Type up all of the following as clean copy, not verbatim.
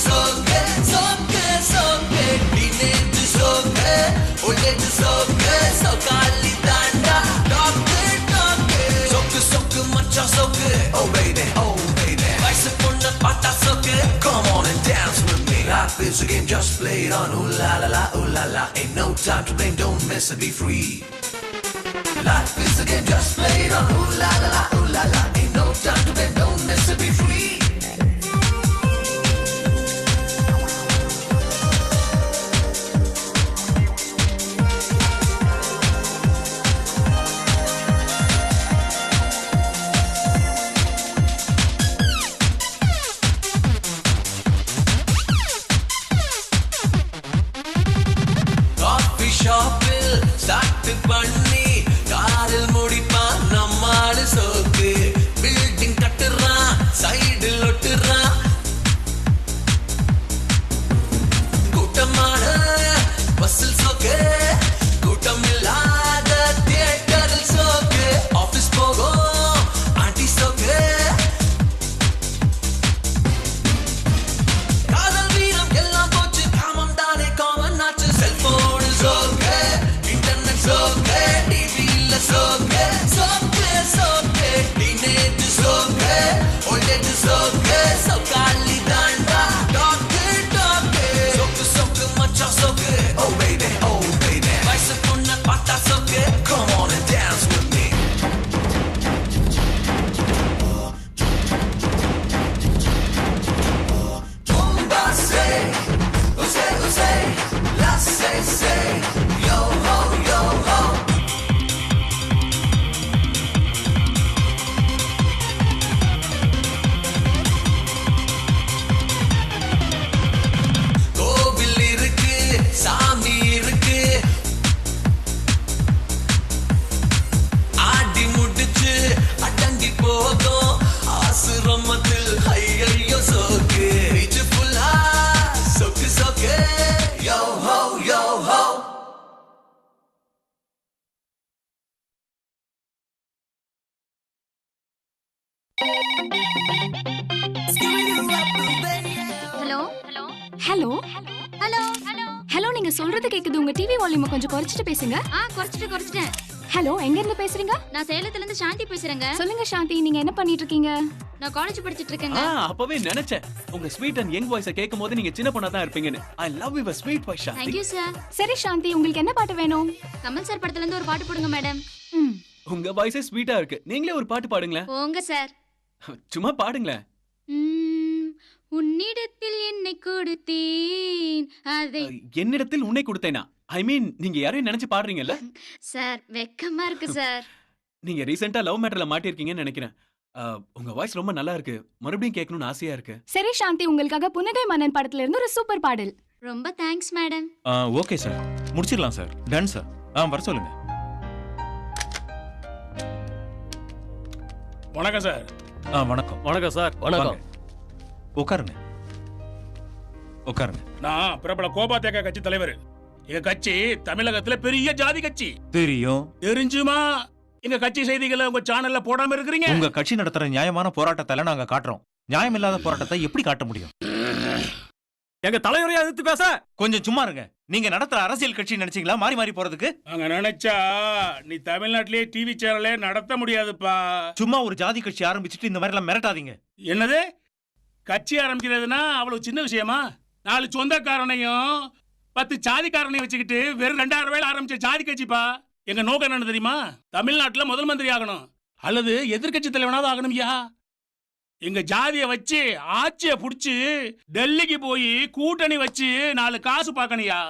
சோக்கு சோக்கு சோக்கு டீனேஜ் சோக்கு ஓல்டேஜ் சோக்கு சோக்காலி தாண்டா டாக்டர் டாக்டர் சோக்கு சோக்கு மச்சான் சோக்கு oh baby வயசு பொண்ணு பார்த்தா சோக்கு come on and dance with me life is a game just play it on ooh la la ain't no time to blame don't miss it be free life is a game just play it on ooh la la ain't no time to blame don't miss it be free start பண்ணி காரில் முடிப்பான் நம்மாடு சோக்கு building கட்டுறான் சைடில் ஒட்டுறான் கூட்டமான பஸ்ஸில் சோக்கு கூட்டம் இல்லாத தியேட்டரில் சோக்கு ஆபீஸ் போகும் ஆண்டி சோக்கு காதல் வீரம் எல்லாம் போச்சு காமம் தானே காமன் ஆச்சு செல்போனு சோக்கு சோக்கு டிவில சோக்கு சோக்கு சோக்கு டீனேஜ் சோக்கு ஓல்டேஜ் சோக்கு சோக்காலி தாண்டா டாக்டர் டாக்டர் சோக்கு சோக்கு மச்சான் சோக்கு oh baby வயசு பொண்ணு பார்த்தா சோக்கு come on and dance with me Bombase, use, la say, yo ho yo ho கோவில் இருக்கு சாமி இருக்கு ஆடி முடிச்சு அடங்கி போகும் ஆசிரமத்தில் ஐயோ சோக்கு இது ஃபுல்லா சோக்கு சோக்கு யோ ஹோ hello hello hello hello hello நீங்க சொல்றது கேக்குது உங்க டிவி வால்யூம் கொஞ்சம் குறைச்சிட்டு பேசுங்க குறைச்சிட்டேன் ஹலோ எங்க இருந்து பேசுறீங்க நான் சேலத்துல இருந்து சாந்தி பேசுறேங்க சொல்லுங்க சாந்தி நீங்க என்ன பண்ணிட்டு இருக்கீங்க நான் காலேஜ் படிச்சிட்டு இருக்கேங்க அப்பவே நினைச்சேன் உங்க ஸ்வீட் அண்ட் யங் வாய்ஸை கேட்கும்போது நீங்க சின்ன பொண்ணா தான் இருப்பீங்கன்னு I love your sweet voice Shanti thank you sir சரி சாந்தி உங்களுக்கு என்ன பாட்டு வேணும் கமல் சார் படத்துல இருந்து ஒரு பாட்டு போடுங்க மேடம் உங்க வாய்ஸே ஸ்வீட்டா இருக்கு நீங்களே ஒரு பாட்டு பாடுங்களேன் போங்க சார் சும்மா பாடுங்களேன் உன்னிடத்தில் என்னை கொடுத்தேன் அதை என்னிடத்தில் உன்னை கொடுத்தேனா ஐ மீன் நீங்க யாரையும் நினைச்சு பாடுறீங்கல்ல சார் வெக்கமா இருக்கு சார் நீங்க ரீசெண்டா லவ் மேட்டர்ல மாட்டிருக்கீங்கன்னு நினைக்கிறேன் உங்க வாய்ஸ் ரொம்ப நல்லா இருக்கு மறுபடியும் கேட்கணும்னு ஆசையா இருக்கு சரி சாந்தி உங்களுக்காக புன்னகை மன்னன் படத்துல இருந்து ஒரு சூப்பர் பாடல் ரொம்ப தேங்க்ஸ் மேடம் ஓகே சார் முடிச்சிடலாம் சார் டன் சார் வர சொல்லுங்க வணக்கம் சார் வணக்கம் வணக்கம் சார் வணக்கம் உட்காருங்க நான் பிரபல கோபா தேக்க கட்சி தலைவர் எங்க கட்சி தமிழகத்துல பெரிய ஜாதி கட்சி தெரியும் தெரிஞ்சுமா எங்க கட்சி செய்திகளை உங்க சேனல்ல போடாம இருக்கிறீங்க உங்க கட்சி நடத்துற நியாயமான போராட்டத்தை நாங்க காட்டுறோம் நியாயம் இல்லாத போராட்டத்தை எப்படி காட்ட முடியும் எங்க தலைவரையா எதிர்த்து பேச கொஞ்சம் சும்மா இருங்க நீங்க நடத்துற அரசியல் கட்சி நினைச்சீங்களா மாறி மாறி போறதுக்கு அங்க நினைச்சா நீ தமிழ்நாட்டிலேயே டிவி சேனலே நடத்த முடியாதுப்பா சும்மா ஒரு ஜாதி கட்சி ஆரம்பிச்சுட்டு இந்த மாதிரி எல்லாம் மிரட்டாதீங்க என்னது கட்சி ஆரம்பிக்கிறதுனா அவ்வளவு சின்ன விஷயமா 4 சொந்தக்காரனையும் 10 ஜாதிக்காரனையும் வச்சுக்கிட்டு வெறும் 2000 ரூபாயில ஆரம்பிச்ச ஜாதி கட்சிப்பா எங்க நோக்கம் என்ன தெரியுமா தமிழ்நாட்டுல முதல் மந்திரி ஆகணும் அல்லது எதிர்கட்சி தலைவனாவது ஆகணும்யா எங்க ஜாதியை வச்சு ஆட்சியை புடிச்சு டெல்லிக்கு போய் கூட்டணி வச்சு 4 காசு பார்க்கணியா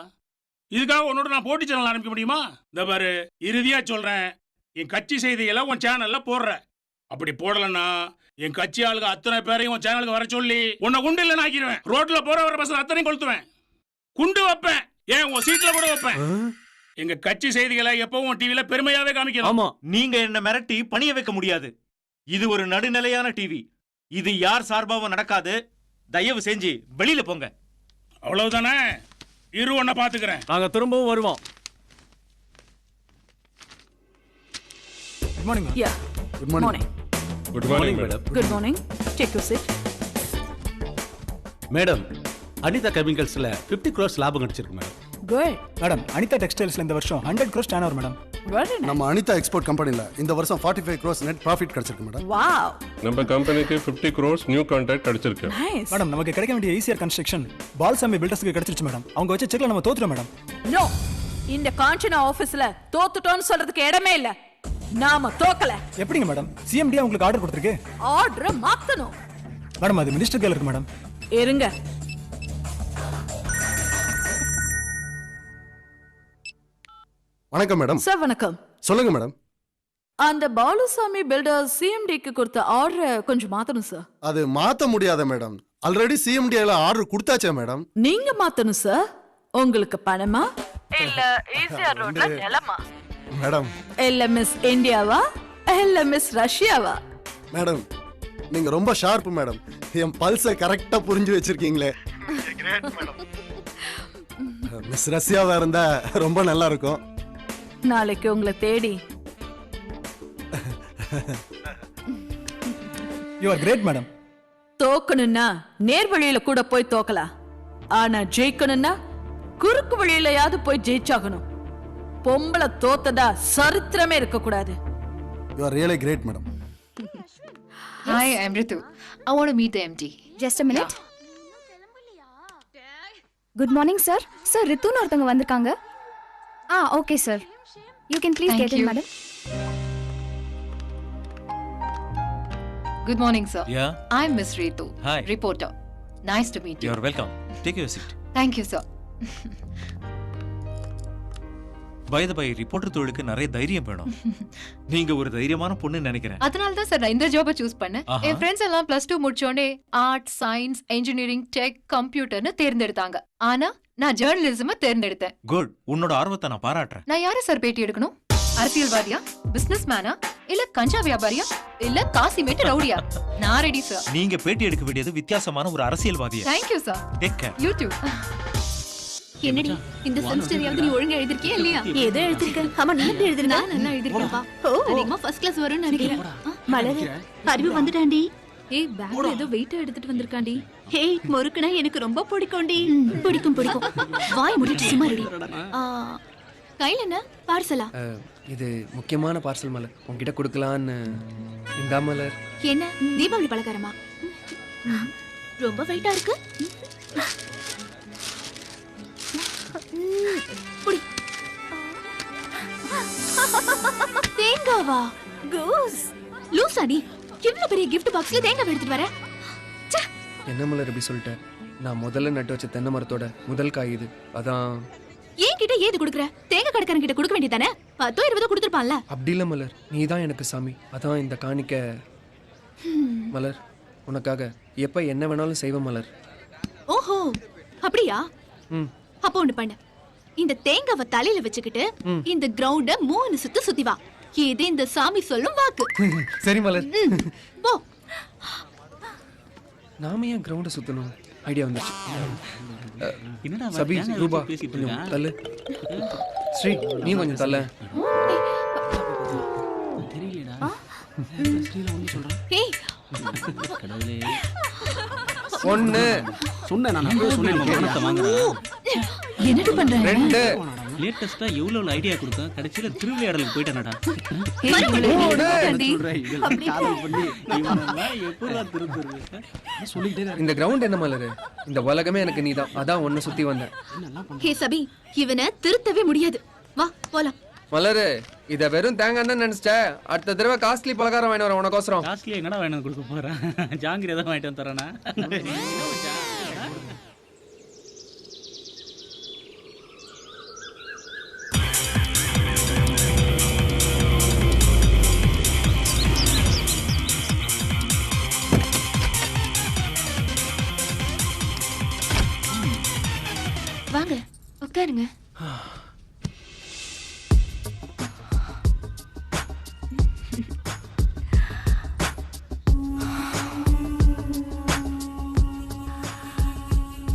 இதுக்காக உன்னோட நான் போட்டி சேனல் ஆரம்பிக்க முடியுமா இந்த பாரு இறுதியா சொல்றேன் என் கட்சி செய்திகளை உன் சேனல்ல போடுற அப்படி போடலன்னா என் கட்சி ஆளுங்க அத்தனை பேரையும் உன் சேனலுக்கு வர சொல்லி உன்னை குண்டு இல்லைன்னு ஆக்கிடுவேன் ரோட்ல போற வர பஸ் அத்தனையும் கொளுத்துவேன் குண்டு வைப்பேன் ஏன் உன் சீட்ல கூட வைப்பேன் எங்க கட்சி செய்திகளை எப்பவும் டிவில பெருமையாவே காமிக்கணும் ஆமா நீங்க என்ன மிரட்டி பணிய வைக்க முடியாது இது ஒரு நடுநிலையான டிவி இது யார் சார்பாவும் நடக்காது தயவு செஞ்சு வெளியில போங்க அவ்வளவுதானே இரு ஒன்ன பாத்துக்கிறேன் நாங்க திரும்பவும் வருவோம் Good morning, ma'am. Yeah. Good morning. Morning. Good morning, madam. Good morning. Take your seat. Madam Anita கெமிக்கல்ஸ்ல 50 crores லாபம் கிடைச்சிருக்கு மேடம். குட் மேடம் அனிதா டெக்ஸ்டைல்ஸ்ல இந்த வருஷம் 100 crores turn over madam. Very nice. நம்ம அனிதா எக்ஸ்போர்ட் கம்பெனில இந்த வருஷம் 45 crores நெட் ப்ராஃபிட் கிடைச்சிருக்கு மேடம். வாவ் நம்ம கம்பெனிக்கு 50 crores நியூ கான்ட்ராக்ட் கிடைச்சிருக்கு. நைஸ். மேடம் நமக்கு கிடைக்க வேண்டிய ஈஸியர் கன்ஸ்ட்ரக்ஷன் பால்சாமி பில்டர்ஸ்க்கு கிடைச்சிருச்சு மேடம். அவங்க வச்ச செக்ல நம்ம தோத்துறோம் மேடம். நோ, இந்த காஞ்சனா ஆபீஸ்ல தோத்துட்டோம்னு சொல்றதுக்கு இடமே இல்ல. நாம தோக்கல. எப்படிங்க மேடம் சிஎம்டி உங்களுக்கு ஆர்டர் கொடுத்திருக்கு? ஆர்டர் மாத்தணும். மேடம் அது மினிஸ்டர் கையில இருக்கு மேடம். இருங்க. வணக்கம் மேடம். சார் வணக்கம். சொல்லுங்க மேடம். அந்த பாலுசாமி பில்டர் சிஎம்டிக்கு கொடுத்த ஆர்டர் கொஞ்சம் மாத்தணும் சார். அது மாத்த முடியாத மேடம். ஆல்ரெடி சிஎம்டில ஆர்டர் கொடுத்தாச்சே மேடம். நீங்க மாத்தணும் சார். உங்களுக்கு பணமா இல்ல ஈஸியா ரோட்ல நிலமா? மேடம் இல்ல மிஸ் இந்தியாவா இல்ல மிஸ் ரஷ்யாவா? மேடம் நீங்க ரொம்ப ஷார்ப் மேடம். என் பல்ஸை கரெக்டா புரிஞ்சு வச்சிருக்கீங்களே. மிஸ் ரஷ்யாவா இருந்தா ரொம்ப நல்லா இருக்கும். நாளைக்கு உங்களை தேடி. You are great madam. தோக்கணும்னா நேர் வழியில கூட போய் தோக்கலாம். ஆனா ஜெயிக்கணும்னா குறுக்கு வழியிலயாவது போய் ஜெயிச்சாகணும். பொம்பளை தோத்ததா சரித்திரமே இருக்க கூடாது. You are really great madam. Hi, I'm Ritu. I want to meet the MD. Just a minute. Good morning sir. Sir ரித்துன்னு ஒருத்தவங்க வந்திருக்காங்க. Okay sir. You can please Thank get in you. Madam. Good morning, sir. Yeah. I'm Miss Ritu. Hi. Reporter. Nice to meet you. You're welcome. Take your seat. Thank you, sir. By the by reporter தொழிலுக்கு நிறைய தைரியம் வேணும். நீங்க ஒரு தைரியமான பொண்ணு நினைக்கிறேன். அதனால தான் சார் நான் இந்த ஜாபை சூஸ் பண்ணேன். ஆஹா. என் ஃப்ரெண்ட்ஸ் எல்லாம் +2 முடிச்சோடனே ஆர்ட், சயின்ஸ், இன்ஜினியரிங், டெக், கம்ப்யூட்டர்னு தேர்ந்தெடுத்தாங்க. ஆனா நான் ஜேர்னலிசமை தேர்ந்தெடுத்தேன். குட். உன்னோட ஆர்வத்தை நான் பாராட்டுறேன். நான் யாரை சார் பேட்டி எடுக்கணும்? அரசியல்வாதியா, பிசினஸ் மேனா, இல்ல கஞ்சா வியாபாரியா, இல்ல காசிமேட்டு ரவுடியா? நான் ரெடி சார். நீங்க பேட்டி எடுக்க வேண்டியது வித்தியாசமான ஒரு அரசியல்வாதியா. Thank you, sir. Take care. You too. என்னடி இந்த செமஸ்டர்யாவது நீ ஒழுங்கா எழுதிருக்கியா இல்லையா? ஏதோ எழுதிருக்க. ஆமா நீ எப்படி எழுதிருக்க? நான் நல்லா எழுதிருக்கேன்ப்பா. அதிகமா ஃபர்ஸ்ட் கிளாஸ் வரும்னு நினைக்கிறேன். மலர் அறிவு வந்துட்டாண்டி. ஏய் பேக்ல ஏதோ வெயிட் எடுத்துட்டு வந்திருக்காண்டி. ஏய் முறுக்குனா எனக்கு ரொம்ப பிடிக்கும்டி. பிடிக்கும். வாய் மூடிட்டு சும்மா இருடி. கையில என்ன பார்சலா? இது முக்கியமான பார்சல் மலர், உன்கிட்ட கொடுக்கலான்னு. இந்த மலர் என்ன தீபாவளி பலகாரமா? ரொம்ப வெயிட்டா இருக்கு. புடி. தேங்காவா? கூஸ் லூசாடி. இவ்ளோ பெரிய gift பாக்ஸ்ல தேங்காய் எடுத்துட்டு வர. என்ன மலர் இப்படி சொல்லிட்டேன்? நான் முதல்ல நட்டு வச்ச தென்னை மரத்தோட முதல் காய் இது. அதான். ஏன் கிட்ட ஏது குடுக்குற? தேங்காய் கடைக்காரன் கிட்ட கொடுக்க வேண்டியதானே? 10 20 கொடுத்துருப்பான்ல. அப்படி இல்லை மலர், நீ தான் எனக்கு சாமி. அதான் இந்த காணிக்க. மலர் உனக்காக எப்ப என்ன வேணாலும் செய்வேன் மலர். ஓஹோ அப்படியா? ம். அப்போ ஒண்ணு பண்ணு. இந்த தேங்காவை தலையில வச்சுக்கிட்டு இந்த கிரவுண்ட 3 சுத்தி வா. இது இந்த சாமி சொல்லும் வாக்கு. சரி மலர். போ. நாம ஏன் கிரவுண்டை சுத்தணும்? ஐடியா வந்துச்சு. என்னடா சபி, ரூபா கொஞ்சம் தள்ளு. ஸ்ரீ நீ கொஞ்சம் தள்ள. தெரியலடா. ஏய் கடவுளே. ஒன்னு சொன்னேன் நான் அப்பவே சொன்னேன் நம்ம பணத்தை வாங்குறேன். என்னடி பண்ற? 2 லேட்டஸ்டா எவ்வளவு ஐடியா கொடுத்தேன், கடைசியில திருவிளையாடலுக்கு போயிட்டேனடா. இந்த கிரவுண்ட் என்ன மலர்? இந்த உலகமே எனக்கு நீதான். அதான் ஒன்னு சுத்தி வந்தேன். ஹே சபி, இவனை திருத்தவே முடியாது. வா போலாம். மலரு இத வெறும் தேங்காய் தான் நினைச்சிட்டேன். அடுத்த தடவை காஸ்ட்லி பலகாரம் வாங்கி வரேன் உனக்கோசரம். காஸ்ட்லியா என்னடா வேணும் கொடுக்க போறேன்? ஜாங்கிரி ஏதாவது வாங்கிட்டு வந்து தரேனா? வாங்க உட்காருங்க.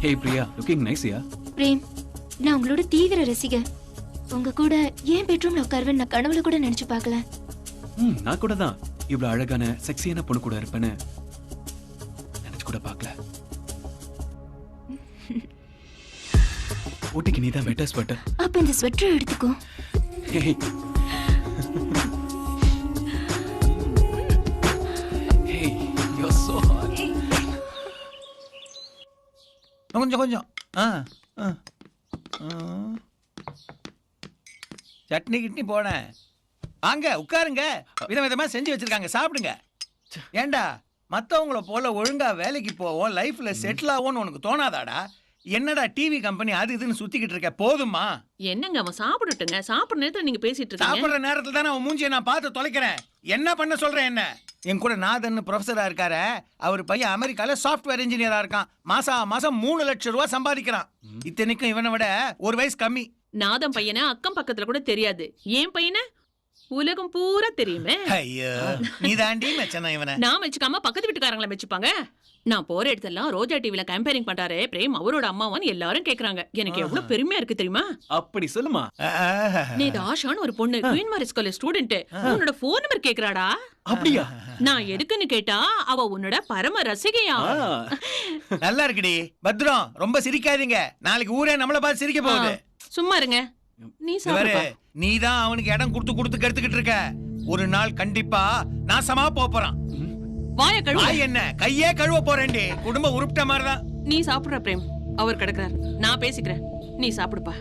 Hey Priya, looking nice யா. பிரேம், நான் உங்களோட தீவிர ரசிகர். உங்க கூட ஏன் பெட்ரூம்ல உட்காருவேன் நான் கனவுல கூட நினைச்சு பார்க்கல. நான் கூட தான் இவ்வளவு அழகான செக்ஸியான பொண்ணு கூட இருப்பேன்னு நினைச்சு கூட பார்க்கல. போட்டிக்கு நீ தான் பெட்டர் ஸ்வெட்டர். அப்ப இந்த ஸ்வெட்டர் எடுத்துக்கோ. Hey. Hey, you're so hot. கொஞ்சம் சட்னி கிட்னி போனேன். வாங்க உட்காருங்க. விதவிதமா செஞ்சு வச்சிருக்காங்க, சாப்பிடுங்க. ஏண்டா மற்றவங்கள போல ஒழுங்கா வேலைக்கு போவோம், லைஃப்ல செட்டில் ஆகும்னு உனக்கு தோணாதாடா? என்னடா டிவி கம்பெனி அது இதுன்னு சுத்திக்கிட்டு இருக்க? போதுமா? என்னங்க அவன் சாப்பிடட்டுங்க. சாப்பிடுற நேரத்துல நீங்க பேசிட்டு இருக்கீங்க. சாப்பிடுற நேரத்துல தானே அவன் மூஞ்சியை நான் பார்த்து தொலைக்கிறேன். என்ன பண்ண சொல்றேன்? என்ன என் கூட நாதன் ப்ரொஃபஸரா இருக்காரு. அவர் பையன் அமெரிக்கால சாஃப்ட்வேர் இன்ஜினியரா இருக்கான். மாசம் 3 லட்சம் ரூபாய் சம்பாதிக்கிறான். இத்தனைக்கும் இவனை விட 1 வயசு கம்மி. நாதம் பையனை அக்கம் பக்கத்துல கூட தெரியாது. ஏன் பையனை உலகம் பூரா தெரியுமே. ஐயோ நீ தாண்டி மெச்சனா இவனை. நான் மெச்சுக்காம பக்கத்து வீட்டுக்காரங்களை மெச்சுப்பாங்க. நான் போற இடத்தெல்லாம் ரோஜா டிவில கம்பேரிங் பண்றாரு பிரேம் அவரோட அம்மாவான்னு எல்லாரும் கேக்குறாங்க. எனக்கு எவ்வளவு பெருமையா இருக்கு தெரியுமா? அப்படி சொல்லுமா. நேத்து ஆஷான்னு ஒரு பொண்ணு குயின் மேரிஸ் காலேஜ் ஸ்டூடெண்ட் உன்னோட போன் நம்பர் கேக்குறாடா. அப்படியா? நான் எதுக்குன்னு கேட்டா அவ உன்னோட பரம ரசிகையா. நல்லா இருக்குடி. பத்ரம் ரொம்ப சிரிக்காதீங்க, நாளைக்கு ஊரே நம்மள பார்த்து சிரிக்க போகுது. சும்மா இருங்க. நீ சாப்பிடு. நீ தான் அவனுக்கு இடம் கொடுத்து கெடுத்துக்கிட்டு இருக்க. ஒரு நாள் கண்டிப்பா நாசமா போறான். வாய கழுவு. என்ன கையே கழுவ போறேன்டி. குடும்ப உருப்பிட்ட மாதிரிதான். நீ சாப்பிடுற பிரேம். அவர் கிடக்குறாரு, நான் பேசிக்கிறேன். நீ சாப்பிடுப்பா.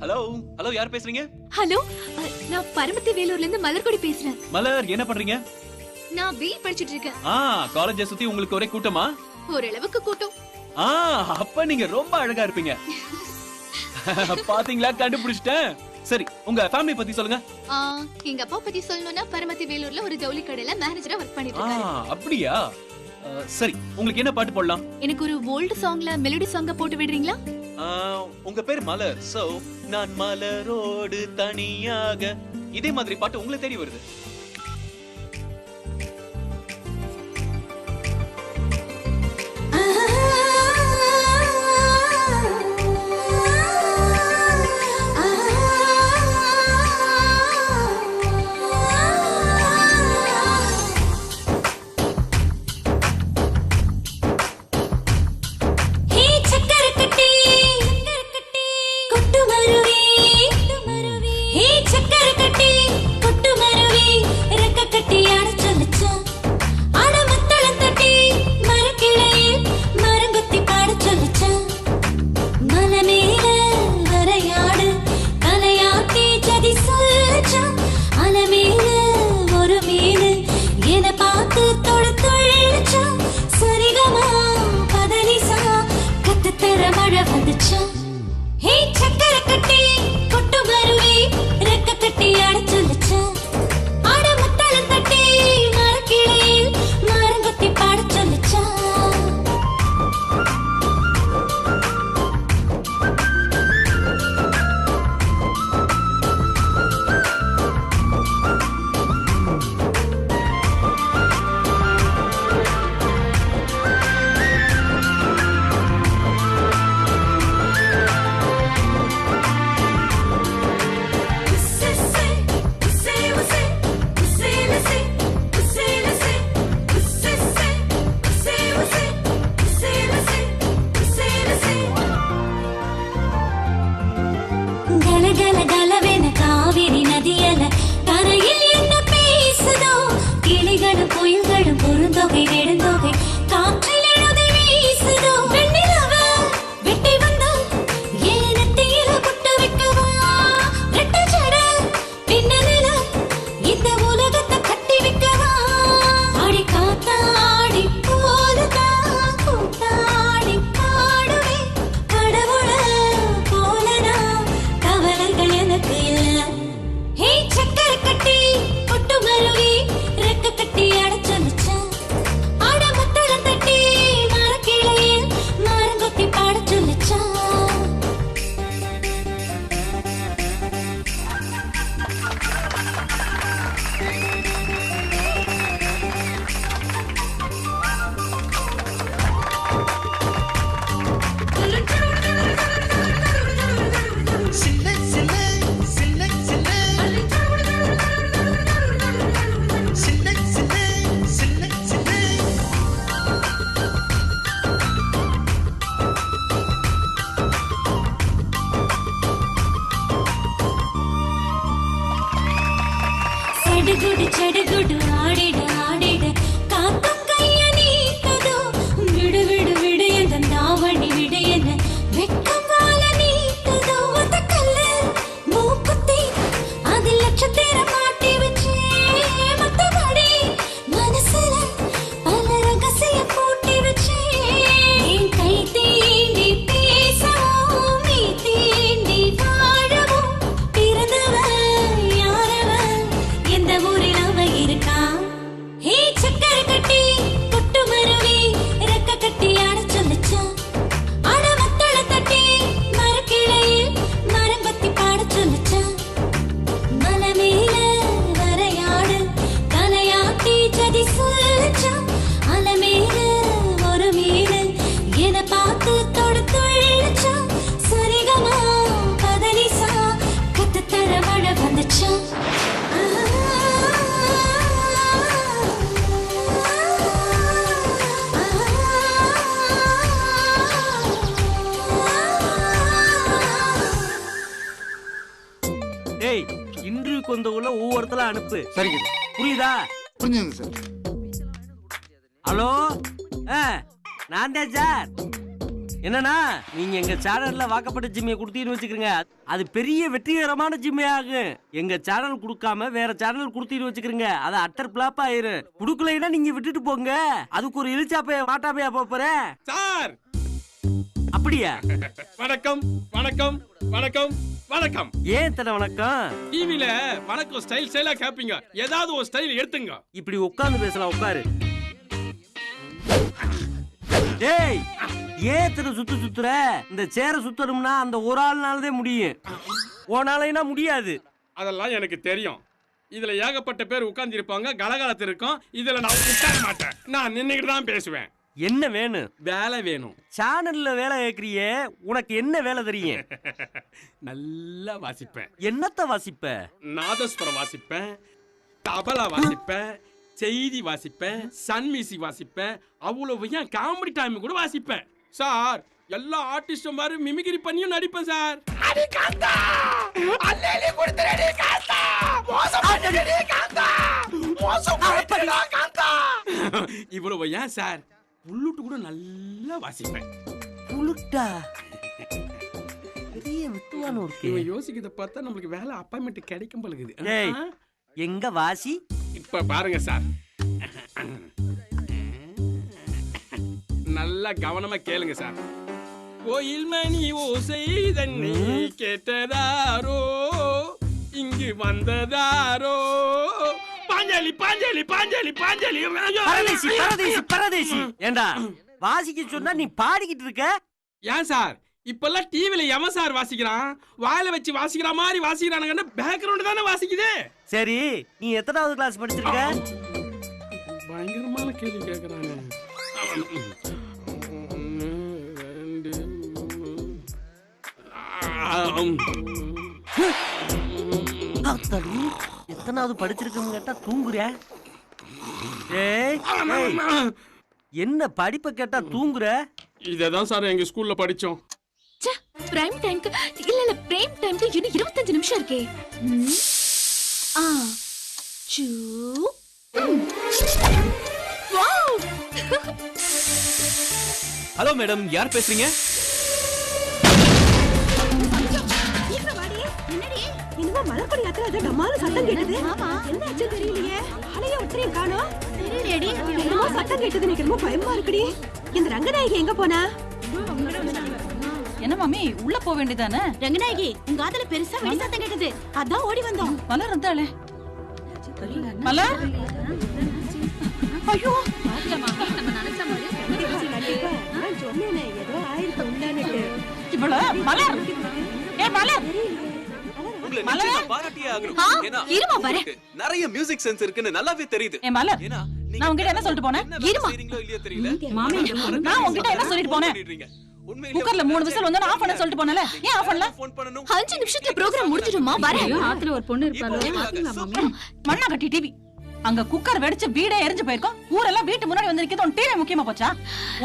ஹலோ யார் பேசுறீங்க? ஹலோ, நான் பரமத்தி வேலூர்ல இருந்து மலர்கொடி பேசுறேன். மலர் என்ன பண்றீங்க? நான் பிஇ படிச்சிட்டு இருக்கேன். காலேஜை சுத்தி உங்களுக்கு ஒரே கூட்டமா? ஓரளவுக்கு கூட்டம். அப்ப நீங்க ரொம்ப அழகா இருப்பீங்க. பாத்தீங்களா, கண்டுபிடிச்சிட்டேன். சரி, உங்க ஃபேமிலி பத்தி சொல்லுங்க. எங்க அப்பா பத்தி சொல்லணும்னா பரமத்தி வேலூர்ல ஒரு ஜவுளி கடையில மேனேஜரா வர்க் பண்ணிட்டு இருக்காரு. அப்படியா? சரி, உங்களுக்கு என்ன பாட்டு போடலாம்? எனக்கு ஒரு ஓல்ட் சாங்ல மெலோடி சாங்க போட்டு விடுறீங்களா? உங்க பேர் மலர், சோ நான் மலரோடு தனியாக, இதே மாதிரி பாட்டு உங்களை தேடி வருது. வெக்கங்கால நீட்டுதோ அந்த கல்லு மூக்குத்தி அது லட்சத்தேர மாட்டி வச்சே மத்தபடி மனசுல பல ரகசிய பூட்டி வச்சே என் கை தீண்டி பேசவும் நீ தீண்டி வாழவும் பிறந்தவ யாரவ எந்த ஊரில் அவ இருக்கா ஹே சக்கரை கட்டி கொட்டு மருவி ரெக்க கட்டி ஆட சொல்லுச்சா ஆட மத்தள தட்டி மரக்கிளையில் மரம்பத்தி பாட சொல்லுச்சா மலை மேல வரையாடு தலையாட்டி ஜதி சொல்லுச்சா அலை மேல ஒரு மீன் என பார்த்து தொடுத்துள்ளச்சா சரிகமா பதனிசா கத்துத்தர மழை வந்துச்சா டேய் இன்டர்வியூக்கு வந்தவங்கள ஒவ்வொருத்தல அனுப்பு சரிங்க புரியுதா புரிஞ்சுங்க சார் ஹலோ நான் தான் சார் என்னன்னா நீங்க எங்க சேனல்ல வாக்கப்பட்ட ஜிம்மையை கொடுத்தீங்கன்னு வச்சுக்கிறீங்க அது பெரிய வெற்றிகரமான ஜிம்மே ஆகும் எங்க சேனல் கொடுக்காம வேற சேனல் கொடுத்தீங்கன்னு வச்சுக்கிறீங்க அது அட்டர் பிளாப் ஆயிரும் கொடுக்கலைன்னா நீங்க விட்டுட்டு போங்க அதுக்கு ஒரு இழிச்சாப்பைய மாட்டாப்பையா போறேன் சார் அப்படியா வணக்கம் வணக்கம் வணக்கம் வணக்கம் ஏன் தர வணக்கம் டிவில வணக்கம் ஸ்டைல் ஸ்டைலா கேப்பீங்க ஏதாவது ஒரு ஸ்டைல் எடுத்துங்க இப்படி உட்கார்ந்து பேசலாம் உட்காரு டேய் ஏன் சுத்துற இந்த சேர சுத்தணும்னா அந்த ஒரு ஆள்னாலதே முடியும் ஓனாலைனா முடியாது அதெல்லாம் எனக்கு தெரியும் இதுல ஏகப்பட்ட பேர் உட்கார்ந்து இருப்பாங்க கலகலத்து இருக்கும் இதுல நான் உட்கார மாட்டேன் நான் நின்னுக்கிட்டு தான் பேசுவேன் என்ன வேணும் வேலை வேணும் சேனல்ல வேலை கேக்குறியே உனக்கு என்ன வேலை தெரியும் நல்லா வாசிப்பேன் என்னத்த வாசிப்ப நாதஸ்வரம் வாசிப்பேன் தபலா வாசிப்பேன் செய்தி வாசிப்பேன் சன் மியூசிக் வாசிப்பேன் அவ்வளவு ஏன் காமெடி டைம் கூட வாசிப்பேன் சார் எல்லா ஆர்டிஸ்டும் மாதிரி மிமிக்ரி பண்ணியும் நடிப்பேன் சார் இவ்வளவு ஏன் சார் புல்லுட்டு கூட நல்லா வாசிப்பேன் புல்லுட்டா பெரிய வித்துவான இருக்கு இவன் யோசிக்கிறத பார்த்தா நம்மளுக்கு வேலை அப்பாயின்மெண்ட் கிடைக்கும் பழகுது டேய் எங்க வாசி இப்ப பாருங்க சார் நல்லா கவனமா கேளுங்க சார் கோயில் மணி ஓசை தன்னை கேட்டதாரோ இங்கு வந்ததாரோ பாஞ்சாலி பாஞ்சாலி பாஞ்சாலி பாஞ்சாலி பரதேசி பரதேசி பரதேசி ஏண்டா வாசிக்க சொன்னா நீ பாடிக்கிட்டு இருக்க ஏன் சார் இப்பெல்லாம் டிவில எவன் சார் வாசிக்கிறான் வாயில வச்சு வாசிக்கிற மாதிரி வாசிக்கிறானுங்கன்னா பேக்ரவுண்ட் தானே வாசிக்குது சரி நீ எத்தனாவது கிளாஸ் படிச்சிருக்க பயங்கரமான கேள்வி கேக்குறாங்க எத்தனாவது படிச்சிருக்கன்னு கேட்டா தூங்குற என்ன படிப்பை கேட்டா தூங்குற இததான் சார் எங்க ஸ்கூல்ல படிச்சோம் பிரைம் டைம்க்கு இல்ல பிரேம் டைம்க்கு இன்னும் 25 நிமிஷம் இருக்கே ஹலோ மேடம் யார் பேசுறீங்க என்னமோ மலக்கொடி யாத்திரை அத டமால சத்தம் கேட்டது என்ன ஆச்சு தெரியலையே ஆளைய ஒற்றேன் காணோம் தெரியலடி என்னமோ சத்தம் கேட்டது எனக்கு ரொம்ப பயமா இருக்குடி இந்த ரங்கநாயகி எங்க போனா என்ன மாமி உள்ள போக வேண்டியதானே ரங்கநாயகி உங்க காதுல பெருசா வெடி சத்தம் கேட்டது அதான் ஓடி வந்தோம் மலர் இருந்தாளே மலர் ஐயோ நான் சொன்னேனே ஏதோ ஆயிரத்து உள்ளானே இவ்வளோ மலர் ஏ மலர் உங்களை நிச்சயம் நான் பாராட்டியே ஆகணும் ஏன்னா உங்களுக்கு நிறைய மியூசிக் சென்ஸ் இருக்குன்னு நல்லாவே தெரியுது ஏ மலர் நான் உன்கிட்ட என்ன சொல்லிட்டு போனேன் இருமா இல்லையோ தெரியல மாமி நான் உன்கிட்ட என்ன சொல்லிட்டு போனேன் குக்கர்ல 3 விசில் வந்து ஆஃப் பண்ண சொல்லிட்டு போனல ஏன் ஆஃப் பண்ணல 5 நிமிஷத்துல ப்ரோகிராம் முடிஞ்சிடுமா வரேன் ஆத்துல ஒரு பொண்ணு இருப்பாளே மண்ணா கட்டி டிவி அங்க குக்கர் வெடிச்சு வீடே எரிஞ்சு போயிருக்கும் ஊரெல்லாம் வீட்டு முன்னாடி வந்திருக்கிறது உன் டிவி முக்கியமா போச்சா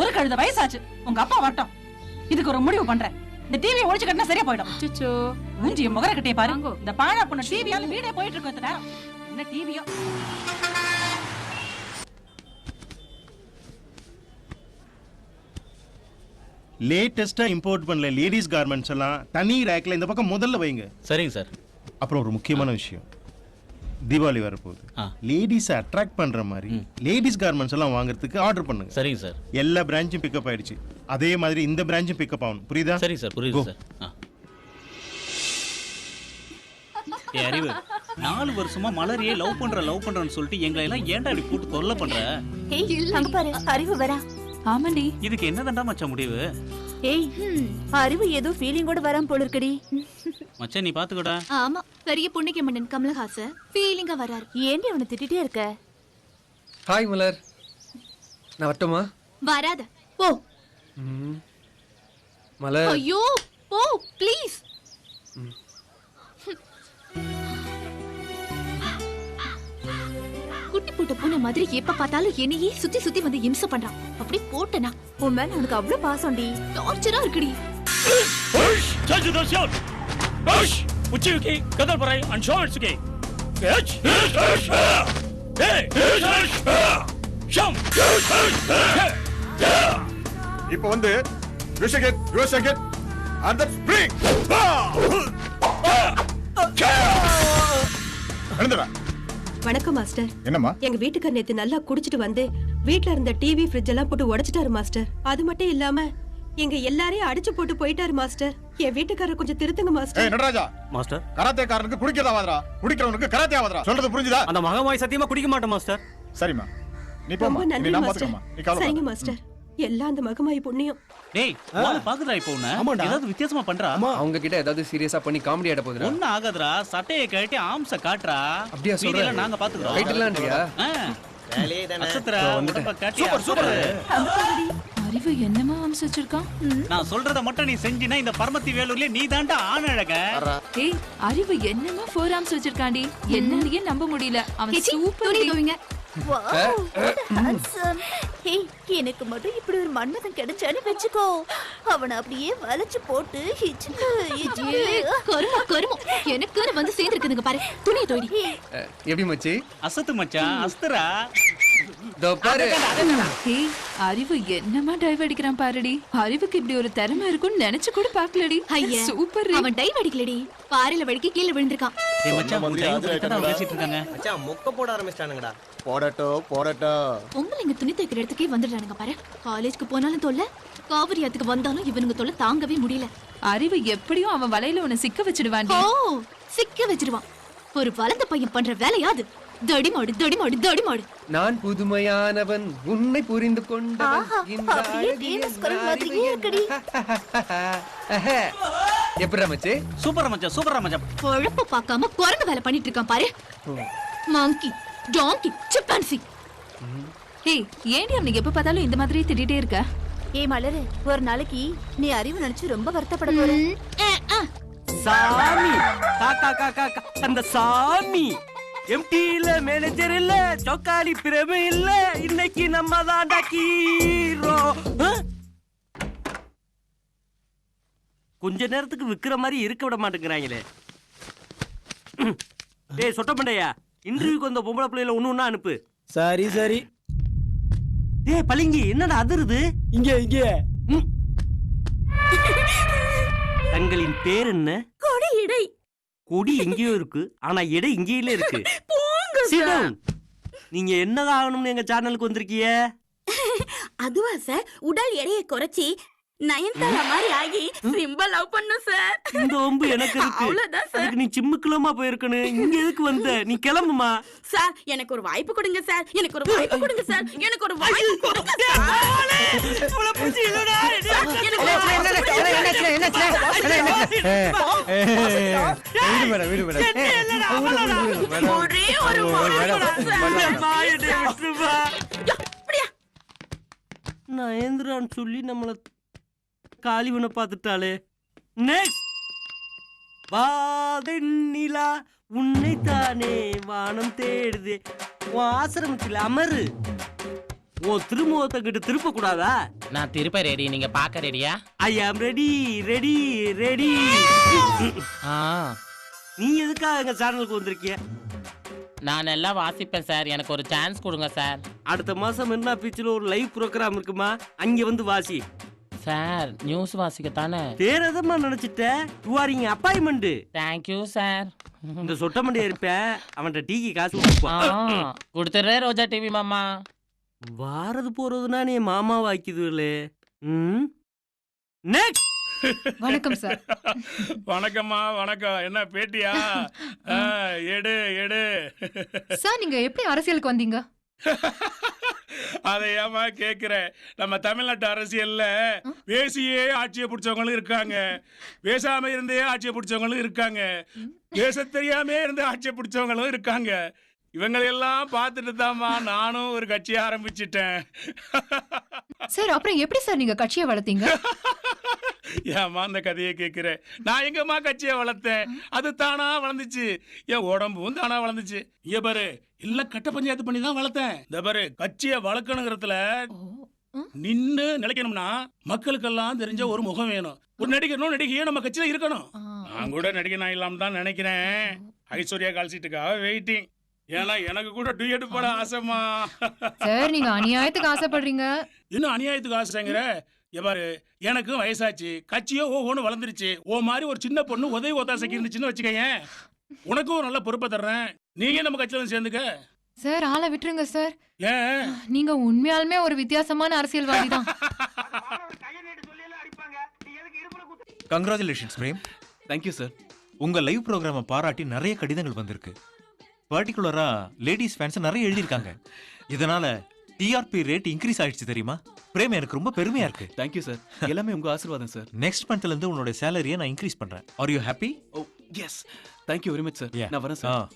ஒரு கழுத வயசாச்சு உங்க அப்பா வரட்டும் இதுக்கு ஒரு முடிவு பண்றேன் இந்த டிவி ஒழிச்சு கட்டினா சரியா போயிடும் அச்சச்சோ மூஞ்சிய முகர கட்டியே பாரு இந்த பாழா பொண்ணு டிவியால வீடே போயிட்டு இருக்கு இந்த நேரம் என்ன டிவியோ லேட்டஸ்டா இம்போர்ட் பண்ணல லேடிஸ் கார்மெண்ட்ஸ் எல்லாம் தனி ரேக்ல இந்த பக்கம் முதல்ல வைங்க. சரிங்க சார். அப்புறம் ஒரு முக்கியமான விஷயம், தீபாவளி வரப்போகுது. லேடிஸை அட்ராக்ட் பண்ற மாதிரி லேடிஸ் கார்மெண்ட்ஸ் எல்லாம் வாங்குறதுக்கு ஆர்டர் பண்ணுங்க. சரிங்க சார். எல்லா பிரான்ச்சும் பிக்கப் ஆயிடுச்சு. அதே மாதிரி இந்த பிரான்ச்சும் பிக்கப் ஆகணும். புரியுதா? சரி சார், புரியுது சார். ஏ அறிவு, 4 வருஷமா மலரையே லவ் பண்றேன்னு சொல்லிட்டு எங்களை எல்லாம் ஏன்டா இப்படி போட்டு தொல்லை பண்ற? ஏய் அங்க பாரு அறிவு வரா. ஆமாண்டி. இதுக்கு என்னதான்டா மச்சான் முடிவு? ஏய் அறிவு ஏதோ ஃபீலிங்கோட வராம போல இருக்கடி. மச்சான் நீ பாத்துக்கடா. ஆமா, பெரிய புண்ணிக்க மன்னன் கமலஹாசன் ஃபீலிங்கா வராரு. ஏன்டி அவனை திட்டிட்டே இருக்க? ஹாய் மலர், நான் வரட்டுமா? வராத போ. மலர் ஐயோ போ ப்ளீஸ். குட்டி போட்ட பூனை மாதிரி எப்ப பார்த்தாலும் என்னையே சுத்தி சுத்தி வந்து இம்சை பண்றான். அப்படி போட்டனா உன் மேல அவனுக்கு அவ்வளவு பாசம்டி. டார்ச்சரா இருக்குடி. இப்போ வந்து யோசகெட் அந்த ஸ்ப்ரிங் எழுந்துடா. வணக்கம் மாஸ்டர். என்னம்மா? எங்க வீட்டுக்கார் நேத்து நல்லா குடிச்சிட்டு வந்து வீட்ல இருந்த டிவி ஃப்ரிட்ஜ் எல்லாம் போட்டு உடைச்சிட்டாரு மாஸ்டர். அது மட்டும் இல்லாம எங்க எல்லாரையும் அடிச்சு போட்டு போயிட்டாரு மாஸ்டர். என் வீட்டுக்காரர் கொஞ்சம் திருத்துங்க மாஸ்டர். ஏய் நடராஜா மாஸ்டர், கராத்தேக்காரனுக்கு குடிக்கிறதா வாதரா, குடிக்கிறவனுக்கு கராத்தே ஆவதரா. சொல்றது புரிஞ்சுதா? அந்த மகமாய் சத்தியமா குடிக்க மாட்டேன் மாஸ்டர். சரிம்மா, நீ போமா. ரொம்ப நீ நன்றி நான் மாஸ்டர். பாத்துக்கமா. நீ கவலை சரிங்க மாஸ்டர். எல்லாம் அந்த மகமாயி புண்ணியம். டேய் வாங்க பாக்குறா இப்போ உன்ன. ஏதாவது வித்தியாசமா பண்றா? அவங்க கிட்ட ஏதாவது சீரியஸா பண்ணி காமெடி ஆட போகுதுடா. ஒண்ணு ஆகாதுடா. சட்டையை கழட்டி ஆம்ச காட்றா. அப்படியே சொல்றேன். வீடியோல நாங்க பாத்துக்கறோம். ரைட்லான்றியா? வேலையே தானே. அசத்ரா உடம்ப காட்டி. Super super. அறிவு என்னமா ஆம்ஸ் வச்சிருக்கான்? நான் சொல்றத மட்டும் நீ செஞ்சினா இந்த பரமத்தி வேலூர்ல நீ தாண்டா ஆணழக. ஏய் அறிவு என்னமா 4 ஆம்ஸ் வச்சிருக்காண்டி. என்னாலயே நம்ப முடியல. அவன் சூப்பர். துணி துவைங்க. Wow what handsome. ஏய் எனக்கு மட்டும் இப்படி ஒரு மன்மதன் கிடைச்சானே வெச்சுக்கோ. அவனை அப்படியே வளைச்சு போட்டு ஹிச்சுக்கு கரும எனக்கு வந்து சேர்ந்திருக்குதுங்க பாரு. துணி துவைடி. எப்படி மச்சி? அசத்து மச்சான், அஸ்தரா. தோ பாரு. ஏய் அறிவு என்னமா டைவ் அடிக்கிறான் பாருடி. அறிவுக்கு இப்படி ஒரு திறமை இருக்குன்னு நினைச்சு கூட பார்க்கலடி. ஐயா சூப்பர். அவன் டைவ் அடிக்கலடி, பாறையில வடிக்கி கீழ விழுந்திருக்கான். ஏய் மச்சான், உன் டைவ் பத்தி தான் பேசிட்டு இருக்காங்க. மச்சான் மொக்க போட ஆரம்பிச்சிட்டானுங்கடா. போடட்டும். பொம்பளைங்க துணி தைக்கிற இடத்துக்கே வந்துடுறானுங்க பாரு. காலேஜ்க்கு போனாலும் தொல்லை, காவிரியாத்துக்கு வந்தாலும் இவனுங்க தொல்லை தாங்கவே முடியல. அறிவு எப்படியும் அவன் வலையில உன்னை சிக்க வச்சிடுவான். ஓ சிக்க வச்சிடுவான். ஒரு வளர்ந்த பையன் பண்ற வேலையாது. தடிமாடு. நான் புதுமையானவன், உன்னை புரிந்து கொண்டவன். இந்த அப்படியே தேவஸ் குரல் மாதிரியே இருக்குடி. எப்படிடா மச்சி? சூப்பர் மச்சான். பொழப்பு பார்க்காம குரங்கு வேலை பண்ணிட்டு இருக்கான் பாரு. மங்கி, டாங்கி, சிம்பான்சி. ஏய் ஏண்டி அவனுக்கு எப்ப பார்த்தாலும் இந்த மாதிரி திட்டிட்டே இருக்க? ஏய் மலரு, ஒரு நாளைக்கு நீ அறிவு நினைச்சு ரொம்ப வருத்தப்பட போற. சாமி காக்கா அந்த சாமி எம்டில மேனேஜர் இல்ல, சொக்காலி பிரபு இல்ல, இன்னைக்கு நம்ம தான்டா ஹீரோ. கொஞ்ச நேரத்துக்கு விக்கிற மாதிரி இருக்க விட மாட்டேங்கிறாங்களே. டேய் சொட்ட மண்டையா, இன்டர்வியூக்கு வந்த பொம்பளை பிள்ளைல ஒண்ணு அனுப்பு. சரி டேய் பளிங்கி என்னடா அதிருது? இங்க தங்களின் பேர் என்ன? கொடி இடை. கொடி எங்கேயோ இருக்கு, ஆனா எடை இங்கேயில இருக்கு. நீங்க என்னதான் ஆகணும்னு எங்க சேனலுக்கு வந்திருக்கீங்க? அதுவா சார், உடல் எடையை குறைச்சி நயன்தாரா மாதிரி ஆகி ரொம்ப லவ் பண்ணும் சார். இந்த ஒம்பு எனக்கு இருக்கு. அவ்வளவுதான் சார். அதுக்கு நீ சிம்முக்குலமா போயிருக்கணும். இங்க எதுக்கு வந்த? நீ கிளம்புமா. சார் எனக்கு ஒரு வாய்ப்பு கொடுங்க சார். எனக்கு ஒரு வாய்ப்பு கொடுங்க சார். எனக்கு ஒரு வாய்ப்பு கொடுங்க சார். உங்களை புடிச்சு இல்லடா. வீடு மேடம். ஒரே ஒரு நயந்திரான்னு சொல்லி நம்மள காலிவனை பார்த்துட்டாளே. நெக்ஸ்ட் வாதென்னிலா உன்னைத்தானே வானம் தேடுதே. உன் ஆசிரமத்தில் அமரு. உன் திருமுகத்தை கிட்ட திருப்ப கூடாதா? நான் திருப்ப ரெடி, நீங்க பார்க்க ரெடியா? ஐ ஆம் ரெடி. நீ எதுக்காக எங்க சேனலுக்கு வந்திருக்கிய? நான் எல்லாம் வாசிப்பேன் சார், எனக்கு ஒரு சான்ஸ் கொடுங்க சார். அடுத்த மாசம் என்ன பீச்சில் ஒரு லைவ் ப்ரோக்ராம் இருக்குமா, அங்க வந்து வாசி. சார் நியூஸ் வாசிக்கத்தானே வேற எதமா நினைச்சிட்ட யூ ஆர் இங்க அப்பாயின்மெண்ட் தேங்க்யூ சார் இந்த சொட்ட மண்டி இருப்பேன் அவன்கிட்ட டீக்கு காசு கொடுப்பா கொடுத்துறே ரோஜா டிவி மாமா வாரது போறதுனா நீ மாமா வாக்கிதுலே நெக்ஸ்ட் வணக்கம் சார் வணக்கம்மா வணக்கம். என்ன பேட்டியா? எடு எடு. சார் நீங்க எப்படி அரசியலுக்கு வந்தீங்க? அதை ஏமா கேக்குற? நம்ம தமிழ்நாட்டு அரசியல்ல பேசியே ஆட்சியை பிடிச்சவங்களும் இருக்காங்க, பேசாம இருந்தே ஆட்சியை பிடிச்சவங்களும் இருக்காங்க, பேச தெரியாம இருந்து ஆட்சியை பிடிச்சவங்களும் இருக்காங்க. இவங்களெல்லாம் பார்த்துட்டு தான்மா நானும் ஒரு கட்சியை ஆரம்பிச்சிட்டேன். சார் அப்புறம் எப்படி சார் நீங்க கட்சியை வளர்த்தீங்க? ஏமா அந்த கதையை கேட்கிறேன்? நான் எங்கம்மா கட்சியை வளர்த்தேன், அது தானா வளர்ந்துச்சு. என் உடம்பும் தானா வளர்ந்துச்சு. இங்க பாரு, இல்ல கட்ட பஞ்சாயத்து பண்ணி தான் வளர்த்தேன். இந்த பாரு, கட்சியை வளர்க்கணுங்கிறதுல நின்னு நிலைக்கணும்னா மக்களுக்கெல்லாம் தெரிஞ்ச ஒரு முகம் வேணும். ஒரு நடிகனும் நடிகையும் நம்ம கட்சியில இருக்கணும். நான் கூட நடிகனா இல்லாம தான் நினைக்கிறேன். ஐஸ்வர்யா கால் சீட்டுக்காக வெயிட்டிங். ஏன்னா எனக்கு கூட டூயட் போட ஆசைமா. சார் நீங்க அநியாயத்துக்கு ஆசைப்படுறீங்க. இன்னும் அநியாயத்துக்கு ஆசைங்கிற? எவ்வாறு, எனக்கும் வயசாச்சு, கட்சியோ ஓஹோன்னு வளர்ந்துருச்சு. ஓ மாதிரி ஒரு சின்ன பொண்ணு உதவி ஒத்தாசைக்கு இருந்துச்சுன்னு வச்சுக்கேன், உனக்கும் ஒரு நல்ல பொறுப்பை தர்றேன். நீங்க நம்ம கட்சியில சேர்ந்துக்க. சார் ஆளை விட்டுருங்க சார். ஏன்? நீங்க உண்மையாலுமே ஒரு வித்தியாசமான அரசியல்வாதி தான். கங்க்ராச்சுலேஷன்ஸ் பிரேம். Thank you sir. உங்க லைவ் ப்ரோக்ராமை பாராட்டி நிறைய கடிதங்கள் வந்திருக்கு. பர்டிகுலரா லேடிஸ் ஃபேன்ஸ் நிறைய எழுதியிருக்காங்க. இதனால டிஆர்பி ரேட் இன்க்ரீஸ் ஆயிடுச்சு தெரியுமா? பிரேம், எனக்கு ரொம்ப பெருமையா இருக்கு. Thank you sir. எல்லாமே உங்க ஆசீர்வாதம் சார். நெக்ஸ்ட் மந்த்ல இருந்து உன்னோட சேலரியை நான் இன்க்ரீஸ் பண்றேன். Are you happy? Oh yes, thank you very much sir. நான் வரேன் சார்.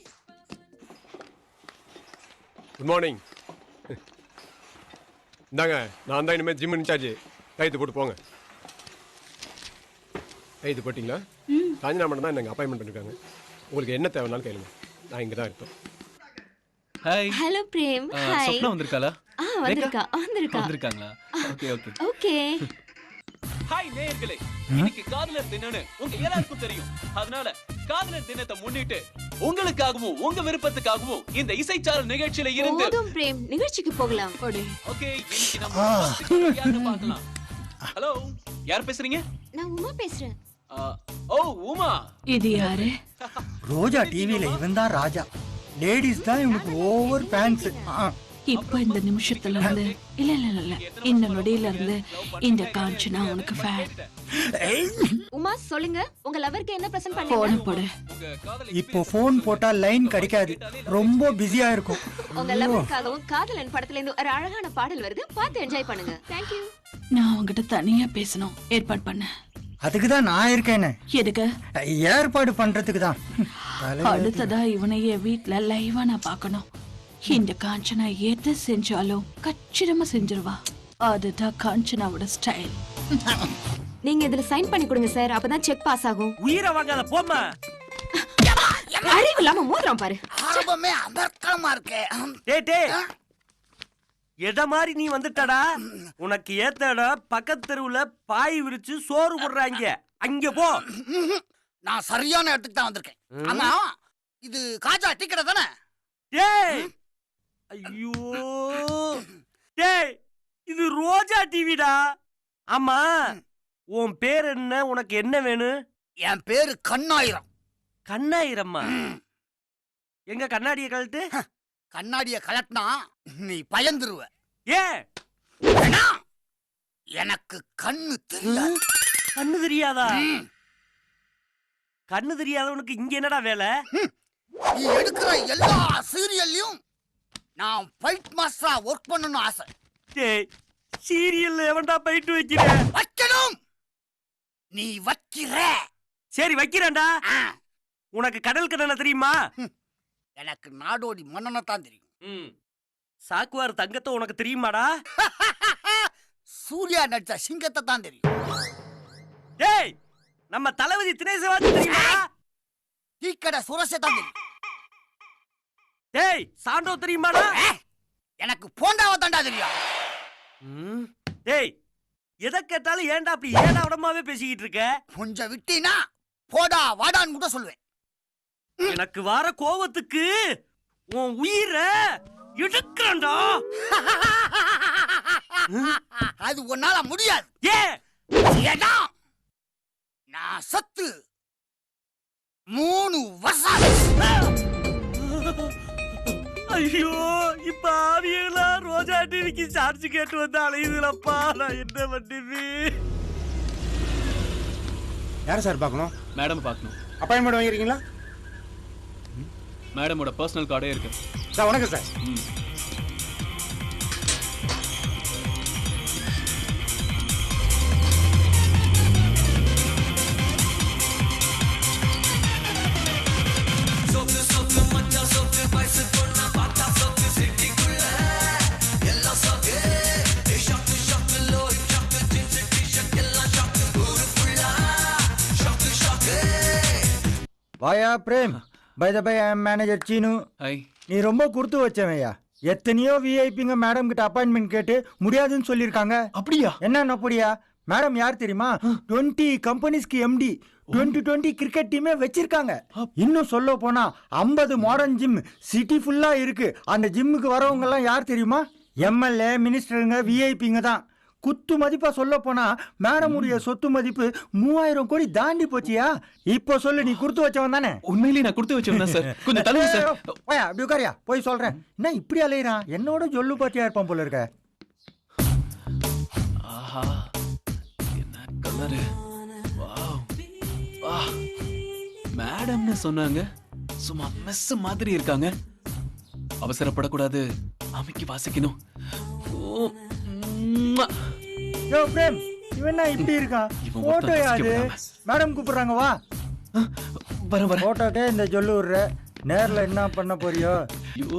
Good morning. இந்தாங்க, நான் தான் இனிமேல் ஜிம் இன்சார்ஜ். கைது போட்டு போங்க. கைது போட்டிங்களா? காஞ்சினா மட்டும் தான் எனக்கு அப்பாயின்மெண்ட் பண்ணிருக்காங்க. உங்களுக்கு என்ன தேவைனாலும் கேளுங்க, நான் இங்கே தான் இருப்பேன். Hi. Hello Prem. Hi. Swapna வந்திருக்காளா? வந்திருக்காங்களா? Okay okay okay. ஹாய் நேயர்களே, இன்னைக்கு காதலர் தினம்னு உங்க எல்லாருக்கும் தெரியும். அதனால காதலர் தினத்தை முன்னிட்டு உங்களுக்காகவும் உங்க விருப்பத்துக்காகவும் இந்த இசைச்சாரல் நிகழ்ச்சியில இருந்து போதும் பிரேம், நிகழ்ச்சிக்கு போகலாம். ஓகே, இன்னைக்கு நம்ம யாரை பார்க்கலாம்? ஹலோ, யார் பேசுறீங்க? நான் உமா பேசுறேன். ஓ உமா. இது யாரு? ரோஜா டிவில இவன் தான் ராஜா. லேடிஸ் தான் இவனுக்கு ஓவர் ஃபேன்ஸ். இப்ப இந்த நிமிஷத்துல இருந்து இல்ல இல்ல இல்ல இந்த நொடியில இருந்து இந்த காஞ்சனா உனக்கு ஃபேன். உமா சொல்லுங்க, உங்க லவருக்கு என்ன பிரசன்ட் போன் பண்ணீங்க? போடு. இப்போ போன் போட்டா லைன் கிடைக்காது, ரொம்ப பிஸியா இருக்கும். உங்க லவருக்காகவும் காதலன் படத்துல இருந்து ஒரு அழகான பாடல் வருது, பார்த்து என்ஜாய் பண்ணுங்க. Thank you. நான் உங்ககிட்ட தனியா பேசணும், ஏற்பாடு பண்ண. அதுக்கு தான் நான் இருக்கேன்னு. எதுக்கு? ஏற்பாடு பண்றதுக்கு தான். அடுத்ததா இவனைய வீட்ல லைவா நான் பார்க்கணும். இந்த காஞ்சனா எது செஞ்சாலும் கச்சிதமா செஞ்சிருவா. அதுதான் காஞ்சனாவோட ஸ்டைல். நீங்க இதுல சைன் பண்ணி கொடுங்க சார், அப்பதான் செக் பாஸ் ஆகும். உயிரை வாங்காத போம்மா. அறிவு இல்லாம மோதிரம் பாரு. ஆரம்பமே அமர்க்கமா இருக்கே. டேய் டேய், எத மாதிரி நீ வந்துட்டடா? உனக்கு ஏத்தடா பக்கத்து தெருவுல பாய் விரிச்சு சோறு போடுறாங்க, அங்க போ. நான் சரியான இடத்துக்கு தான் வந்திருக்கேன். ஆமா, இது காஜா டீ கடை தானே? டேய் ஐயோ டேய், இது ரோஜா டிவிடா. ஆமா, உன் பேர் என்ன? உனக்கு என்ன வேணும்? என் பேரு கண்ணாயிரம். கண்ணாயிரம்மா? எங்க கண்ணாடியை கழட்டு. கண்ணாடிய கலட்டினா நீ பயந்துருவ. ஏன்? எனக்கு கண்ணு தெரியாது. கண்ணு தெரியாதா? கண்ணு தெரியாதவனுக்கு இங்க என்னடா வேலை? நீ எடுக்கிற எல்லா சீரியல்லையும் நான் ஃபைட் மாஸ்டரா ஒர்க் பண்ணனும் ஆசை. டேய், சீரியல்ல எவன்டா ஃபைட் வைக்கிறே? வைக்கணும். நீ வைக்கிற. சரி வைக்கிறேன்டா. உனக்கு கடல் கடனை தெரியுமா? எனக்கு நாடோடி மன்னனை தான் தெரியும். சாக்குவார் தங்கத்தை உனக்கு தெரியுமாடா? சூர்யா நடிச்ச சிங்கத்தை தான் தெரியும். டேய், நம்ம தளபதி தினேசவாதி தெரியுமா? டீக்கடை சுரசை தான் தெரியும். டேய், சாண்டோ தெரியுமாடா? எனக்கு போண்டாவை தாண்டா தெரியும். டேய், எதை கேட்டாலும் ஏன்டா அப்படி ஏடாவிடமாவே பேசிக்கிட்டு இருக்க? கொஞ்சம் விட்டீனா போடா வாடான்னு கூட சொல்லுவேன். எனக்கு வர கோவத்துக்கு உன் உயிரை எடுக்கிறேன்டா. அது உன்னால முடியாது. ஏ, இடம் நான் சத்து 3 வருஷம். ஐயோ இப்ப ஆவியங்களா ரோஜா டிவிக்கு சார்ஜ் கேட்டு வந்து அலையுதுலப்பா, நான் என்ன பண்ணுது? யார் சார் பார்க்கணும்? மேடம் பார்க்கணும். அப்பாயின்மெண்ட் வாங்கிருக்கீங்களா? மேடமோட பர்சனல் கார்டே இருக்கு. சார் வணக்கம் சார். வாயா Prem, by the by I am manager Seenu. நீ ரொம்ப கொடுத்து வச்சவையா. எத்தனையோ விஐபிங்க மேடம் கிட்ட அப்பாயின்மெண்ட் கேட்டு முடியாதுன்னு சொல்லியிருக்காங்க. அப்படியா? என்ன அப்படியா? மேடம் யார் தெரியுமா? 20 கம்பெனிஸ்க்கு எம்டி, 20 கிரிக்கெட் டீமே வச்சிருக்காங்க. இன்னும் சொல்ல போனா 50 மாடர்ன் ஜிம் சிட்டி ஃபுல்லா இருக்கு. அந்த ஜிம்முக்கு வரவங்க எல்லாம் யார் தெரியுமா? எம்எல்ஏ, மினிஸ்டருங்க, விஐபிங்க தான். குத்து மதிப்பா சொல்ல போனா மேடமுடைய சொத்து மதிப்பு 3000 கோடி தாண்டி போச்சியா? இப்போ சொல்லு, நீ கொடுத்து வச்சவன் தானே? உண்மையிலேயே நான் கொடுத்து வச்சவன் தான் சார். கொஞ்சம் தள்ளுங்க சார். போயா அப்படி உட்காரியா, போய் சொல்றேன். என்ன இப்படி அலையிறான்? என்னோட ஜொல்லு பாத்தியா இருப்பான் போல இருக்க. ஆஹா, என்ன கலரு! வாவ், வா. மேடம்னு சொன்னாங்க, சும்மா மெஸ் மாதிரி இருக்காங்க. அவசரப்படக்கூடாது, அமைக்கி வாசிக்கணும். ஓ, ம்மா. யோ பிரேம், இவன் இப்படி இருக்கான்? போட்டோ யாரு? மேடம் கூப்பிடுறாங்க, வா. போட்டோக்கே இந்த ஜொல்லு விடுற, நேர்ல என்ன பண்ண போறியோ?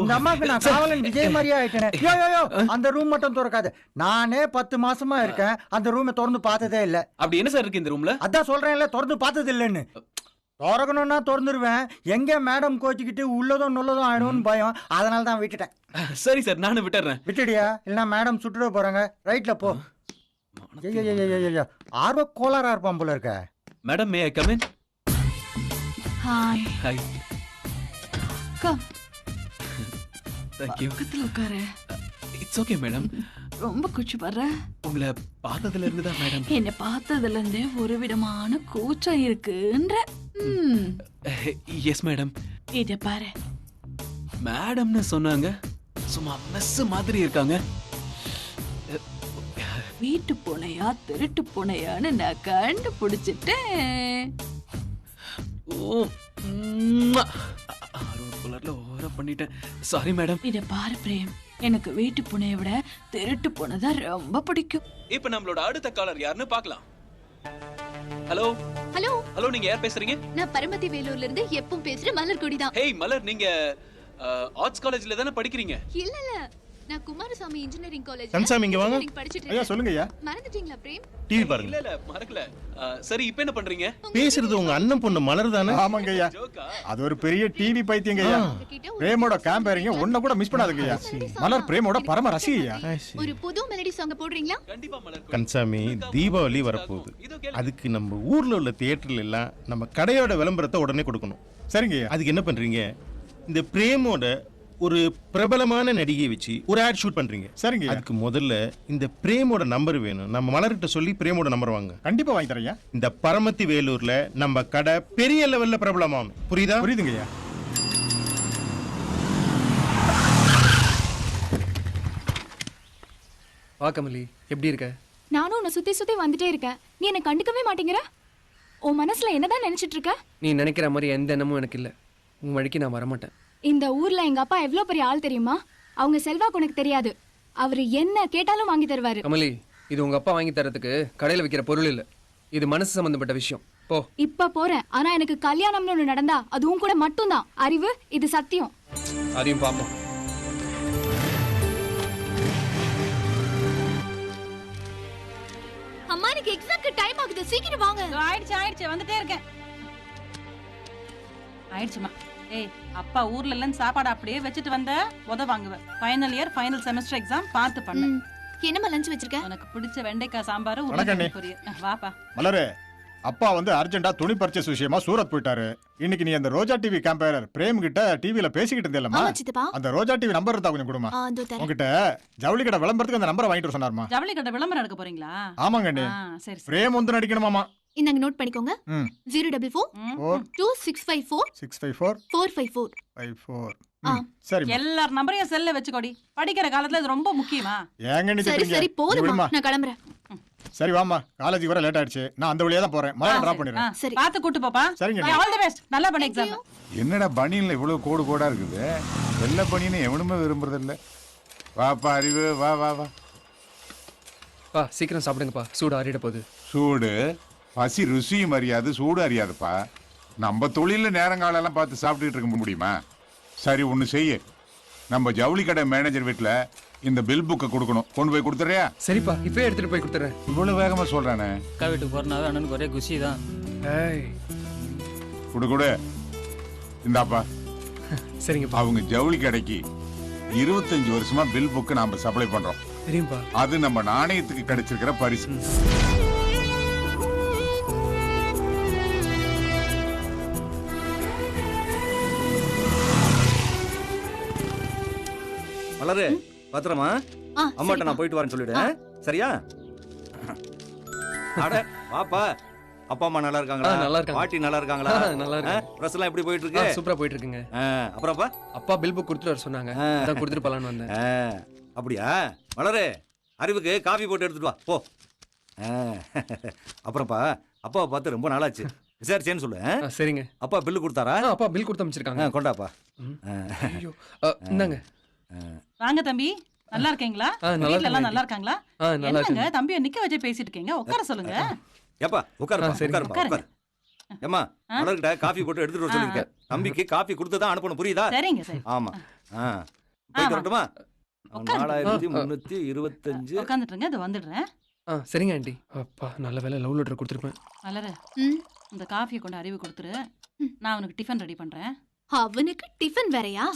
இந்த அம்மாக்கு நான் காவலன் விஜய் மாதிரியா ஆயிட்டேனே. யோ யோ யோ, அந்த ரூம் மட்டும் திறக்காது. நானே 10 மாசமா இருக்கேன், அந்த ரூமை திறந்து பார்த்ததே இல்ல. அப்படி என்ன சார் இருக்கு இந்த ரூம்ல? அதான் சொல்றேன்ல, திறந்து பார்த்தது இல்லைன்னு. திறக்கணும்னா திறந்துருவேன். எங்க மேடம் கோச்சிக்கிட்டு உள்ளதும் நுள்ளதும் ஆயிடும்னு பயம், அதனால தான் விட்டுட்டேன். சரி சார், நானும் விட்டுறேன். விட்டுடியா? இல்லைன்னா மேடம் சுட்டுட போறாங்க. ரைட்ல போ. ஆர்வ கோளாரா இருப்பான் போல இருக்க. Madam, May I come in? Hi. Hi. Come. Thank you. பக்கத்துல உட்காரு. It's okay madam. ரொம்ப குச்சி வர்ற. உங்களை பார்த்ததுல இருந்து தான் மேடம். என்ன பார்த்ததுல இருந்தே ஒரு விதமான கூச்சம் இருக்குன்ற. Yes madam. இத பாரு. மேடம்னு சொன்னாங்க, சும்மா மெஸ் மாதிரி இருக்காங்க. வீட்டு பூனையா திருட்டு பூனையான்னு நான் கண்டுபிடிச்சிட்டேன். ஓ, கலர்ல ஓவரா பண்ணிட்டேன். Sorry madam. இத பாரு பிரேம், எனக்கு வீட்டு பூனையை விட திருட்டு பூனை தான் ரொம்ப பிடிக்கும். இப்போ நம்மளோட அடுத்த காலர் யாருன்னு பார்க்கலாம். ஹலோ ஹலோ ஹலோ, நீங்க யார் பேசுறீங்க? நான் பரமத்தி வேலூர்ல இருந்து எப்பவும் பேசுற மலர்கொடி தான். ஹேய் மலர், நீங்க ஆர்ட்ஸ் காலேஜ்ல தானே படிக்கிறீங்க? இல்ல இல்ல, நான் குமாரசாமி இன்ஜினியரிங் காலேஜ். கன்சாமி இங்க வாங்க. ஐயா சொல்லுங்க ஐயா. மறந்துட்டீங்களா பிரேம்? டிவி பாருங்க. இல்ல இல்ல, மறக்கல. சரி, இப்போ என்ன பண்றீங்க? பேசுறது உங்க அண்ணன் பொண்ணு மலர் தானே? ஆமாங்க ஐயா, அது ஒரு பெரிய டிவி பைத்தியங்க ஐயா. பிரேமோட கேம்பேரிங்க ஒண்ணு கூட மிஸ் பண்ணாதுங்க ஐயா. மலர் பிரேமோட பரம ரசிகையா. ஒரு புது மெலடி சாங் போடுறீங்களா? கண்டிப்பா மலர். கன்சாமி, தீபாவளி வரப்போகுது. அதுக்கு நம்ம ஊர்ல உள்ள தியேட்டர்ல எல்லாம் நம்ம கடையோட விளம்பரத்தை உடனே கொடுக்கணும். சரிங்க ஐயா. அதுக்கு என்ன பண்றீங்க? இந்த பிரேமோட ஒரு பிரபலமான நடிகை வச்சு ஒரு ஆட் ஷூட் பண்றீங்க. சரிங்க. அதுக்கு முதல்ல இந்த பிரேமோட நம்பர் வேணும். நம்ம மலர்கிட்ட சொல்லி பிரேமோட நம்பர் வாங்க. கண்டிப்பா வாங்கி தரேன். இந்த பரமத்தி வேலூர்ல நம்ம கடை பெரிய லெவல்ல பிரபலமாகும். புரியுதா? புரியுதுங்க ஐயா. வா கமலி, எப்படி இருக்க? நானும் உன்னை சுத்தி சுத்தி வந்துட்டே இருக்கேன், நீ என்ன கண்டுக்கவே மாட்டேங்கிற. உன் மனசுல என்னதான் நினைச்சிட்டு இருக்க? நீ நினைக்கிற மாதிரி எந்த எண்ணமும் எனக்கு இல்லை. உன் வழிக்கு நான் வரமாட்டேன். இந்த ஊர்ல எங்க அப்பா எவ்வளவு பெரிய ஆள் தெரியுமா? அவங்க செல்வாக்கு உனக்கு தெரியாது. அவரு என்ன கேட்டாலும் வாங்கி தருவாரு. கமலி, இது உங்க அப்பா வாங்கி தரதுக்கு கடையில வைக்கிற பொருள் இல்ல. இது மனசு சம்பந்தப்பட்ட விஷயம். போ. இப்ப போறேன், ஆனா எனக்கு கல்யாணம்னு ஒண்ணு நடந்தா அது உன் கூட மட்டும்தான். அறிவு, இது சத்தியம். அதையும் பாப்போம். அம்மா, எனக்கு எக்ஸாம்க்கு டைம் ஆகுது, சீக்கிரம் வாங்க. ஆயிடுச்சு வந்துட்டே இருக்கேன். ஆயிடுச்சுமா. ஏய், அப்பா ஊர்ல எல்லாம் சாப்பாடு அப்படியே வச்சுட்டு வந்த வாங்குவேன். Final year final semester exam பார்த்து பண்ணு. என்னமா லஞ்ச் வச்சிருக்க? உனக்கு பிடிச்ச வெண்டைக்காய் சாம்பார் வணக்கண்ணே. உருளைக்கிழங்கு பொரியல். வாப்பா. மலரு, அப்பா வந்து அர்ஜென்ட்டா துணி பர்ச்சேஸ் விஷயமா சூரத் போயிட்டாரு. இன்னைக்கு நீ அந்த ரோஜா டிவி கேம்பையர் பிரேம் கிட்ட டிவில பேசிக்கிட்டு இருந்தேலம்மா. ஆமா சித்தப்பா. அந்த ரோஜா டிவி நம்பர் இருந்தா கொஞ்சம் கொடுமா. இதோ தரேன். உங்ககிட்ட ஜவுளி கடை விளம்பரத்துக்கு அந்த நம்பரை வாங்கிட்டு வர சொன்னாருமா. ஜவுளி கடை விளம்பரம் எடுக்க போறீங்களா? ஆமாங்க அண்ணி. சரி சரி. பிரேம் வந்து நடிக்கணுமாமா. இந்தாங்க நோட் பண்ணிக்கோங்க. 044 4 2654 654 454. 54. சரி. எல்லார் நம்பரையும் செல்ல வச்சுக்கோடி. படிக்கிற காலத்துல இது ரொம்ப முக்கியமா? ஏங்க நீ சரி சரி போதுமா, நான் கிளம்புறேன். சரி வாமா, காலேஜ் வர லேட் ஆயிடுச்சு. நான் அந்த வழியா தான் போறேன். மலரை டிராப் பண்ணிடுறேன். சரி பாத்து கூட்டி போப்பா. சரிங்க. All the best. நல்லா பண்ணு எக்ஸாம். என்னடா பனியன்ல இவ்வளவு கோடு கோடா இருக்குது? வெள்ளை பனியனை எவனுமே விரும்புறது இல்ல. வாப்பா அறிவு, வா வா வா. பா சீக்கிரம் சாப்பிடுங்கப்பா, சூடு ஆறிட போகுது. சூடு பசி ருசியும் அறியாது, சூடு அறியாதுப்பா. நம்ம தொழில நேரங்காலெல்லாம் பார்த்து சாப்பிட்டுட்டு இருக்க முடியுமா? சரி ஒன்று செய்ய, நம்ம ஜவுளி கடை மேனேஜர் வீட்டில் இந்த பில் புக்கை கொடுக்கணும். கொண்டு போய் கொடுத்துறியா? சரிப்பா, இப்பவே எடுத்துட்டு போய் கொடுத்துறேன். இவ்வளவு வேகமா சொல்றானே. அக்கா வீட்டுக்கு போறனாவே அண்ணனுக்கு ஒரே குஷி தான். கொடு கொடு. இந்தாப்பா. சரிங்கப்பா. அவங்க ஜவுளி கடைக்கு 25 வருஷமா பில் புக்கு நாம சப்ளை பண்றோம். சரிப்பா. அது நம்ம நாணயத்துக்கு கிடைச்சிருக்கிற பரிசு. மலரு பத்திரமா அம்மாட்ட நான் போயிட்டு வரேன்னு சொல்லிடு. சரியா? அட வாப்பா. அப்பா அம்மா நல்லா இருக்காங்களா? நல்லா இருக்காங்க. பாட்டி நல்லா இருக்காங்களா? நல்லா இருக்கு. பிரஸ் எல்லாம் எப்படி போயிட்டு இருக்கு? சூப்பரா போயிட்டு இருக்குங்க. அப்புறம்ப்பா அப்பா பில் புக் கொடுத்துட்டு வர சொன்னாங்க. அதான் கொடுத்துட்டு போலான்னு வந்தேன். அப்படியா? மலரு அறிவுக்கு காஃபி போட்டு எடுத்துட்டு வா போ. அப்புறம்ப்பா அப்பாவை பார்த்து ரொம்ப நாளாச்சு. விசாரிச்சேன்னு சொல்லு. சரிங்க. அப்பா பில்லு கொடுத்தாரா? அப்பா பில் கொடுத்து அமைச்சிருக்காங்க. கொண்டாப்பா. ஐயோ இந்தாங்க. வாங்க தம்பி, நல்லா இருக்கீங்களா? வீட்ல எல்லாம் நல்லா இருக்காங்களா? என்னங்க தம்பியை நிக்க வச்சு பேசிட்டு இருக்கீங்க? உட்கார சொல்லுங்க. ஏப்பா உட்காருப்பா, உட்காருப்பா, உட்காரு. ஏம்மா மலர்கிட்ட காஃபி போட்டு எடுத்துட்டு வர சொல்லிருக்கேன். தம்பிக்கு காஃபி கொடுத்து தான் அனுப்பணும், புரியுதா? சரிங்க சரி. ஆமா. போயிட்டு வரட்டுமா? 4325. உட்காந்துட்டுங்க, இது வந்துடுறேன். சரிங்க ஆண்டி. அப்பா நல்ல வேலை லவ் லெட்டர் கொடுத்துருப்பேன். மலரு இந்த காஃபியை கொண்டு அறிவு கொடுத்துரு. நான் அவனுக்கு டிஃபன் ரெடி பண்றேன். அவனுக்கு டிஃபன் வேறயா?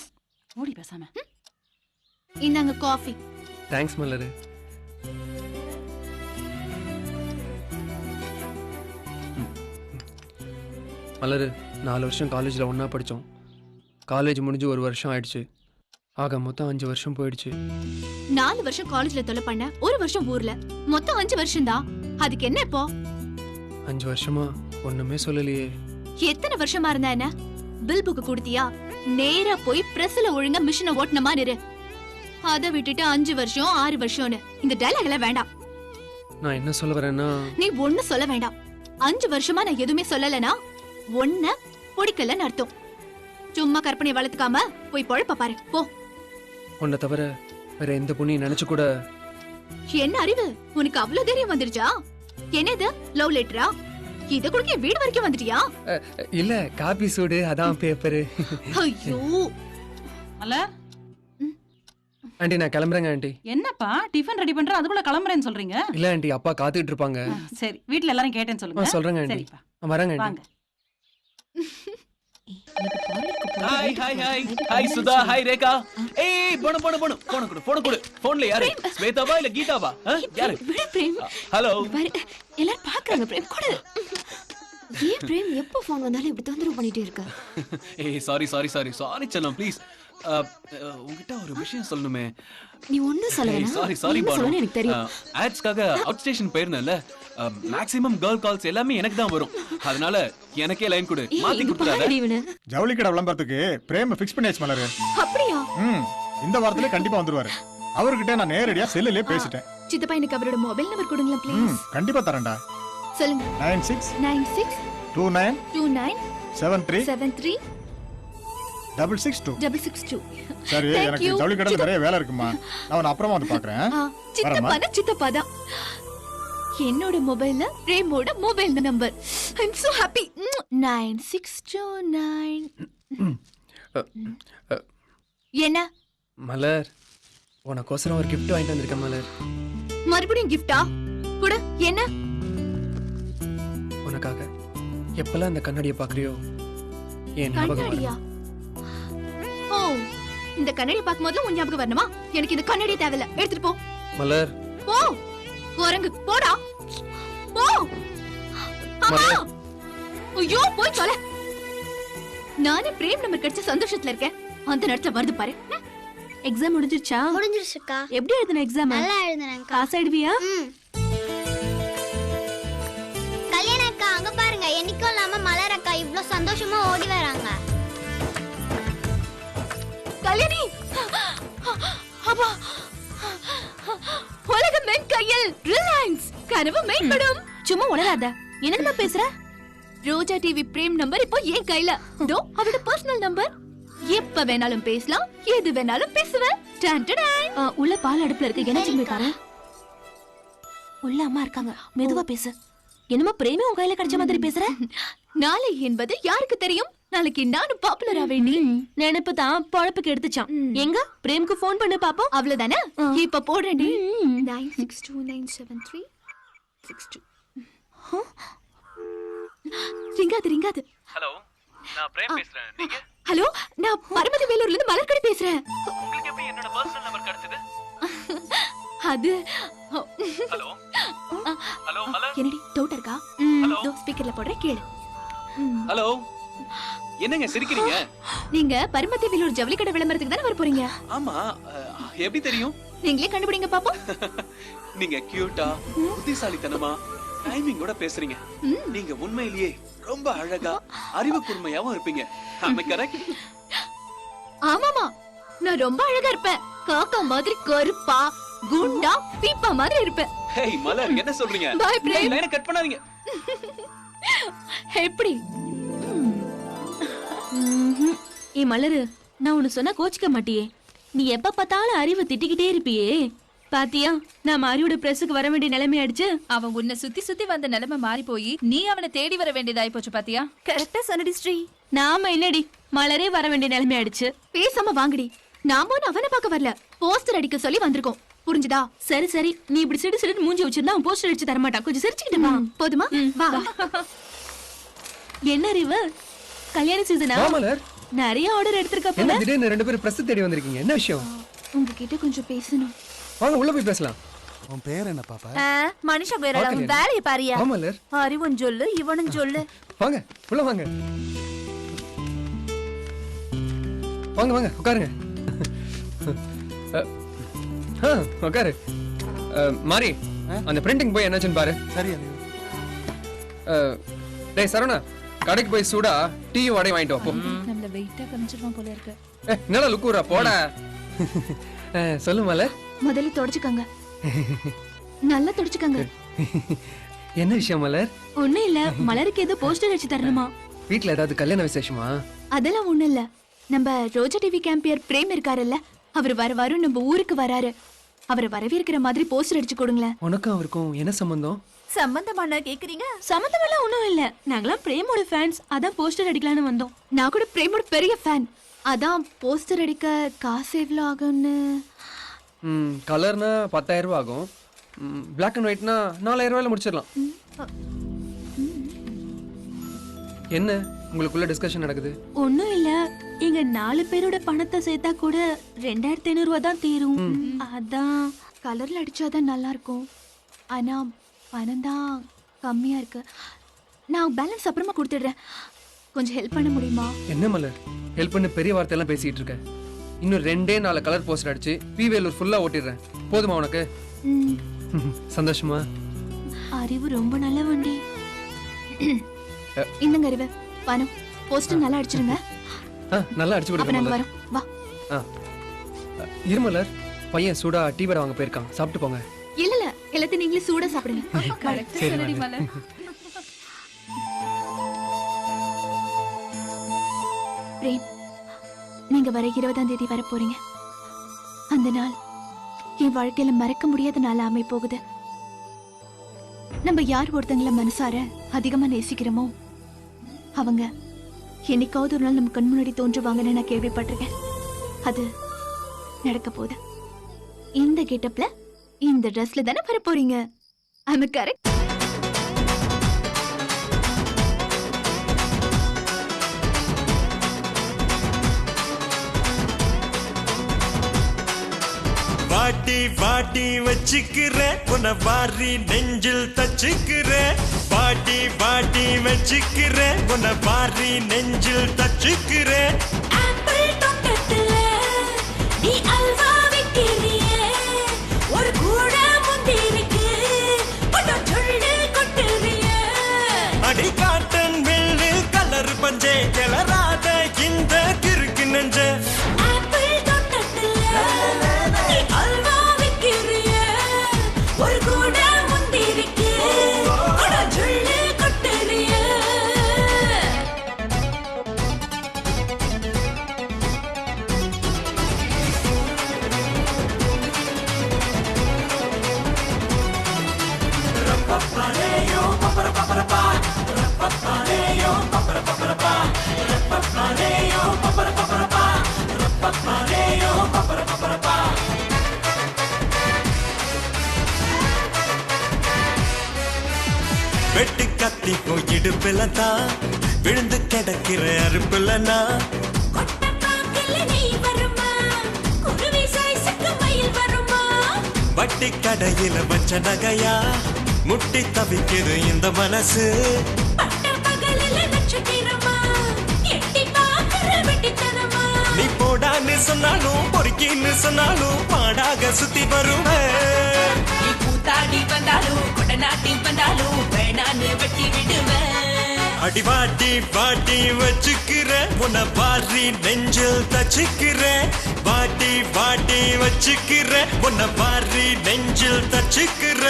ஓடி பேசாம. இந்தாங்க காஃபி. தேங்க்ஸ் மலரு. மலரு 4 வருஷம் காலேஜில் ஒன்றா படித்தோம். காலேஜ் முடிஞ்சு 1 வருஷம் ஆயிடுச்சு. ஆக மொத்தம் 5 வருஷம் போயிடுச்சு. 4 வருஷம் காலேஜ்ல தொலை பண்ண, 1 வருஷம் ஊர்ல, மொத்தம் 5 வருஷம் தான். அதுக்கு என்ன இப்போ? 5 வருஷமா ஒண்ணுமே சொல்லலையே. எத்தனை வருஷமா இருந்தா என்ன? பில் புக் கொடுத்தியா? நேரா போய் பிரஸ்ல ஒழுங்கா மிஷினை ஓட்டன மாதிரி இரு. அதை விட்டுட்டு 5 வருஷம் 6 வருஷம்னு இந்த டயலாக் எல்லாம் வேண்டாம். நான் என்ன சொல்ல வரேன்னா, நீ ஒண்ணு சொல்ல வேண்டாம். 5 வருஷமா நான் எதுவுமே சொல்லலனா ஒன்ன பிடிக்கலன்னு அர்த்தம். சும்மா கற்பனை வளர்த்துக்காம போய் பொழப்ப பாரு போ. உன்னை தவிர வேற எந்த பொண்ணையும் நினைச்சு கூட. என்ன அறிவு உனக்கு அவ்வளவு தைரியம் வந்துருச்சா? என்னது லவ் லெட்டரா? இத குடுக்க வீடு வரைக்கும் வந்துட்டியா? இல்ல காபி சூடு, அதான் பேப்பர். ஐயோ மலர். ஆண்டி நான் கிளம்புறேங்க ஆண்டி. என்னப்பா டிஃபன் ரெடி பண்ற, அதுக்குள்ள கிளம்புறேன் சொல்றீங்க? இல்ல ஆண்டி, அப்பா காத்துக்கிட்டு இருப்பாங்க. சரி வீட்ல எல்லாரும் கேட்டேன்னு சொல்லுங்க. சொல்றேங்க ஆண்டி. வரேங்க ஆண்டி. வாங்க. Hi hi hi hi Sudha, hi Rekha. ஏய் போன் கொடு, போன் கொடு. போன்ல யாரு? ஸ்வேதாவா இல்ல கீதாவா? யாரு? விடு பிரேம். ஹலோ. எல்லாரும் பாக்குறாங்க பிரேம், கொடு. ஏன் பிரேம் எப்போ ஃபோன் வந்தாலும் இப்படி தொந்தரவு பண்ணிட்டே இருக்க? ஏய் சாரி செல்லம் ப்ளீஸ். உங்ககிட்ட ஒரு விஷயம் சொல்லணுமே. நீ ஒண்ணும் சொல்ல வேணாம். சாரி பானு, எனக்கு தெரியும். ஆட்ஸ்க்காக அவுட் ஸ்டேஷன் போயிருந்தேன்ல, மேக்ஸிமம் கேர்ள் கால்ஸ் எல்லாமே எனக்கு தான் வரும். அதனால எனக்கே லைன் கொடு, மாத்தி கொடுத்துறாத. ஜவுளி கடை விளம்பரத்துக்கு பிரேம் ஃபிக்ஸ் பண்ணியாச்சு மலரு. அப்படியா? இந்த வாரத்துல கண்டிப்பா வந்துருவாரு. அவர்கிட்ட நான் நேரடியா செல்லுலயே பேசிட்டேன். சித்தப்பா எனக்கு அவரோட மொபைல் நம்பர் கொடுங்களா ப்ளீஸ். கண்டிப்பா தரேன்டா. சொல்லுங்க. 96 29 73 73 662 662. சரி, எனக்கு ஜவுளி கடையில நிறைய வேலை இருக்குமா. நான் அப்புறமா வந்து பாக்குறேன். சித்தப்பா தான். என்னோட மொபைல்ல பிரேமோட mobile number. I am so happy. 9629. என்ன மலர், உனக்கோசரம் ஒரு gift வாங்கிட்டு வந்திருக்கேன் மலர். மறுபடியும் கிஃப்டா? குடு. என்ன? உனக்காக எப்பெல்லாம் அந்த கண்ணாடியை பாக்குறியோ என் ஞாபகம் வரும். கண்ணாடியா? ஓ, இந்த கண்ணாடி பாக்கும்போது உன் ஞாபகம் வரணுமா? எனக்கு இந்த கண்ணாடி தேவையில்ல, எடுத்துட்டு போ. மலர் போ குரங்கு, போடா போ. ஐயோ போய் சொல்ல. நானே பிரேம் நம்பர் கிடைச்ச சந்தோஷத்துல இருக்கேன். அந்த நேரத்துல வருது பாரு. எக்ஸாம் முடிஞ்சிருச்சா? முடிஞ்சிருச்சுக்கா. எப்படி எழுதுன எக்ஸாம்? நல்லா எழுதுனேன். பாஸ் ஆயிடுவியா? கல்யாண அக்கா அங்க பாருங்க, என்னைக்கும் இல்லாம மலர் அக்கா இவ்ளோ சந்தோஷமா ஓடி வராங்க. கல்யாணி அப்பா, உலக மென் கையில் ரிலாயன்ஸ் கனவு மேம்படும். சும்மா உளராத. என்னமா பேசுற? ரோஜா டிவி பிரேம் நம்பர் இப்போ என் கையில. தோ அவரோட பர்சனல் நம்பர். எப்ப வேணாலும் பேசலாம், எது வேணாலும் பேசுவேன். உள்ள பால் அடுப்புல இருக்கு, என்ன போய் பாரு. உள்ள அம்மா இருக்காங்க, மெதுவா பேசு. என்னமா பிரேமே உன் கையில கிடைச்ச மாதிரி பேசுற? நாளை என்பது யாருக்கு தெரியும்? நாளைக்கு நானும் பாப்புலர் ஆவேண்டி நினைப்பு தான் பொழப்புக்கு எடுத்துச்சான். எங்க பிரேம்க்கு போன் பண்ணு பாப்போம். அவ்வளவுதானே? இப்ப போடுறேன். 96297362. ரிங்காது. ஹலோ, நான் பிரேம் பேசுறேன். நீங்க? ஹலோ, நான் பரமதி வேலூர்ல இருந்து மலர்கடி பேசுறேன். உங்களுக்கு எப்படி என்னோட பர்சனல் நம்பர் கிடைச்சது? அது ஹலோ மலர், என்னடி டவுட் இருக்கா? தோ ஸ்பீக்கர்ல போடுறேன், கேளு. ஹலோ, என்னங்க சிரிக்கிறீங்க? நீங்க பரமதி வேலூர் ஜவுளி கடை விளம்பரத்துக்கு தானே வர போறீங்க? ஆமா, எப்படி தெரியும்? நீங்களே கண்டுபிடிங்க பாப்போம். நீங்க கியூட்டா, புத்திசாலித்தனமா, டைமிங்கோட பேசுறீங்க. நீங்க உண்மையிலேயே ரொம்ப அழகா, அறிவு கூர்மையாவும் இருப்பீங்க. Am I correct? ஆமாமா, நான் ரொம்ப அழகா இருப்பேன். காக்கா மாதிரி கருப்பா, குண்டா, பீப்பா மாதிரி இருப்பேன். ஹேய் மலர், என்ன சொல்றீங்க? Bye, frame. லைனை கட் பண்ணாதீங்க. எப்படி? ஏ மலரு, நான் உன்னை சொன்னா கோச்சிக்க மாட்டியே. நீ எப்ப பார்த்தாலும் அறிவை திட்டிக்கிட்டே இருப்பியே. பாத்தியா, நாம அறிவோட பிரஸுக்கு வர வேண்டிய நிலைமை ஆயிடுச்சு. அவன் உன்னை சுத்தி சுத்தி வந்த நிலைமை மாறி போய் நீ அவனை தேடி வர வேண்டியதாயி போச்சு. பாத்தியா? கரெக்டா சொன்னடி ஸ்ரீ. நாம என்னடி மலரே வர வேண்டிய நிலைமை ஆயிடுச்சு. பேசாம வாங்கடி. நாம அவனை பார்க்க வரல, போஸ்டர் அடிக்க சொல்லி வந்திருக்கோம். புரிஞ்சுதா? சரி சரி, நீ இப்படி சிடு சிடு மூஞ்சி வச்சிருந்தா அவன் போஸ்டர் அடிச்சு தர மாட்டான். கொஞ்சம் சிரிச்சுக்கிட்டு வா. போதுமா? வா. என்ன அறிவு, கல்யாண சீசனா? மலர், நிறைய ஆர்டர் எடுத்திருக்க என்ன போல. திடீர்னு ரெண்டு பேரும் பிரஸ் தேடி வந்திருக்கீங்க? என்ன விஷயம்? உங்ககிட்ட கொஞ்சம் பேசணும். வாங்க உள்ள போய் பேசலாம். உன் பேர் என்ன பாப்பா? மனுஷ பேரடா, உன் வேலைய பாரியா. மலர், அறிவன் சொல்லு, இவனும் சொல்லு. வாங்க உள்ள வாங்க. வாங்க வாங்க உட்காருங்க. உட்காரு. மாரி, அந்த பிரிண்டிங் போய் என்னாச்சுன்னு பாரு. சரி. டேய் சரவணா, கடைக்கு போய் சூடா டீயும் வடையும் வாங்கிட்டு வா போ. நம்மள வெயிட்டா கமிச்சிருவான் போல இருக்கு. என்னடா லுக்குறா, போடா. சொல்லு மலர். முதல்ல தொடச்சுக்கங்க, நல்லா தொடச்சுக்கங்க. என்ன விஷயம் மலர்? ஒண்ணும் இல்ல, மலருக்கு ஏதோ போஸ்டர் வச்சு தரணுமா? வீட்ல ஏதாவது கல்யாண விசேஷமா? அதெல்லாம் ஒண்ணும் இல்ல. நம்ம ரோஜா டிவி கேம்பியர் பிரேம் இருக்காருல்ல, அவர் வரும் நம்ம ஊருக்கு வராரு. அவரை வரவேற்கிற மாதிரி போஸ்டர் அடிச்சு கொடுங்களேன். உனக்கும் அவருக்கும் என்ன சம்பந்தம்? சம்பந்தமானா கேக்குறீங்க? சம்பந்தமெல்லாம் ஒண்ணும் இல்ல, நாங்களாம் பிரேமோட ஃபேன்ஸ், அதான் போஸ்டர் அடிக்கலாம்னு வந்தோம். நான் கூட பிரேமோட பெரிய ஃபேன், அதான் போஸ்டர் அடிக்க காசு எவ்வளவு ஆகும்னு. கலர்னா 10,000 ரூபாய் ஆகும். பிளாக் அண்ட் ஒயிட்னா 4,000 ரூபாயில முடிச்சிடலாம். என்ன உங்களுக்குள்ள டிஸ்கஷன் நடக்குது? ஒண்ணும் இல்ல, எங்க 4 பேரோட பணத்தை சேர்த்தா கூட 2,500 ரூபாய் தான் தீரும். அதான் கலர்ல அடிச்சாதான் நல்லா இருக்கும். ஆனா பணம் தான் கம்மியா இருக்கு. நான் பேலன்ஸ் அப்புறமா கொடுத்துடுறேன். கொஞ்சம் ஹெல்ப் பண்ண முடியுமா? என்ன மலர், ஹெல்ப் பண்ண பெரிய வார்த்தையெல்லாம் பேசிட்டு இருக்க. இன்னும் 2-4 கலர் போஸ்டர் அடிச்சு வேலூர் ஃபுல்லா ஓட்டிடுறேன். போதுமா உனக்கு? சந்தோஷமா? அறிவு ரொம்ப நல்ல வண்டி. இந்தங்க அறிவு, பணம் போஸ்டர் நல்லா அடிச்சிருங்க. நல்லா அடிச்சு அப்ப நாங்க கொடுங்க. வரோம். வா. இருமலர், பையன் சூடா டீ வடை வாங்க போயிருக்கான், சாப்பிட்டு போங்க. இல்ல இல்ல, எல்லாத்தையும் நீங்களே சூடா சாப்பிடுங்க. கரெக்ட்டா சொல்லடி மலர். பிரேம், நீங்க வர 20ஆம் தேதி வர போறீங்க. அந்த நாள் என் வாழ்க்கையில மறக்க முடியாத நாள் ஆமை போகுது. நம்ம யார் ஒருத்தங்கள மனசார அதிகமா நேசிக்கிறோமோ அவங்க என்னைக்காவது ஒரு நாள் நம்ம கண் முன்னாடி தோன்றுவாங்கன்னு நான் கேள்விப்பட்டிருக்கேன். அது நடக்க போகுது. இந்த கெட்டப்ல, இந்த ட்ரெஸ்ல தானே வர போறீங்க. ஐ அம் கரெக்ட்? வாட்டி வாட்டி வச்சுக்கிறேன், உன்னை வாரி நெஞ்சில் தச்சுக்கிறேன். பாட்டி பாட்டி வச்சுக்கிறேன் உன்னை பாரி நெஞ்சில் தச்சுக்கிறேன் ஆப்பிள் தோட்டத்துல நீ அல்வா விக்கிறியே ஒரு கூட முந்திருக்கு கொட்ட சொல்லு கொட்டுறியே அடி காட்டன் வெள்ளு கலர் பஞ்சே கிளறாத இந்த கிறுக்கு நெஞ்ச ஆப்பிள் தோட்டத்துல நீ அல்வா விக்கிறியே ஒரு கூட முந்திருக்கு கொட்ட சொல்லு கொட்டுறியே வெட்டு கத்தி போயிடுப்பில தான் விழுந்து கிடக்கிற அறுப்பிலனா நீ வருமா குருவி சைஸுக்கு மயில் வருமா வட்டி கடையில வச்ச நகையா முட்டி தவிக்குது இந்த மனசு பகலில நட்சத்திரமா எட்டி பார்க்கிற வெட்டித்தனமா நீ போடான்னு சொன்னாலும் பொறுக்கின்னு சொன்னாலும் பாடாக சுத்தி வருவேன் நீ கூத்தாடி வந்தாலும் கொடநாட்டி வந்தாலும் வேணான்னு வெட்டி விடுவேன் அடி வாட்டி வாட்டி வச்சுக்கிற உன்னை பாரி நெஞ்சில் தச்சுக்கிற வாட்டி வாட்டி வச்சுக்கிற உன்னை பாரி நெஞ்சில் தச்சுக்கிற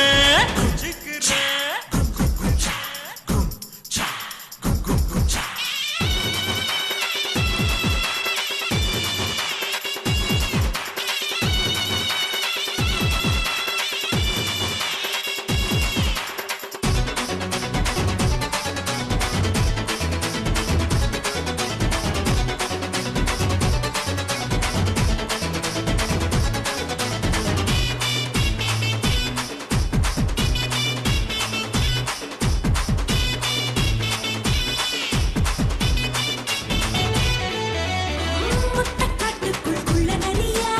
முட்டக்காட்டுக்குள்ள நரியா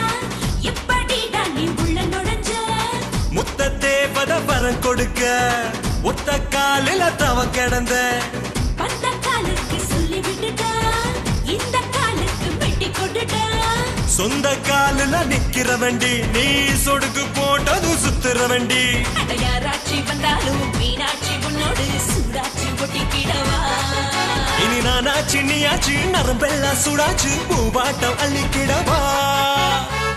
எப்படிடா நீ உள்ள நுழைஞ்ச முத்த தேவத வரம் கொடுக்க ஒத்த காலில தவ கிடந்த வந்த காலுக்கு சொல்லி விட்டுட்டா இந்த காலுக்கு வெட்டி கொட்டுட்டா சொந்த காலில நிக்கிற வண்டி நீ சொடுக்கு போட்டது சுத்துற வண்டி யாராச்சி வந்தாலும் மீனாட்சி உன்னோடு சூடாச்சி ஒட்டிக்கிடவா இனி நானாச்சு நீயாச்சு நரம்பெல்லாம் சுடாச்சு பூவாட்டம் அள்ளிக்கிடவா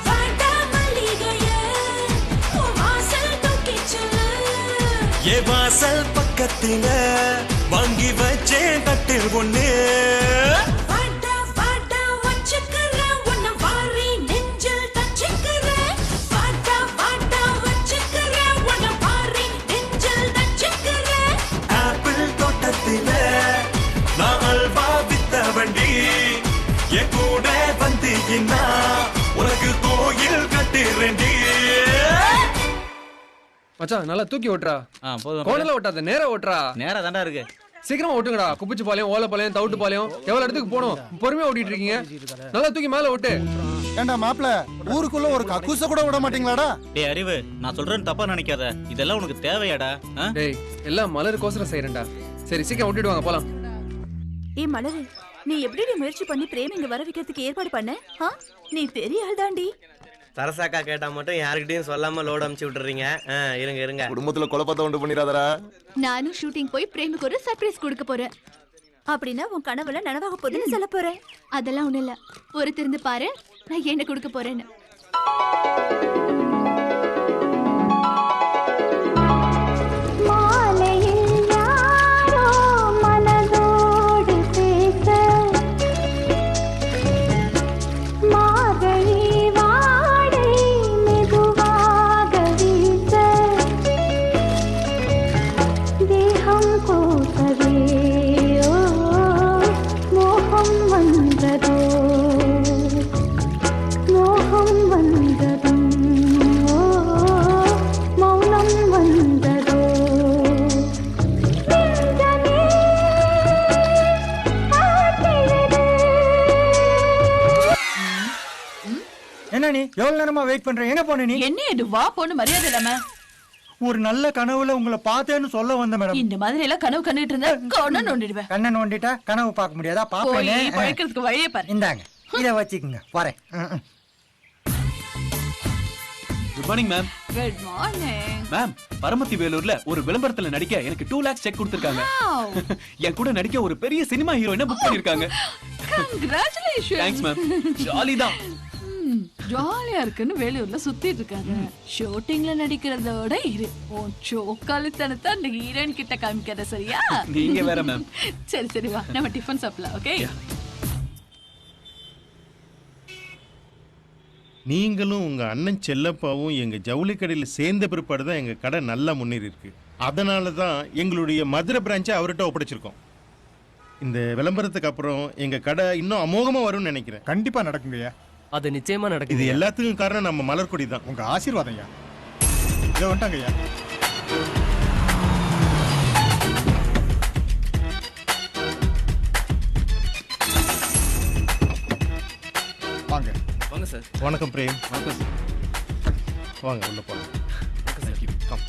வாடா மல்லிகையே உன் வாசல் தூக்கி சொல்லு ஏ வாசல் பக்கத்தில வாங்கி வச்சேன் தட்டில் ஒண்ணு வாடா வாடா வச்சுக்கிறேன் உன்னை வாரி நெஞ்சில் தச்சுக்கிறேன் வாடா வாடா வச்சுக்கிறேன் உன்னை வாரி நெஞ்சில் தச்சுக்கிறேன் ஆப்பிள் தோட்டத்தில நான் அல்வா வித்த வண்டி என் கூட வந்தீங்கன்னா உனக்கு கோயில் கட்டுறேன்டி மச்சான் நல்லா தூக்கி ஓட்டுறா போதும் கோணல ஓட்டாத நேரா ஓட்டுறா நேரா தாண்டா இருக்கு சீக்கிரமா ஓட்டுங்கடா குப்பிச்சு பாளையம் ஓலை பாளையம் தவிட்டு பாளையம் எவ்வளவு இடத்துக்கு போகணும் பொறுமையா ஓட்டிட்டு இருக்கீங்க நல்லா தூக்கி மேல ஓட்டு ஏண்டா மாப்ள ஊருக்குள்ள ஒரு கக்கூச கூட விட மாட்டீங்களாடா டேய் அறிவு நான் சொல்றேன்னு தப்பா நினைக்காத இதெல்லாம் உனக்கு தேவையாடா டேய் எல்லாம் மலருக்கோசரம் செய்யறேன்டா சரி சீக்கிரம் ஓட்டிடுவாங்க போலாம் ஏ மலரு நீ எப்படி முயற்சி பண்ணி பிரேம் இங்க வர வைக்கிறதுக்கு ஏற்பாடு பண்ண நீ பெரிய ஆள் தாண்டி சரசாக்கா கேட்டா மட்டும் யாருக்கிட்டையும் சொல்லாம லோட் அமுச்சு விட்டுறீங்க இருங்க இருங்க குடும்பத்துல குழப்பத்தை உண்டு பண்ணிடாதடா நானும் ஷூட்டிங் போய் பிரேமுக்கு ஒரு சர்ப்ரைஸ் கொடுக்க போறேன் அப்படின்னா உன் கனவுல நனவாக போகுதுன்னு சொல்ல போறேன் அதெல்லாம் ஒண்ணும் இல்ல ஒரு திருந்து பாரு நான் என்ன கொடுக்க போறேன்னு என்ன நீ எவ்வளவு நேரமா வெயிட் பண்ற எங்க போன நீ என்ன இது வா பொண்ணு மரியாதை இல்லாம ஒரு நல்ல கனவுல உங்களை பார்த்தேன்னு சொல்ல வந்த மேடம். இந்த மாதிரி எல்லாம் கனவு கண்டுட்டு இருந்தா கண்ணை நோண்டிடுவேன். கண்ணை நோண்டிட்டா கனவு பார்க்க முடியாதா? போய் பாப்பேனே. பழைக்கிறதுக்கு வழியே பாரு. இந்தாங்க, இத வச்சுக்கோங்க, வரேன். Good morning ma'am. Good morning ma'am, Paramathi வேலூர்ல ஒரு விளம்பரத்துல நடிக்க எனக்கு 2 lakhs செக் கொடுத்திருக்காங்க. என் கூட நடிக்க ஒரு பெரிய சினிமா ஹீரோயினை புக் பண்ணிருக்காங்க. கங்க்ராச்சுலேஷன். Thanks ma'am. ஜாலி தான். ஜாலியா இருக்குன்னு வேலூர்ல சுத்திட்டு இருக்காங்க. ஷூட்டிங்ல நடிக்கிறதோட இரு உன் சோக்காலித்தனத்தை அந்த ஹீரோயின் கிட்ட காமிக்காத, சரியா? நீங்க வேற மேம். சரி சரி வா, நம்ம டிஃபன் சாப்பிடலாம். ஓகே. நீங்களும் உங்க அண்ணன் செல்லப்பாவும் எங்க ஜவுளி கடையில் சேர்ந்த பிற்பாடு தான் எங்க கடை நல்லா முன்னேறி இருக்கு. அதனால தான் எங்களுடைய மதுரை பிரான்ச்சை அவர்கிட்ட ஒப்படைச்சிருக்கோம். இந்த விளம்பரத்துக்கு அப்புறம் எங்க கடை இன்னும் அமோகமா வரும்னு நினைக்கிறேன். கண்டிப்பா நடக்குங்கய்யா. அது நிச்சயமா நடக்கும். இது எல்லாத்துக்கும் காரணம் நம்ம மலர்கொடி தான். உங்க ஆசீர்வாதம் ஐயா. இதோ வந்துட்டாங்க ஐயா. வாங்க வாங்க சார். வணக்கம் பிரேம். வணக்கம் சார். வாங்க உள்ள போலாம். Thank you. கம்.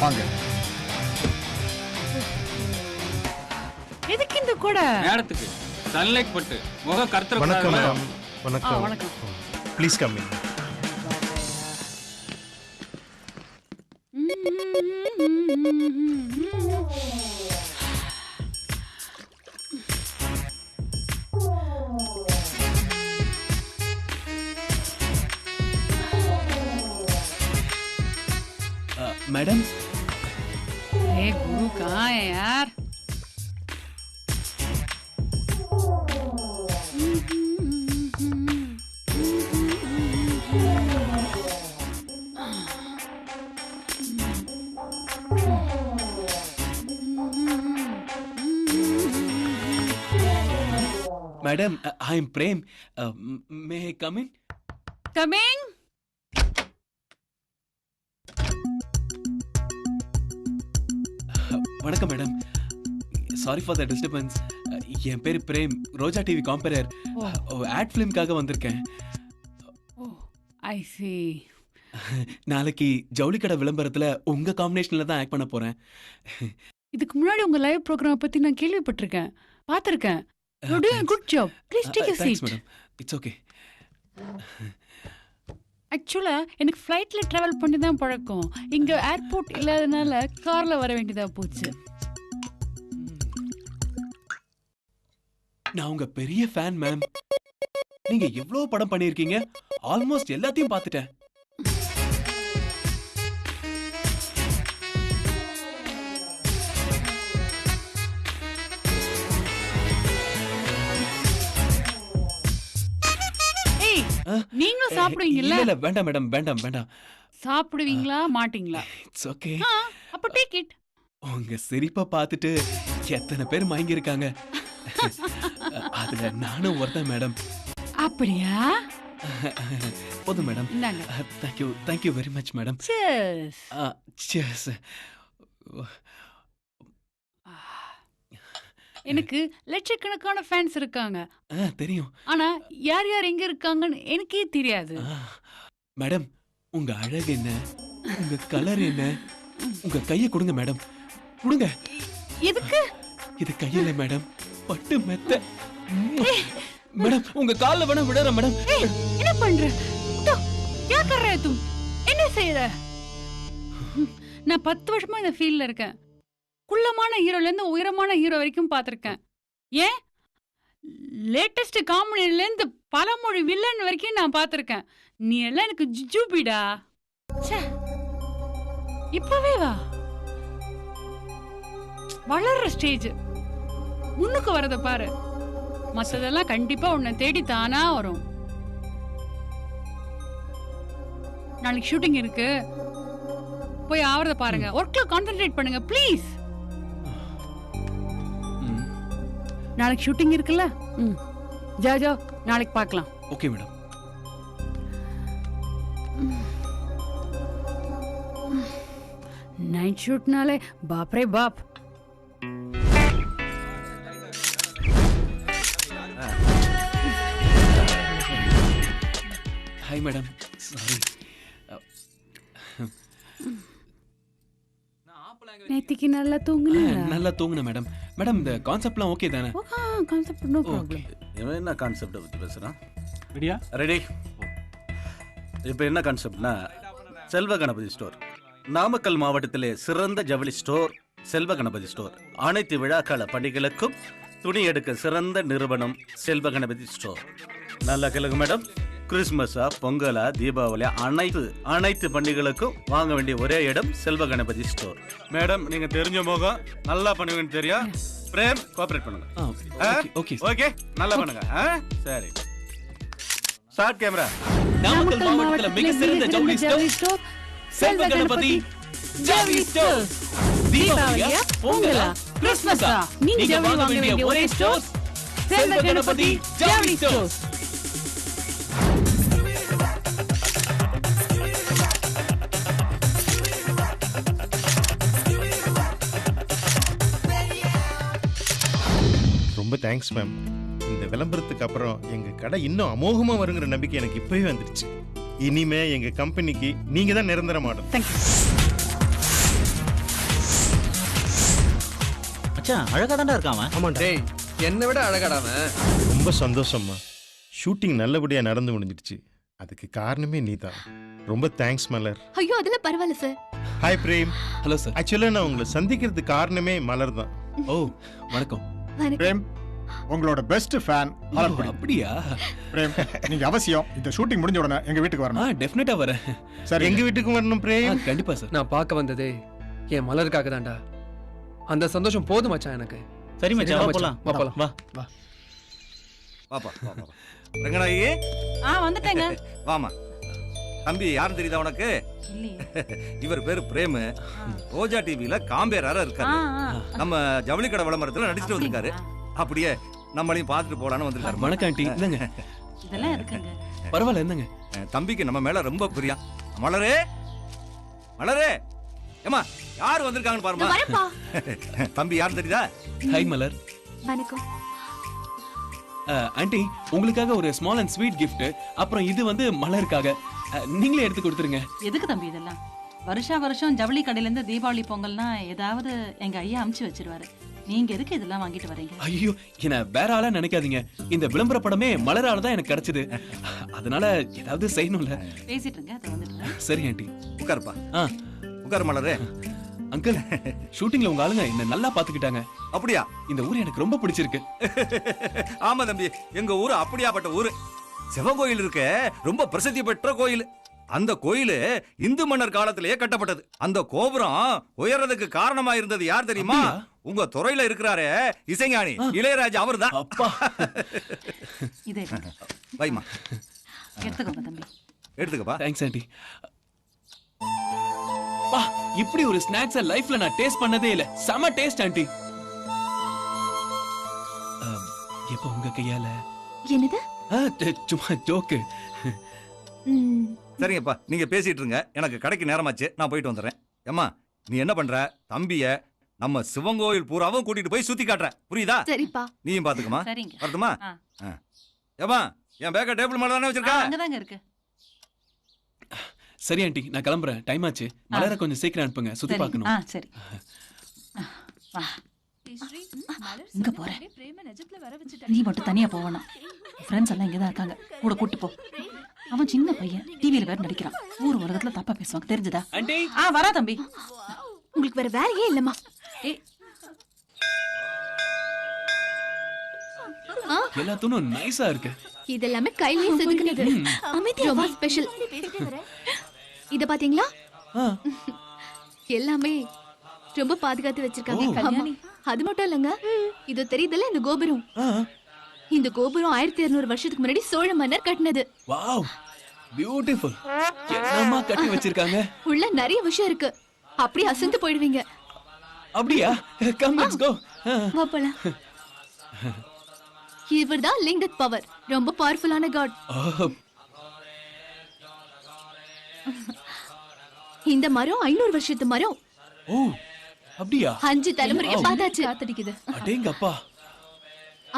வாங்க. எதுக்கு இந்த கூட? நேரத்துக்கு சன்லைட் பட்டு முகம் கருத்துற வணக்கம் கூடாது. மேடம். வணக்கம். வணக்கம். Please come in. मैडम, ए गुरु कहाँ है यार? Madam, I am Prem. May I come in? Coming. வணக்கம் madam. Sorry for the disturbance. என் பேர் Prem, Roja TV compere. Ad ஃபிலிம்காக வந்திருக்கேன். I see. நாளைக்கு ஜவுளி கடை விளம்பரத்துல உங்க காம்பினேஷன்ல தான் ஆக்ட் பண்ண போறேன். இதுக்கு முன்னாடி உங்க லைவ் ப்ரோக்ராம் பத்தி நான் கேள்விப்பட்டிருக்கேன், பார்த்திருக்கேன். You are doing a good job. Please take a seat. Thanks madam. It's okay. ஆக்சுவலா எனக்கு ஃப்ளைட்ல டிராவல் பண்ணி தான் பழக்கம். இங்க ஏர்போர்ட் இல்லாதனால கார்ல வர வேண்டியதா போச்சு. நான் உங்க பெரிய ஃபேன் மேம். நீங்க எவ்வளவு படம் பண்ணிருக்கீங்க, ஆல்மோஸ்ட் எல்லாத்தையும் பார்த்துட்டேன். நீங்களும் சாப்பிடுவீங்கல்ல? இல்ல வேண்டாம் மேடம், வேண்டாம் வேண்டாம். சாப்பிடுவீங்களா மாட்டீங்களா? It's okay. அப்ப டேக் இட். உங்க சிரிப்பை பார்த்துட்டு எத்தனை பேர் மயங்கி இருக்காங்க. அதுல நானும் ஒருத்தன் மேடம். அப்படியா? போதும் மேடம். இந்தாங்க. Thank you very much madam. Cheers. Cheers. எனக்கு லட்சக்கணக்கான ஃபேன்ஸ் இருக்காங்க. தெரியும். ஆனா யார் யார் எங்க இருக்காங்கன்னு எனக்கே தெரியாது. மேடம், உங்க அழகு என்ன, உங்க கலர் என்ன, உங்க கையை கொடுங்க மேடம், கொடுங்க. எதுக்கு? இது கையில மேடம், பட்டு மெத்த. மேடம், உங்க கால்ல வேணா விடுறேன் மேடம். என்ன பண்ற? तो क्या कर रहे तुम? என்ன செய்யற? நான் 10 வருஷமா இந்த ஃபீல்ட்ல இருக்கேன். குள்ளமான ஹீரோல இருந்து உயரமான ஹீரோ வரைக்கும் பார்த்திருக்கேன். ஏன் லேட்டஸ்ட் காமெடில இருந்து பலமொழி வில்லன் வரைக்கும் நான் பார்த்திருக்கேன். நீ எல்லாம் எனக்கு ஜுஜுபிடா. ச்சே, இப்பவே வா. வளர்ற ஸ்டேஜ், முன்னுக்கு வரத பாரு. மத்ததெல்லாம் கண்டிப்பா உன்னை தேடி தானா வரும். நாளைக்கு ஷூட்டிங் இருக்கு, போய் ஆவறத பாருங்க. ஒர்க்ல கான்சென்ட்ரேட் பண்ணுங்க ப்ளீஸ். நாளைக்கு ஷூட்டிங் இருக்குல்ல? ஜா ஜா, நாளைக்கு பார்க்கலாம். Okay madam. நைட் ஷூட்னாலே பாப்ரே பாப். Hi madam sorry. நேத்திக்கு நல்லா தூங்குனீங்களா? நல்லா தூங்குன மேடம். மேடம் இந்த கான்செப்ட்லாம் ஓகே தானே? Concept no problem. இவன் என்ன கான்செப்டை பற்றி பேசுகிறான்? ரெடியா? ரெடி. இப்போ என்ன கான்செப்ட்னா செல்வ கணபதி ஸ்டோர். நாமக்கல் மாவட்டத்திலே சிறந்த ஜவுளி ஸ்டோர் செல்வ கணபதி ஸ்டோர். அனைத்து விழாக்கால பண்டிகைகளுக்கும் துணி எடுக்க சிறந்த நிறுவனம் செல்வ கணபதி ஸ்டோர். நல்லா கேளுங்க மேடம். கிறிஸ்மஸா, பொங்கலா, தீபாவளி அனைத்து பண்டிகைகளுக்கும் வாங்க வேண்டிய ஒரே இடம் செல்வ கணபதி ஸ்டோர். மேடம் நீங்க தெரிஞ்ச முகம், நல்லா பண்ணுவீங்கன்னு தெரியும். பிரேம் கோஆபரேட் பண்ணுங்க. ஓகே ஓகே நல்லா பண்ணுங்க. சரி ஸ்டார்ட் கேமரா. நாமக்கல் மாவட்டத்துல மிக சிறந்த ஜவுளி ஸ்டோர் செல்வ கணபதி ஜவுளி ஸ்டோர். தீபாவளியா, பொங்கலா, கிறிஸ்மஸா, நீங்க ஜவுளி வாங்க வேண்டிய ஒரே ஸ்டோர் செல்வ கணபதி ஜவுளி ஸ்டோர். ரொம்ப தேங்க்ஸ் மேம். இந்த விளம்பரத்துக்கு அப்புறம் எங்க கடை இன்னும் அமோகமா வருங்கிற நம்பிக்கை எனக்கு இப்பவே வந்துருச்சு. இனிமே எங்க கம்பெனிக்கு நீங்க தான் நிரந்தர மாடல். மச்சான் அழகா தான்டா இருக்கான். ஆமாண்டா. டேய் என்னை விட அழகாடாம. ரொம்ப சந்தோஷம்மா. ஷூட்டிங் நல்லபடியா நடந்து முடிஞ்சிடுச்சு. அதுக்கு காரணமே நீதான். ரொம்ப தேங்க்ஸ் மலர். ஐயோ அதெல்லாம் பரவாயில்ல sir. Hi Prem. Hello sir. ஆக்சுவலா நான் உங்களை சந்திக்கிறதுக்கு காரணமே மலர் தான். ஓ வணக்கம். பிரேம் உங்களோட பெஸ்ட் ஃபேன் மலர்படி. அப்படியா? பிரேம் நீங்க அவசியம் இந்த ஷூட்டிங் முடிஞ்ச உடனே எங்க வீட்டுக்கு வரணும். டெஃபினட்டா வரேன். சரி எங்க வீட்டுக்கு வரணும் பிரேம். கண்டிப்பா சார். நான் பார்க்க வந்ததே என் மலருக்காக தான்டா. அந்த சந்தோஷம் போதும் மச்சான் எனக்கு. சரி மச்சான் வா போலாம். வா போலாம். வா வா பாப்பா வா வா. ரங்கநாயகி வந்துட்டேங்க. வாமா. தம்பி யாரும் தெரியுதா உனக்கு? இவர் பேரு பிரேம். ரோஜா டிவில காம்பேரரா இருக்காரு. நம்ம ஜவுளி கடை விளம்பரத்துல நடிச்சிட்டு வந்திருக்காரு. அப்படியே நம்மளையும் பார்த்துட்டு போலான்னு வந்திருக்காரு. வணக்கம் ஆண்டி. இல்லங்க இதெல்லாம் இருக்குங்க. பரவாயில்ல என்னங்க. தம்பிக்கு நம்ம மேல ரொம்ப பிரியம். மலரே மலரே ஏமா யார் வந்திருக்காங்கன்னு பாருமா. தம்பி யாரும் தெரியுதா? ஹாய் மலர். வணக்கம். ஆண்டி உங்களுக்காக ஒரு ஸ்மால் அண்ட் ஸ்வீட் கிஃப்ட். அப்புறம் இது வந்து மலருக்காக. நீங்களே எடுத்து கொடுத்துருங்க. எதுக்கு தம்பி இதெல்லாம்? வருஷம் ஜவுளி கடையில இருந்து தீபாவளி பொங்கல்னா ஏதாவது எங்க ஐயா அமுச்சு வச்சிருவாரு. நீங்க எதுக்கு இதெல்லாம் வாங்கிட்டு வரீங்க? ஐயோ என்ன வேற ஆளா நினைக்காதீங்க. இந்த விளம்பர படமே மலரால தான் எனக்கு கிடைச்சது. அதனால ஏதாவது செய்யணும்ல. பேசிட்டு இருங்க அத வந்துட்டு. சரி ஆண்டி. உட்காருப்பா. உட்காரு மலரே. அங்கிள் ஷூட்டிங்ல உங்க ஆளுங்க என்ன நல்லா பாத்துக்கிட்டாங்க. அப்படியா? இந்த ஊர் எனக்கு ரொம்ப பிடிச்சிருக்கு. ஆமா தம்பி எங்க ஊரு அப்படியாப்பட்ட ஊரு. சிவன் கோயில் இருக்க ரொம்ப பிரசித்தி பெற்ற கோயில். அந்த கோயில் இந்து மன்னர் காலத்திலேயே கட்டப்பட்டது. அந்த கோபுரம் உயர்றதுக்கு காரணமா இருந்தது யார் தெரியுமா? உங்க துறையில இருக்கிறாரே இசைஞானி இளையராஜா அவர்தான். அப்பா இதே வைமா எடுத்துக்கோங்க தம்பி. எடுத்துக்கப்பா. Thanks aunty. பா இப்படி ஒரு ஸ்நாக்ஸ் லைஃப்ல நான் டேஸ்ட் பண்ணதே இல்ல. செம டேஸ்ட் ஆண்டி. எப்ப உங்க கையால? என்னது? சும்மா ஜோக்கு. சரிங்கப்பா நீங்க பேசிட்டு இருங்க. எனக்கு கடைக்கு நேரமாச்சு. நான் போயிட்டு வந்துடுறேன். ஏம்மா நீ என்ன பண்ற? தம்பிய நம்ம சிவங்கோயில் பூராவும் கூட்டிட்டு போய் சுத்தி காட்டுற. புரியுதா? சரிப்பா. நீயும் பாத்துக்கமா. சரிங்க. வரட்டுமா? ஏம்மா என் பேக்க டேபிள் மேல தானே வச்சிருக்கா? அங்கதாங்க இருக்கு. சரி ஆண்டி நான் கிளம்புறேன். டைம் ஆச்சு. மலரை கொஞ்சம் சீக்கிரம் அனுப்புங்க. சுத்தி பார்க்கணும். சரி. இங்க போறேன். நீ மட்டும் தனியா போவணும். ஃப்ரெண்ட்ஸ் எல்லாம் இங்கதான் இருக்காங்க. கூட கூட்டி போ. அவன் சின்ன பையன். டிவியில வேற நடிக்கிறான். ஊர் உலகத்துல தப்பா பேசுவாங்க தெரிஞ்சதா? ஆண்டி வரா தம்பி. உங்களுக்கு வேற வேலையே இல்லம்மா. எல்லாத்தும் நைஸா இருக்கு. இதெல்லாமே கையிலேயே செதுக்குனது. ரொம்ப ஸ்பெஷல். இத பாத்தீங்களா? எல்லாமே ரொம்ப பாதுகாத்து வச்சிருக்காங்க. அது மட்டும் இல்லங்க. இது தெரியுதுல இந்த கோபுரம். இந்த கோபுரம் 1200 வருஷத்துக்கு முன்னாடி சோழ மன்னர் கட்டினது. Wow beautiful. என்னமா கட்டி வச்சிருக்காங்க. உள்ள நிறைய விஷயம் இருக்கு. அப்படியே அசந்து போயிடுவீங்க. அப்படியா? Come let's go. வா போலாம். இவர்தான் லிங்கத் பவர். ரொம்ப பவர்ஃபுல்லான காட். இந்த மரம் 500 வருஷத்து மரம். ஓ அப்படியா? 5 தலைமுறையா பார்த்தாச்சு. காத்தடிக்குது. அடேங்கப்பா.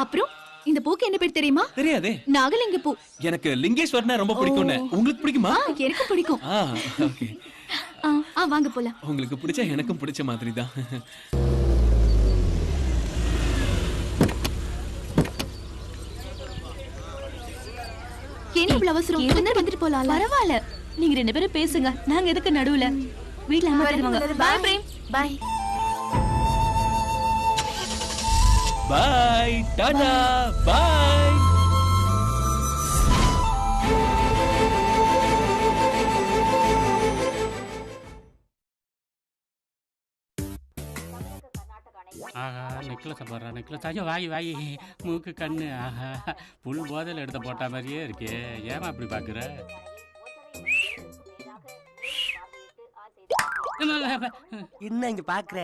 அப்புறம் இந்த பூக்கு என்ன பேர் தெரியுமா? தெரியாதே. நாகலிங்க பூ. எனக்கு லிங்கேஸ்வரனா ரொம்ப பிடிக்கும்னு. உங்களுக்கு பிடிக்குமா? எனக்கு பிடிக்கும். ஓகே. வாங்க போலாம். உங்களுக்கு பிடிச்சா எனக்கும் பிடிச்ச மாதிரி தான். என்ன இவ்வளவு அவசரம்? வந்துட்டு போலாம். பரவாயில்ல, நீங்க 2 பேரும் பேசுங்க. நாங்க எதுக்கு நடுவுல? வீட்ல அம்மா தருவாங்க. Bye Prem. Bye. Bye tata bye. ஆஹா நெக்லஸ் போடுறா நெக்லஸ். ஐயோ வாய் வாய் மூக்கு கண்ணு. ஆஹா புல் போதையில் எடுத்து போட்ட மாதிரியே இருக்கே. ஏமா அப்படி பார்க்குற? என்ன இங்க பாக்குற?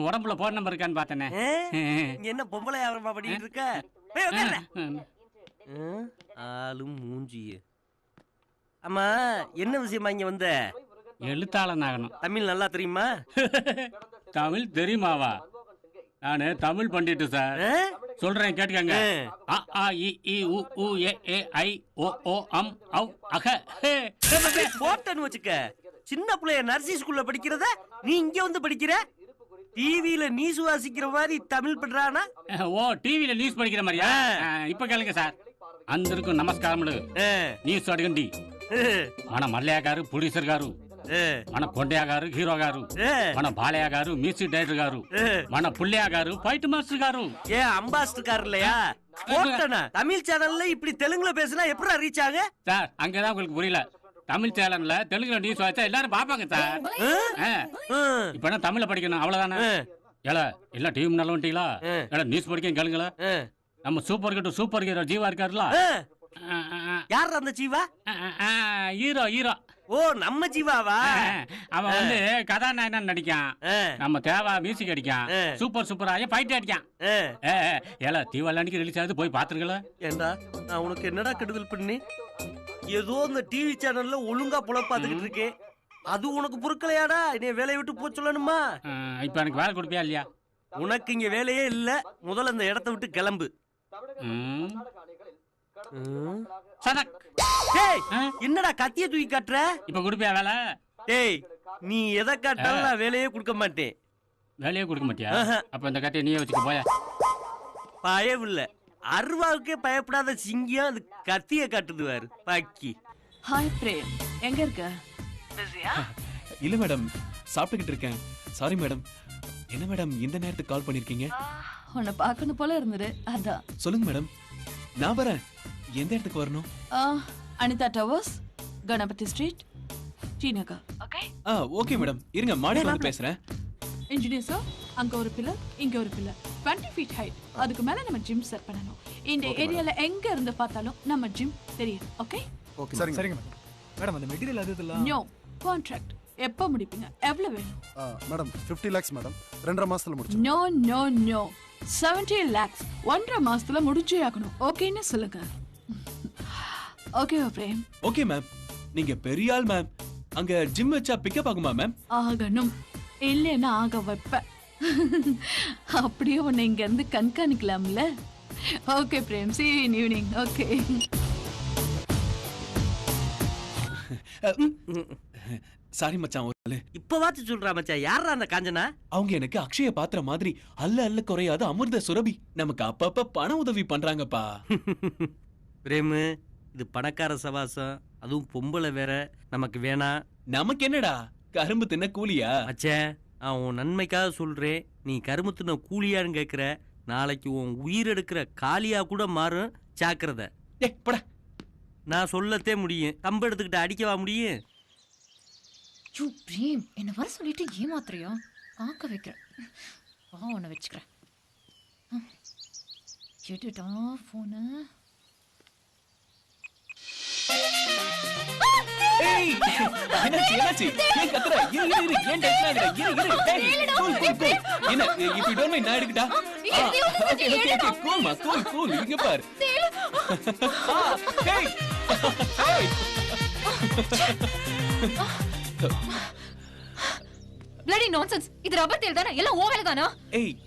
உடம்புல போன் நம்பர் இருக்கான்னு பார்த்தனே. என்ன பொம்பளை வியாபாரமா பண்ணிட்டு இருக்க? ஆளும் மூஞ்சிய. அம்மா என்ன விஷயமா இங்க வந்த? எழுத்தாளன் ஆகணும். தமிழ் நல்லா தெரியுமா? தமிழ் தெரியுமாவா? நானு தமிழ் பண்ணிட்டு சார். சொல்றேன் கேட்டுக்கங்க. அ ஆ இ ஈ உ ஊ ஏ ஏ ஐ ஓ ஓ அம் ஔ அக. போட்டன்னு வச்சுக்க. சின்ன பிள்ளைய நர்சரி ஸ்கூல்ல படிக்கிறத நீ இங்க வந்து படிக்கிற? டிவில நியூஸ் வாசிக்கிற மாதிரி தமிழ் பண்றானா? ஓ டிவில நியூஸ் படிக்கிற மாதிரியா? இப்ப கேளுங்க சார். అందరికీ నమస్కారములు. న్యూస్ అడగండి. మన మల్లయ్య గారు ప్రొడ్యూసర్ గారు, మన కొండయ్య గారు హీరో గారు, మన బాలయ్య గారు మ్యూజిక్ డైరెక్టర్ గారు, మన పుల్లయ్య గారు ఫైట్ మాస్టర్ గారు. ஏ அம்பாஸ்டர் கார் இல்லையா? போட்டனா தமிழ் சேனல்ல இப்படி தெலுங்குல பேசினா எப்படி ரீச் ஆக? சார் அங்கதான் உங்களுக்கு புரியல. தமிழ் சேனல்ல தெலுங்குல நியூஸ் வாச்சா எல்லாரும் பாப்பாங்க சார். இப்ப என்ன தமிழ்ல படிக்கணும் அவ்வளவுதானே? ஏல எல்லாம் டிவி முன்னால வந்துட்டீங்களா? ஏல நியூஸ் படிக்க கேளுங்களா? நம்ம சூப்பர் ஹீரோ ஜீவா இருக்காருல்ல? யார் அந்த ஜீவா? ஹீரோ. ஓ நம்ம ஜீவாவா? அவன் வந்து கதாநாயகன் நடிக்கான். நம்ம தேவா மியூசிக் அடிக்கான். சூப்பராக ஃபைட் அடிக்கான். ஏல தீவாளானிக்கு ரிலீஸ் ஆகுது, போய் பாத்துருங்களா? ஏண்டா நான் உனக்கு என்னடா கெடுதல் பண்ணி? ஏதோ இந்த டிவி சேனல்ல ஒழுங்கா புலப்பாத்துக்கிட்டு இருக்கேன். அது உனக்கு பொறுக்கலையாடா? என்னைய வேலையை விட்டு போக சொல்லணுமா? இப்ப எனக்கு வேலை கொடுப்பியா இல்லையா? உனக்கு இங்க வேலையே இல்ல. முதல்ல இந்த இடத்த விட்டு கிளம்பு. என்னடா கத்திய தூக்கி காட்டுற? இப்ப கொடுப்பியா வேலை? டேய் நீ எதை காட்டாலும் நான் வேலையே கொடுக்க மாட்டேன். வேலையே கொடுக்க மாட்டியா? அப்ப இந்த கத்தியை நீயே வச்சுக்க போயா. பயவில்ல, அருவாவுக்கே பயப்படாத சிங்கம் அது கத்திய காட்டுது வாரு பாக்கி. ஹாய் பிரேம், எங்க இருக்க? இல்ல மேடம், சாப்பிட்டுக்கிட்டு இருக்கேன். Sorry madam. என்ன மேடம் இந்த நேரத்துக்கு கால் பண்ணிருக்கீங்க? உன்னை பார்க்கணும் போல இருந்தது, அதான். சொல்லுங்க மேடம், நான் வரேன். எந்த இடத்துக்கு வரணும்? Anita towers, Ganapathi street, T Nagar. Okay madam, இருங்க மாடிக்கு வந்து பேசுறேன். இன்ஜினியர் சார், அங்க ஒரு பில்லர், இங்க ஒரு பில்லர், 20 feet ஹைட். அதுக்கு மேல நம்ம ஜிம் செட் பண்ணணும். இந்த ஏரியால எங்க இருந்து பார்த்தாலும் நம்ம ஜிம் தெரியும். ஓகே ஓகே சரிங்க மேடம். மேடம் அந்த மெட்டீரியல் அதெல்லாம் நோ கான்ட்ராக்ட் எப்ப முடிப்பீங்க? எவ்வளவு வேணும்? Madam 50 lakhs madam. 2.5 மாசத்துல முடிச்சு. நோ நோ நோ 70 lakhs 1.5 மாசத்துல முடிச்சே ஆகணும். ஓகேன்னு சொல்லுங்க. ஓகே பிரேம். Okay ma'am. நீங்க பெரிய ஆள் மேம். அங்க ஜிம் வச்சா பிக்கப் ஆகுமா மேம்? ஆகணும், இல்லைன்னா ஆக வைப்பேன். அப்படியே உன்னை இங்க இருந்து கண்காணிக்கலாம்ல. Okay Prem, see you in evening. Okay sorry மச்சான். ஒரு இப்ப வாச்சு சொல்றா மச்சான். யாரா அந்த காஞ்சனா? அவங்க எனக்கு அக்ஷய பாத்திர மாதிரி அல்ல குறையாத அமிர்த சுரபி. நமக்கு அப்பப்ப பண உதவி பண்றாங்கப்பா. பிரேமு, இது பணக்கார சவாசம், அதுவும் பொம்பளை வேற. நமக்கு வேணாம். நமக்கு என்னடா, கரும்பு தின்ன கூலியா? மச்சான், நான் உன் நன்மைக்காக சொல்றேன். நீ கரும்பு தின்ன கூலியான்னு கேட்கிற. நாளைக்கு உன் உயிர் எடுக்கிற காலியா கூட மாறும். ஜாக்கிரதை. நான் சொல்லத்தே முடியும். கம்பு எடுத்துக்கிட்டு அடிக்கவா முடியும்? பிரேம், என்ன வர சொல்லிட்டு ஏமாத்துறியா? ஆக்க வைக்கிறேன். உன்னை வச்சுக்கிறேன். எடுடா போன. என்னாச்சு? ஏன் கத்துற? இரு ஏன் டென்ஷன் ஆகுற? இரு டேய் என்ன if you don't mind நான் எடுக்கட்டா? ஓகே கூல் இங்க பாரு. டேய் bloody nonsense. இது ரப்பர் தேல் தானே? எல்லாம் ஓ வேலை தானா?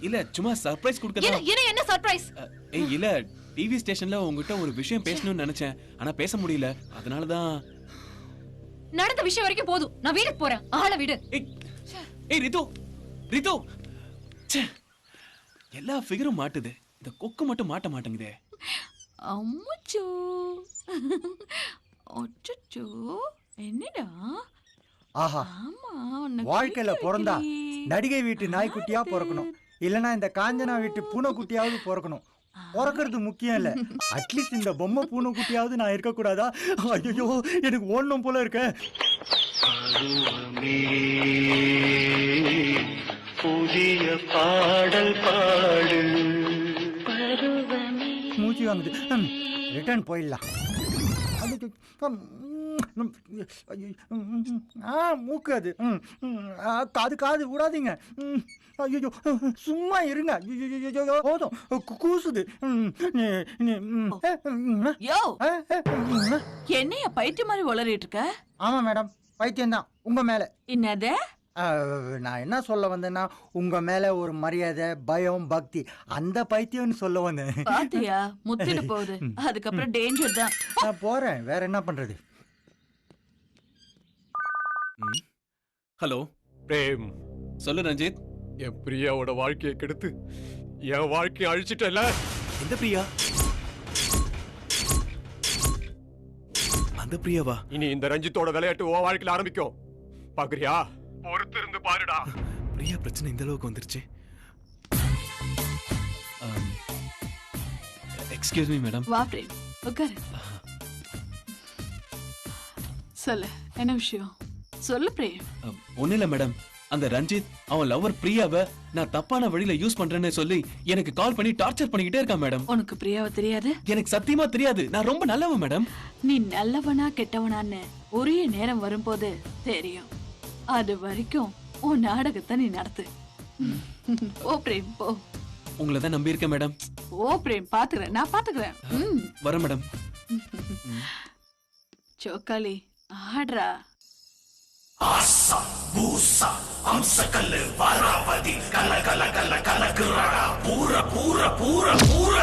இல்ல சும்மா சர்ப்ரைஸ் கொடுக்கறதா. என்ன சர்ப்ரைஸ்? இல்ல டிவி ஸ்டேஷன்ல உங்ககிட்ட ஒரு விஷயம் பேசணும்னு நினைச்சேன், ஆனா பேச முடியல. அதனாலதான் நடந்த விஷயம் வரைக்கும் போதும். நான் வீட்டுக்கு போறேன். ஆள விடு. ஏய் ரிது, ரிது, ச்சே, எல்லா ஃபிகரும் மாட்டுது, இந்த கொக்கு மட்டும் மாட்ட மாட்டேங்குதே. அம்முச்சோ அச்சச்சோ என்னடா? ஆஹா, வாழ்க்கையில பிறந்தா நடிகை வீட்டு நாய்க்குட்டியா பிறக்கணும், இல்லனா இந்த காஞ்சனா வீட்டு பூனைக்குட்டியாவது பிறக்கணும். பிறக்கிறது முக்கியம் இல்ல, அட்லீஸ்ட் இந்த பொம்மை பூனைக்குட்டியாவது நான் இருக்க கூடாதா? ஐயோ, எனக்கு ஓடணும் போல இருக்க. புதிய பாடல் பாடு. மூச்சு வாங்குது, ரிட்டர்ன் போயிடலாம். மூக்கு அது, காது காது விடாதீங்க. ஐயோ, சும்மா இருங்க. போதும், கூசுது. யோ, என்னைய பைத்தியம் மாதிரி உளறிட்டு இருக்க? ஆமா மேடம், பைத்தியம் தான் உங்க மேல. என்னது? நான் என்ன சொல்ல வந்தேன்னா, உங்க மேல ஒரு மரியாதை, பயம், பக்தி, அந்த பைத்தியம்னு சொல்ல வந்தேன். பாத்தியா, முத்திட்டு போகுது. அதுக்கப்புறம் டேஞ்சர் தான். நான் போறேன், வேற என்ன பண்றது? ஹலோ பிரேம், சொல்லு ரஞ்சித். என் பிரியாவோட வாழ்க்கையை கெடுத்து என் வாழ்க்கையை அழிச்சிட்டல. எந்த பிரியா? அந்த பிரியாவா? இனி இந்த ரஞ்சித்தோட விளையாட்டு உன் வாழ்க்கையில ஆரம்பிக்கும். பாக்குறியா? பொறுத்து இருந்து பாருடா. பிரியா பிரச்சனை இந்த அளவுக்கு வந்துருச்சு. Excuse me madam. வா பிரேம், உட்காரு. சொல்லு, என்ன விஷயம்? சொல்லு பிரேம். ஒண்ணு இல்ல மேடம், அந்த ரஞ்சித் அவன் லவர் பிரியாவை நான் தப்பான வழியில யூஸ் பண்றேன்னு சொல்லி எனக்கு கால் பண்ணி டார்ச்சர் பண்ணிக்கிட்டே இருக்கான் மேடம். உனக்கு பிரியாவை தெரியாது? எனக்கு சத்தியமா தெரியாது. நான் ரொம்ப நல்லவன் மேடம். நீ நல்லவனா கெட்டவனான்னு உரிய நேரம் வரும்போது தெரியும். அது வரைக்கும் உன் நாடகத்தை நீ நடத்து. ஓ பிரேம், போ. உங்களை தான் நம்பி இருக்கேன் மேடம். ஓ பிரேம், பாத்துக்கிறேன், நான் பாத்துக்கிறேன். வர மேடம். சோக்காலி, ஆடுறா. ஆசா பூசா அம்சக்கல்லு வாராவதி கல கல கல கலகுறாடா பூர பூர பூர பூர.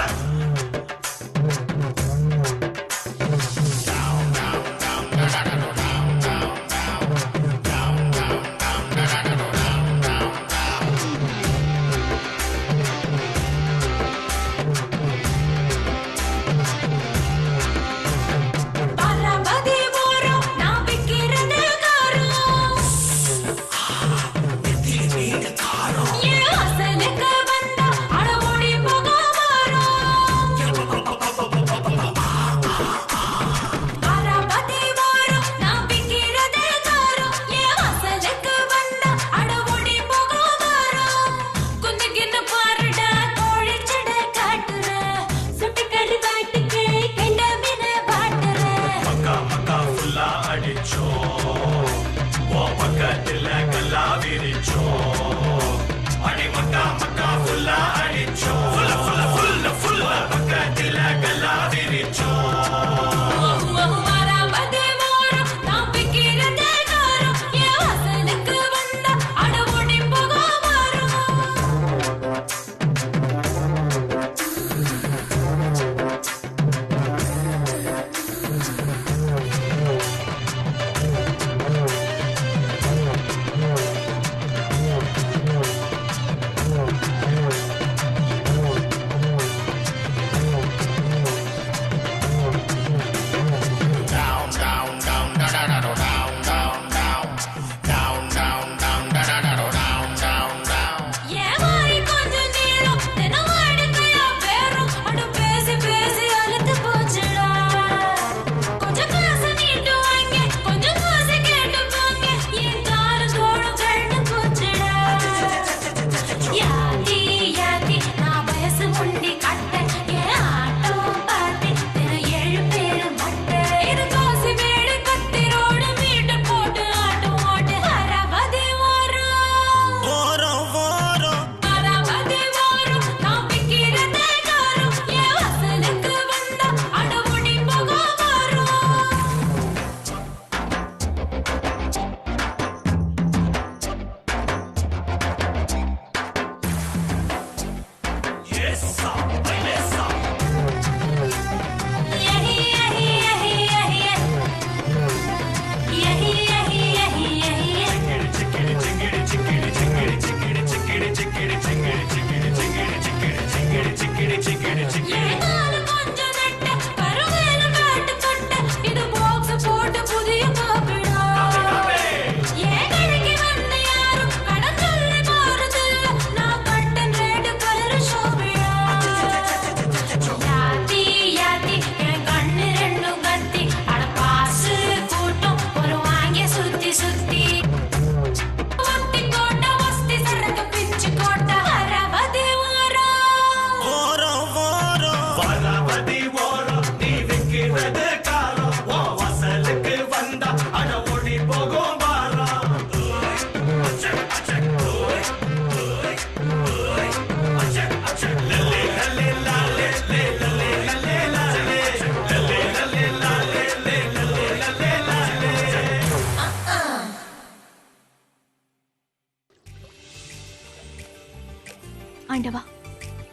ஆண்டவா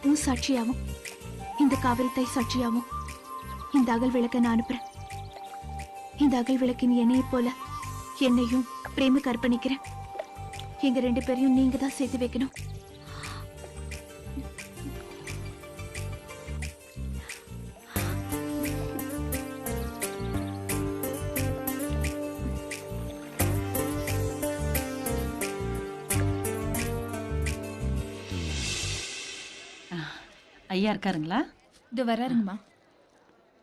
உன் சாட்சியாவும் இந்த காவிரி தாய் சாட்சியாவும் இந்த அகல் விளக்க நான் அனுப்புறேன். இந்த அகல் விளக்கின் எண்ணெயை போல என்னையும் பிரேமுக்கு அர்ப்பணிக்கிறேன். எங்க 2 பேரையும் நீங்க தான் சேர்த்து வைக்கணும். ஐயா இருக்காருங்களா? இது வராருங்கம்மா.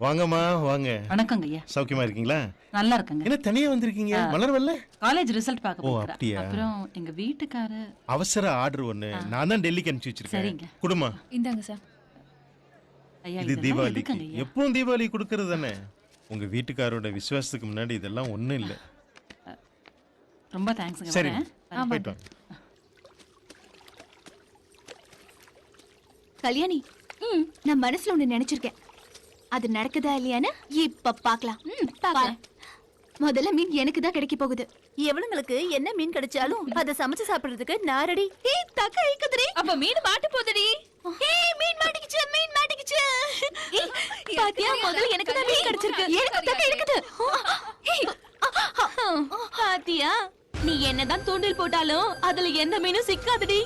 வாங்கம்மா வாங்க. வணக்கங்க ஐயா. சௌக்கியமா இருக்கீங்களா? நல்லா இருக்கங்க. என்ன தனியா வந்திருக்கீங்க? மலர் வரல? காலேஜ் ரிசல்ட் பார்க்க ஓ, போறேன். அப்படியா? அப்புறம் எங்க வீட்டுக்கார அவசர ஆர்டர் ஒண்ணு நான் தான் டெல்லிக்கு அனுப்பிச்சு வச்சிருக்கேன். சரிங்க. குடுமா. இந்தாங்க சார். ஐயா இது இதெல்லாம் தீபாவளிக்கு. எதுக்குங்க ஐயா? எப்பவும் தீபாவளி கொடுக்கறது தானே. உங்க வீட்டுக்காரோட விசுவாசத்துக்கு முன்னாடி இதெல்லாம் ஒண்ணும் இல்ல. ரொம்ப தேங்க்ஸ்ங்க. சரி வரேன். போயிட்டு வாங்க. கல்யாணி, நான் மனசுல ஒண்ணு நினைச்சிருக்கேன். அது நடக்குதா இல்லையான்னு இப்ப பாக்கலாம். பாக்கலாம். முதல்ல மீன் எனக்கு தான் கிடைக்க போகுது. எவனுங்களுக்கு என்ன மீன் கிடைச்சாலும் அத சமைச்சு சாப்பிடுறதுக்கு நாரடி. ஏய் தக்க ஐக்குதுடி. அப்ப மீன் மாட்ட போகுதுடி. ஏய் மீன் மாட்டிக்கிச்சு, மீன் மாட்டிக்கிச்சு. ஏய் பாத்தியா, முதல்ல எனக்கு தான் மீன் கிடைச்சிருக்கு. எனக்கு தக்க இருக்குது. பாத்தியா, நீ என்னதான் தூண்டில் போட்டாலும் அதுல எந்த மீனும் சிக்காதுடி.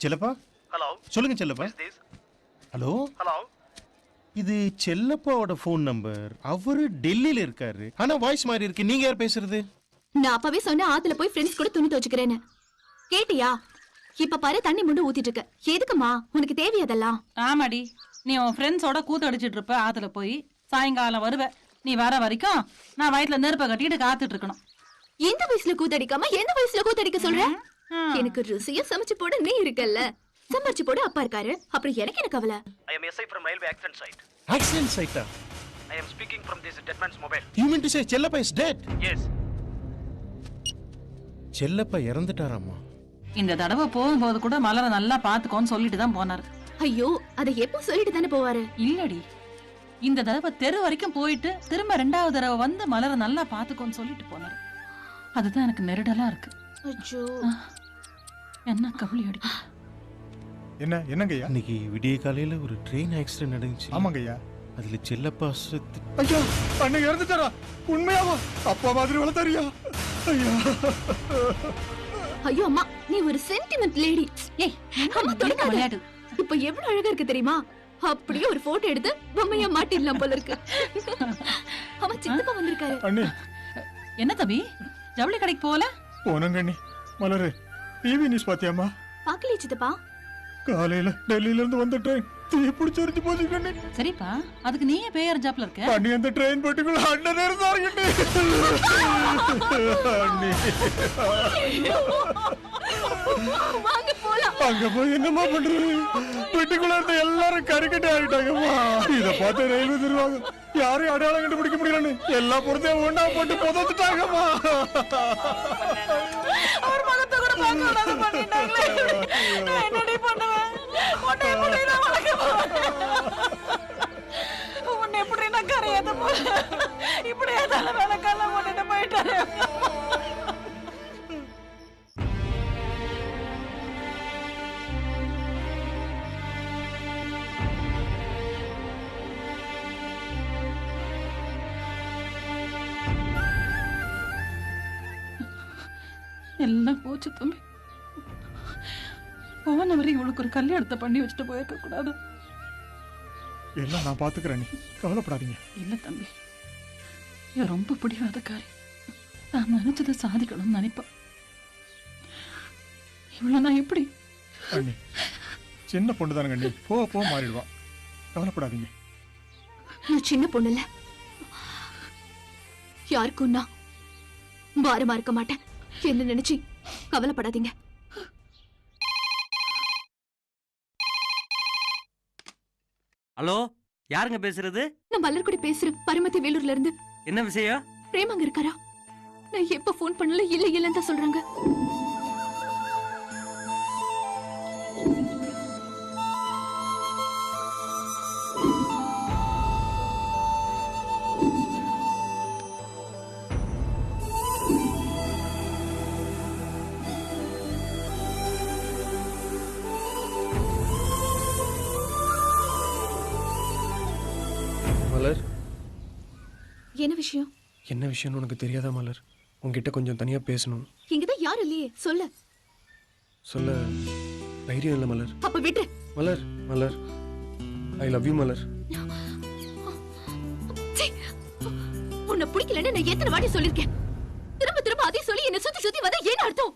செல்லப்பா. ஹலோ. சொல்லுங்க செல்லப்பா. ஹலோ. ஹலோ. இது செல்லப்பாவோட ஃபோன் நம்பர். அவரு டெல்லியில இருக்காரு. ஆனா வாய்ஸ் மாதிரி இருக்கு. நீங்க யார் பேசுறது? நான் அப்பவே சொன்ன ஆத்துல போய் ஃப்ரெண்ட்ஸ் கூட துணி துவைச்சுக்கிறேன்னு. கேட்டியா? இப்ப பாரு தண்ணி முண்டு ஊத்திட்டு இருக்க. எதுக்குமா? உனக்கு தேவையதெல்லாம்? ஆமாடி, நீ உன் ஃப்ரெண்ட்ஸோட கூத்து அடிச்சிட்டு இருப்ப ஆத்துல போய். சாயங்காலம் வருவ. நீ வர வரைக்கும் நான் வயித்துல நெருப்ப கட்டிட்டு காத்துட்டு இருக்கணும். எந்த வயசுல கூத்தடிக்காம எந்த வயசுல கூத்தடிக்க சொல்ற? எனக்கு ருசியா சமைச்சு போட நீ இருக்கல்ல. சமைச்சு போட அப்பா இருக்காரு. அப்புறம் எனக்கு என்ன கவலை? I am SI from railway accident site. Accident site. I am speaking from this dead man's mobile. You mean to say Chellappa is dead? Yes. Chellappa இறந்துட்டாராமா. இந்த தடவை போகும்போது கூட மலரை நல்லா பாத்துக்கோன்னு சொல்லிட்டு தான் போனாரு. ஐயோ, அதை எப்போ சொல்லிட்டு தானே போவாரு? இல்லடி, இந்த தடவை தெரு வரைக்கும் போயிட்டு திரும்ப 2வது தடவை வந்து மலரை நல்லா பாத்துக்கோன்னு சொல்லிட்டு போனாரு. அதுதான் எனக்கு நெருடலா இருக்கு. அச்சோ, என்ன கவலை அடி. என்னங்கய்யா? இன்னைக்கு விடிய காலையில ஒரு ட்ரெயின் ஆக்சிடென்ட் நடந்துச்சு. ஆமாங்கய்யா. அதுல செல்லப்பா செத்து. ஐயா, அண்ணன் இறந்துட்டாரா? உண்மையாவா? அப்பா மாதிரி வளர்த்தாரியா? ஐயா. ஐயோ அம்மா, நீ ஒரு சென்டிமெண்ட் லேடி. ஏய் அம்மா தொடாத. இப்ப எவ்வளவு அழகா இருக்கு தெரியுமா? அப்படியே ஒரு போட்டோ எடுத்து பொம்மையா மாட்டிடலாம் போல இருக்கு. அம்மா சித்தப்பா வந்திருக்காரு. அண்ணே. என்ன தம்பி, ஜவுளி கடைக்கு போல? போனங்க அண்ணி. மலரு, டிவி நியூஸ் பாத்தியாமா? பாக்கலையே சித்தப்பா. காலையில டெல்லியில இருந்து வந்த ட்ரெயின் தீ பிடிச்சிருச்சு போச்சு கண்ணே. சரிப்பா, அதுக்கு நீயே பேர் ஜாப்ல இருக்க. அண்ணி அந்த ட்ரெயின் பெட்டிக்குள்ள அண்ணன் இருந்தாரு கண்ணே. அண்ணி. வாங்க போலாம். அங்க போய் என்னமா பண்றது? பெட்டிக்குள்ள இருந்த எல்லாரும் கறிக்கட்டி ஆயிட்டாங்கம்மா. இத பார்த்து ரயில்வே நிர்வாகம் யாரையும் அடையாளம் கண்டுபிடிக்க முடியலன்னு எல்லா பொருத்தையும் ஒண்ணா போட்டு புதைச்சிட்டாங்கம்மா. அவர் மகத்தை கூட பார்க்க விடாத பண்ணிட்டாங்களே. நான் என்னடி பண்ணுவேன்? உன்னை எப்படி நான் வளர்க்க போறேன்? உன்னை எப்படி நான் கரையாத போறேன்? இப்படி ஏதாவது வேலை கல்ல போட்டுட்டு போயிட்டாரு. எல்லாம் போச்சு தம்பி. போன வரை இவளுக்கு ஒரு கல்யாணத்தை பண்ணி வச்சுட்டு போயிருக்க கூடாது. எல்லாம் நான் பாத்துக்கிறேன், கவலைப்படாதீங்க. இல்ல தம்பி, இவன் ரொம்ப பிடிவாதக்காரி. நான் நினைச்சதை சாதிக்கணும்னு நினைப்பேன். இவ்வளவு நான் எப்படி? அண்ணி, சின்ன பொண்ணு தானுங்க அண்ணி. போ மாறிடுவா, கவலைப்படாதீங்க. நான் சின்ன பொண்ணு இல்ல. யாருக்கும் நான் பாரமா இருக்க மாட்டேன். என்ன நினைச்சு கவலைப்படாதீங்க. ஹலோ, யாருங்க பேசுறது? நான் மலர் கூட பேசுறேன், பரமத்தி வேலூர்ல இருந்து. என்ன விஷயம்? பிரேமாங்க இருக்காரா? நான் எப்ப போன் பண்ணல இல்ல இல்லன்னு தான் சொல்றாங்க. மலர் என்ன விஷயம்? என்ன விஷயம்னு உனக்கு தெரியாதா மலர்? உன்கிட்ட கொஞ்சம் தனியா பேசணும். இங்கதான் யாரும் இல்லையே, சொல்ல. சொல்ல தைரியம் இல்லை மலர். அப்ப விட்டு. மலர் மலர் ஐ லவ் யூ மலர். உன்னை பிடிக்கலன்னு நான் எத்தனை வாட்டி சொல்லிருக்கேன். திரும்ப திரும்ப அதே சொல்லி என்ன சுத்தி சுத்தி வந்தா என்ன அர்த்தம்?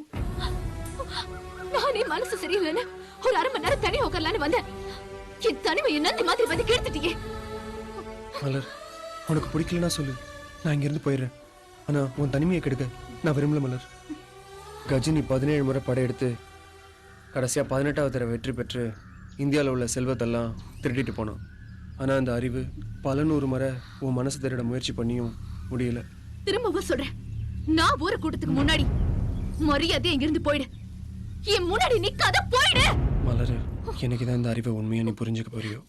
நானே மனசு சரியில்லைன்னு ஒரு அரை மணி நேரம் தனியா உட்காரலான்னு வந்தேன். என் தனிமை நந்தி மாதிரி வந்து கேட்டுட்டீங்க. மலர் உனக்கு பிடிக்கலன்னா சொல்லு, நான் இங்கிருந்து போயிடுறேன். ஆனா உன் தனிமையை கெடுக்க நான் விரும்பல மலர். கஜினி 17 முறை படையெடுத்து கடைசியா 18வது தடவை வெற்றி பெற்று இந்தியாவில் உள்ள செல்வத்தெல்லாம் திருடிட்டு போனான். ஆனா அந்த அறிவு பல 100 முறை உன் மனசு திருட முயற்சி பண்ணியும் முடியல. திரும்பவும் சொல்றேன், நான் ஊரை கூட்டத்துக்கு முன்னாடி மரியாதை இங்கிருந்து போயிடு. என் முன்னாடி நிக்காத, போயிடு. மலர் எனக்கு தான் இந்த அறிவை உண்மையா நீ புரிஞ்சுக்க போறியோ?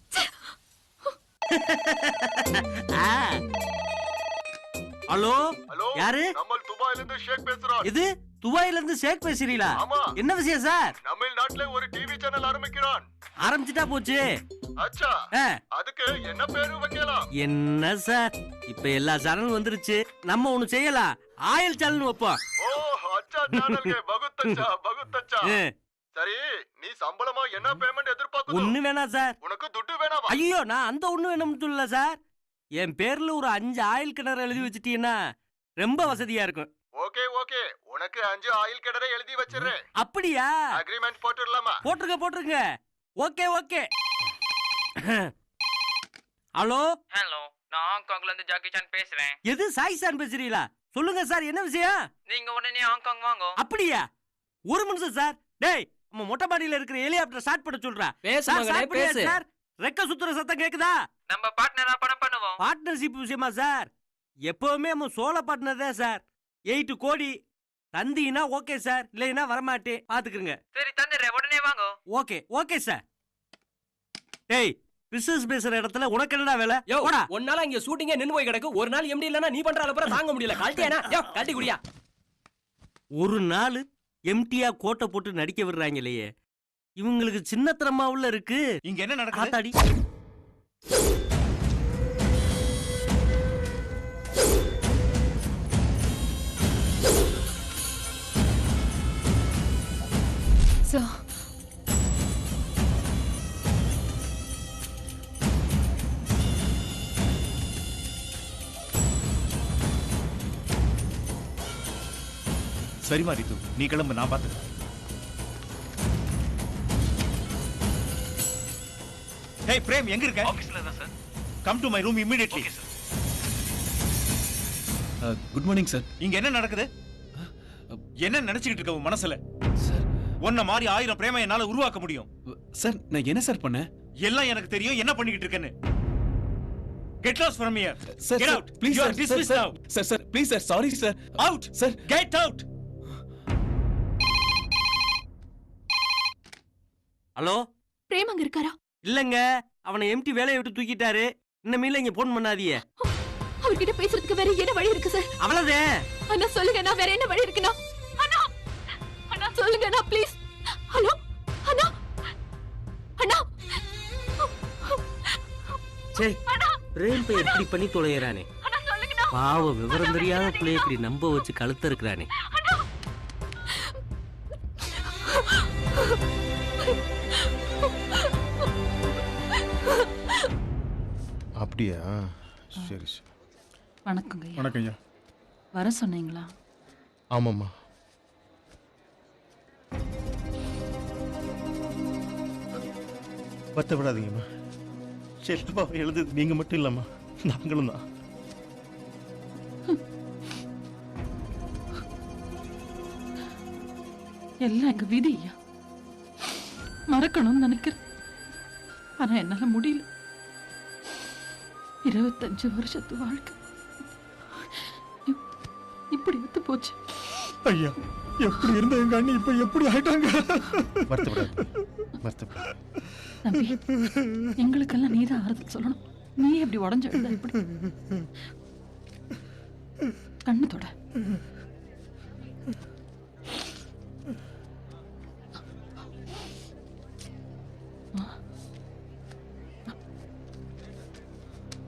ஹலோ யாரு? நம்ம துபாயில இருந்து ஷேக் பேசுறோம். இது துபாயில இருந்து ஷேக் பேசுறீங்களா? ஆமா. என்ன விஷயம் சார்? நம்ம நாட்டுல ஒரு டிவி சேனல் ஆரம்பிக்கிறான். ஆரம்பிச்சிட்டா போச்சு. அச்சா அதுக்கு என்ன பேரு வைக்கலாம்? என்ன சார் இப்ப எல்லா சேனலும் வந்துருச்சு. நம்ம ஒண்ணு செய்யலாம், ஆயில் சேனல் வைப்போம். ஓ அச்சா சேனல்கே பகுத்தச்சா பகுத்தச்சா. சரி நீ சம்பளமா என்ன பேமெண்ட் எதிர்பார்க்கணும்? ஒண்ணு வேணாம் சார். உனக்கு துட்டு வேணாமா? ஐயோ நான் அந்த ஒண்ணு வேணும்னு சொல்லல சார். என் பேர்ல ஒரு 5 ஆயில் கிணறு எழுதி வச்சிட்டீங்கன்னா ரொம்ப வசதியா இருக்கும். ஓகே ஓகே, உனக்கு 5 ஆயில் கிணறு எழுதி வச்சிடுறேன். அப்படியா? அக்ரிமெண்ட் போட்டுடலாமா? போட்டுருங்க. Okay okay. ஹலோ ஹலோ, நான் ஹாங்காங்ல இருந்து ஜாக்கி சான் பேசுறேன். எது சாய் சான் பேசுறீங்களா? சொல்லுங்க சார், என்ன விஷயம்? நீங்க உடனே ஹாங்காங் வாங்க. அப்படியா? ஒரு நிமிஷம் சார். டேய் நம்ம மொட்டை மாடியில இருக்கிற ஹெலிகாப்டர் ஸ்டார்ட் பண்ண சொல்றேன். பேசு. சார் ரெக்க சுத்துற சத்தம் கேக்குதா? நம்ம பார்ட்னரா பணம் பண்ணுவோம். பார்ட்னர்ஷிப் விஷயமா சார்? எப்பவுமே நம்ம சோழ பார்ட்னர் தான் சார். 8 கோடி தந்தீங்கன்னா ஓகே சார், இல்லைன்னா வரமாட்டேன், பாத்துக்கிறங்க. சரி தந்துடுறேன், உடனே வாங்க. Okay sir. டேய் பிசினஸ் பேசுற இடத்துல உனக்கு என்னடா வேலை? யோ ஒரு நாள் இங்க ஷூட்டிங்கே நின்னு போய் கிடக்கு. ஒரு நாள் எம்டி இல்லனா நீ பண்ற அளப்புற தாங்க முடியல. கழட்டியானா? யோ கழட்டி குடியா. ஒரு நாள் எம்டியா கோட்டை போட்டு நடிக்க விடுறாங்களே, இவங்களுக்கு சின்னத்தனமா உள்ள இருக்கு. இங்க என்ன நடக்குது? ஆத்தாடி. சரிமா ரித்து, நீ கிளம்பு, நான் பாத்துக்கிறேன். Hey பிரேம், எங்க இருக்க? ஆபீஸ்ல தான் sir. Come to my room immediately. Okay sir. Good morning sir. இங்க என்ன நடக்குது? என்ன நினைச்சிட்டு இருக்க உன் மனசுல? சார் உன்ன மாதிரி 1000 பிரேமை என்னால உருவாக்க முடியும். சார் நான் என்ன சார் பண்ணேன்? எல்லாம் எனக்கு தெரியும் என்ன பண்ணிக்கிட்டு இருக்கேன்னு. Get lost from here. Sir, Get sir, out. please, You are sir, dismissed sir, now. Sir, please, sir. Sorry, sir. Out. Sir, get out. Hello Prem அங்க இருக்காரா? இல்லங்க, அவனை எம்டி வேலையை விட்டு தூக்கிட்டாரு. இன்னமேல இங்க போன் பண்ணாதீங்க. அவர்கிட்ட பேசுறதுக்கு வேற என்ன வழி இருக்கு சார்? அவ்வளவுதே. அண்ணா சொல்லுங்க, நான் வேற என்ன வழி இருக்குனா? அண்ணா சொல்லுங்க அண்ணா, ப்ளீஸ். ஹலோ அண்ணா. சே பிரேம் பை எப்படி பண்ணி தொலைறானே. பாவ விவரம் தெரியாத பிள்ளை இப்படி நம்ப வச்சு கழுத்த இருக்கிறானே. அப்படியா? சரி சரி. வணக்கங்க. வணக்கம் ஐயா. வர சொன்னீங்களா? ஆமாம்மா. வருத்தப்படாதீங்கம்மா. செல்லப்பாவை எழுதுது நீங்க மட்டும் இல்லம்மா, நாங்களும் தான். எல்லாம் எங்க விதி ஐயா. மறக்கணும்னு நினைக்கிறேன், ஆனா என்னால முடியல. 25 வருஷத்து வாழ்க்கை இப்படி வித்து போச்சு. ஐயா எப்படி இருந்த எங்க அண்ணி இப்ப எப்படி ஆயிட்டாங்க? தம்பி, எங்களுக்கெல்லாம் நீதான் ஆறுதல் சொல்லணும். நீ எப்படி உடஞ்சு விழுந்த? இப்படி கண்ணு தொட.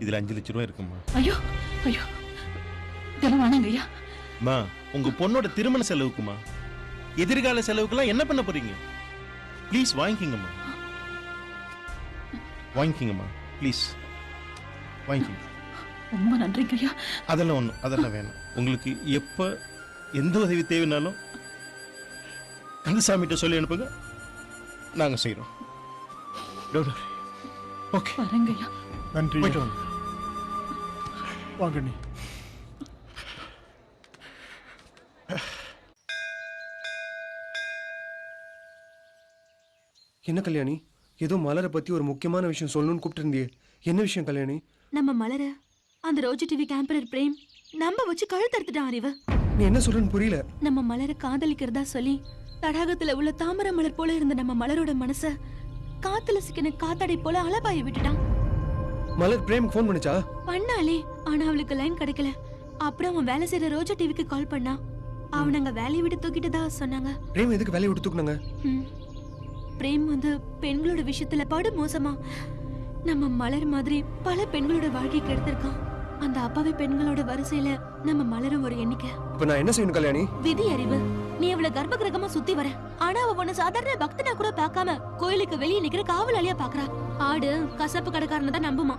இதுல 5 லட்சம் ரூபாய் இருக்குமா. ஐயோ ஐயோ இதெல்லாம் வேணாங்க ஐயா. அம்மா உங்க பொண்ணோட திருமண செலவுக்குமா, எதிர்கால செலவுக்குலாம் என்ன பண்ண போறீங்க? ப்ளீஸ் வாங்கிக்கங்கம்மா, வாங்கிக்கங்கம்மா ப்ளீஸ் வாங்கிக்கங்க. ரொம்ப நன்றிங்க ஐயா. அதெல்லாம் வேணாம். உங்களுக்கு எப்ப எந்த உதவி தேவைனாலும் கந்தசாமிகிட்ட சொல்லி அனுப்புங்க, நாங்க செய்யறோம். ஓகே வரேங்க ஐயா. நன்றி. போயிட்டு வாங்க. வாங்க நீ. என்ன கல்யாணி, ஏதோ மலரை பத்தி ஒரு முக்கியமான விஷயம் சொல்லணும்னு கூப்பிட்டு இருந்தியே, என்ன விஷயம் கல்யாணி? நம்ம மலர அந்த ரோஜி டிவி கேம்பரர் பிரேம் நம்ப வச்சு கழுத்தறுத்துட்டான் அறிவு. நீ என்ன சொல்றன்னு புரியல. நம்ம மலரை காதலிக்கிறதா சொல்லி தடாகத்துல உள்ள தாமரை மலர் போல இருந்த நம்ம மலரோட மனச காத்துல சிக்கின காத்தாடை போல அலபாய விட்டுட்டான். மலர் பிரேம் ஃபோன் பண்ணுச்சா? பண்ணாலே, ஆனா அவளுக்கு லைன் கிடைக்கல. அப்புறம் அவன் வேலை செய்யற ரோஜா டிவிக்கு கால் பண்ணா. அவன் அங்க வேலையை விட்டு தூக்கிட்டதா சொன்னாங்க. பிரேம் எதுக்கு வேலையை விட்டு தூக்குனாங்க? பிரேம் வந்து பெண்களோட விஷயத்துல படு மோசமா நம்ம மலர் மாதிரி பல பெண்களோட வாழ்க்கைக்கு எடுத்திருக்கான். அந்த அப்பாவி பெண்களோட வரிசையில நம்ம மலரும் ஒரு எண்ணிக்கை. இப்ப நான் என்ன செய்யணும் கல்யாணி? விதி அறிவு. நீ அவளை கர்ப்ப கிரகமா சுத்தி வர, ஆனா அவ உன்னை சாதாரண பக்தனா கூட பார்க்காம கோயிலுக்கு வெளியே நிக்கிற காவலாளியா பாக்குறா. ஆடு கசப்பு கடைக்காரனை தான் நம்புமா.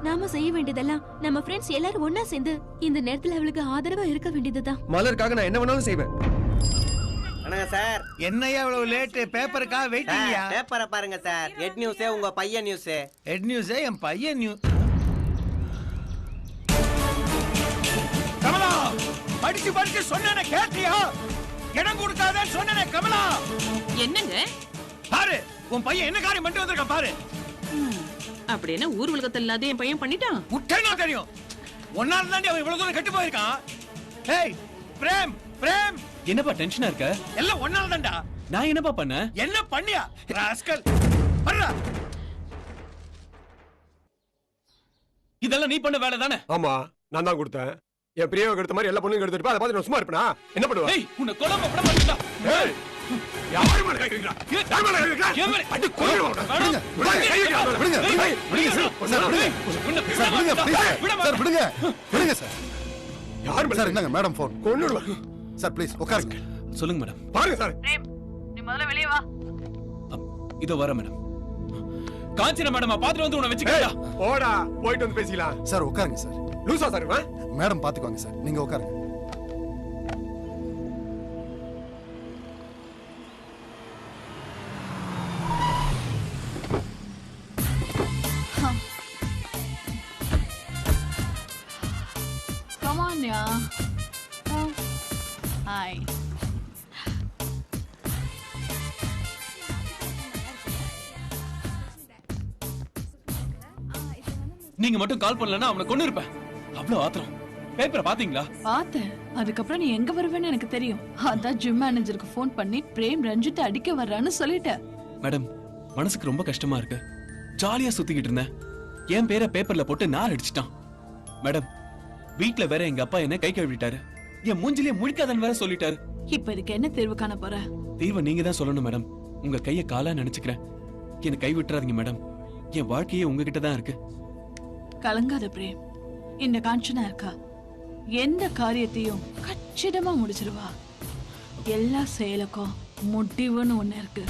நாம செய்ய வேண்டியதெல்லாம் நம்ம ஃப்ரெண்ட்ஸ் எல்லாரும் ஒன்னா சேர்ந்து இந்த நேரத்துல அவளுக்கு ஆதரவா இருக்க வேண்டியதுதான். மலருக்காக நான் என்ன வேணாலும் செய்வேன். சார் என்னையா இவ்வளவு லேட்? பேப்பருக்கா வெயிட்டிங்கயா? பேப்பரை பாருங்க சார். ஹெட் நியூஸே உங்க பையன் நியூஸ். ஹெட் நியூஸே என் பையன் நியூஸ். கமலா, படிச்சு படிச்சு சொன்னேனே கேட்டியா? இடம் கொடுக்காத சொன்னேனே கமலா. என்னங்க பாரு, உன் பையன் என்ன காரியம் பண்ணிட்டு வந்திருக்க பாரு. அப்படி என்ன ஊர் உலகத்துல இல்லாத என் பையன் பண்ணிட்டான்? உட்டேனா தெரியும். ஒன்னால தான் அவன் இவ்வளவு தூரம் கெட்டு போயிருக்கான். ஏய் பிரேம், பிரேம் என்னப்பா டென்ஷனா இருக்க? எல்லாம் ஒன்னால தான்டா. நான் என்னப்பா பண்ண? என்ன பண்ணியா ராஸ்கல்? வர்றா. இதெல்லாம் நீ பண்ண வேலை தானே? ஆமா, நான் தான் கொடுத்தேன். என் பிரியாவை எடுத்த மாதிரி எல்லா பொண்ணுங்க எடுத்துட்டு அதை பார்த்து நான் சும்மா இருப்பேனா? என்ன பண்ணுவா? ஏய், உன்னை கொல்லாம விட மாட்டேன்டா. ஏய், யார் மேல கை வைக்கிறா? யார் மேல கை வைக்கிறா? ஏன் மேல? அடி கொல்லுறோம். விடுங்க, விடுங்க, கை வைக்கிறா. விடுங்க, விடுங்க சார். சார் விடுங்க. சார் விடுங்க, ப்ளீஸ். சார் விடுங்க. விடுங்க சார். யார் மேல? சார் என்னங்க மேடம் ஃபோன். கொன்னுடுவா. சார் ப்ளீஸ் உட்காருங்க. சொல்லுங்க மேடம். பாருங்க சார். நீ முதல்ல வெளிய வா. இதோ வர மேடம். காஞ்சனா மேடம் பாத்துட்டு வந்து உன்னை வெச்சுக்கடா. ஓடா, போயிட்டு வந்து பேசிக்கலாம். சார் உட்காருங்க சார். லூசா சார் இவன்? மேடம் பாத்துக்குவாங்க சார், நீங்க உட்காருங்க. Come on, yeah. Hi. நீங்க மட்டும் கால் பண்ணலன்னா அவனை கொன்னு இருப்பேன். அவ்வளவு ஆத்திரம். பேப்பரை பாத்தீங்களா? பார்த்தேன். அதுக்கப்புறம் நீ எங்க வருவேன்னு எனக்கு தெரியும். அதான் ஜிம் மேனேஜருக்கு ஃபோன் பண்ணி பிரேம் ரஞ்சித்தை அடிக்க வர்றான்னு சொல்லிட்டேன். மேடம், மனசுக்கு ரொம்ப கஷ்டமா இருக்கு. ஜாலியா சுத்திக்கிட்டு இருந்தேன். என் பேரை பேப்பர்ல போட்டு நார் அடிச்சிட்டான். மேடம், வீட்ல வேற எங்க அப்பா என்ன கை கழுவிட்டாரு. என் மூஞ்சிலே முழிக்காதன்னு வேற சொல்லிட்டாரு. இப்ப இதுக்கு என்ன தீர்வு காண போற? தீர்வை நீங்க தான் சொல்லணும் மேடம். உங்க கைய காலா நினைச்சுக்கிறேன். என்ன கை விட்டுறாதீங்க மேடம். என் வாழ்க்கையே உங்ககிட்ட தான் இருக்கு. கலங்காத பிரேம். இந்த காஞ்சனா இருக்கா, எந்த காரியத்தையும் கச்சிதமா முடிச்சிருவா. எல்லா செயலுக்கும் முடிவுன்னு ஒண்ணு இருக்கு.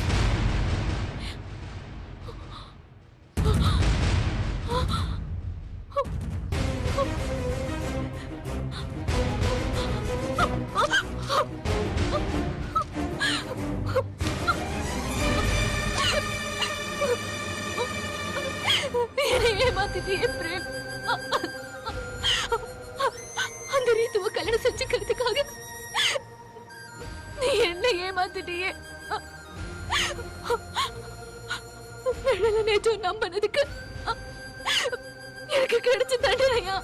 ஏமாத்திட்டியே பிரேம். அந்த ரீத்துவ கல்யாணம் செஞ்சுக்கிறதுக்காக நீ என்ன ஏமாத்திட்டியே. நேற்று நம்பினதுக்கு எனக்கு கிடைச்ச தண்டனையா?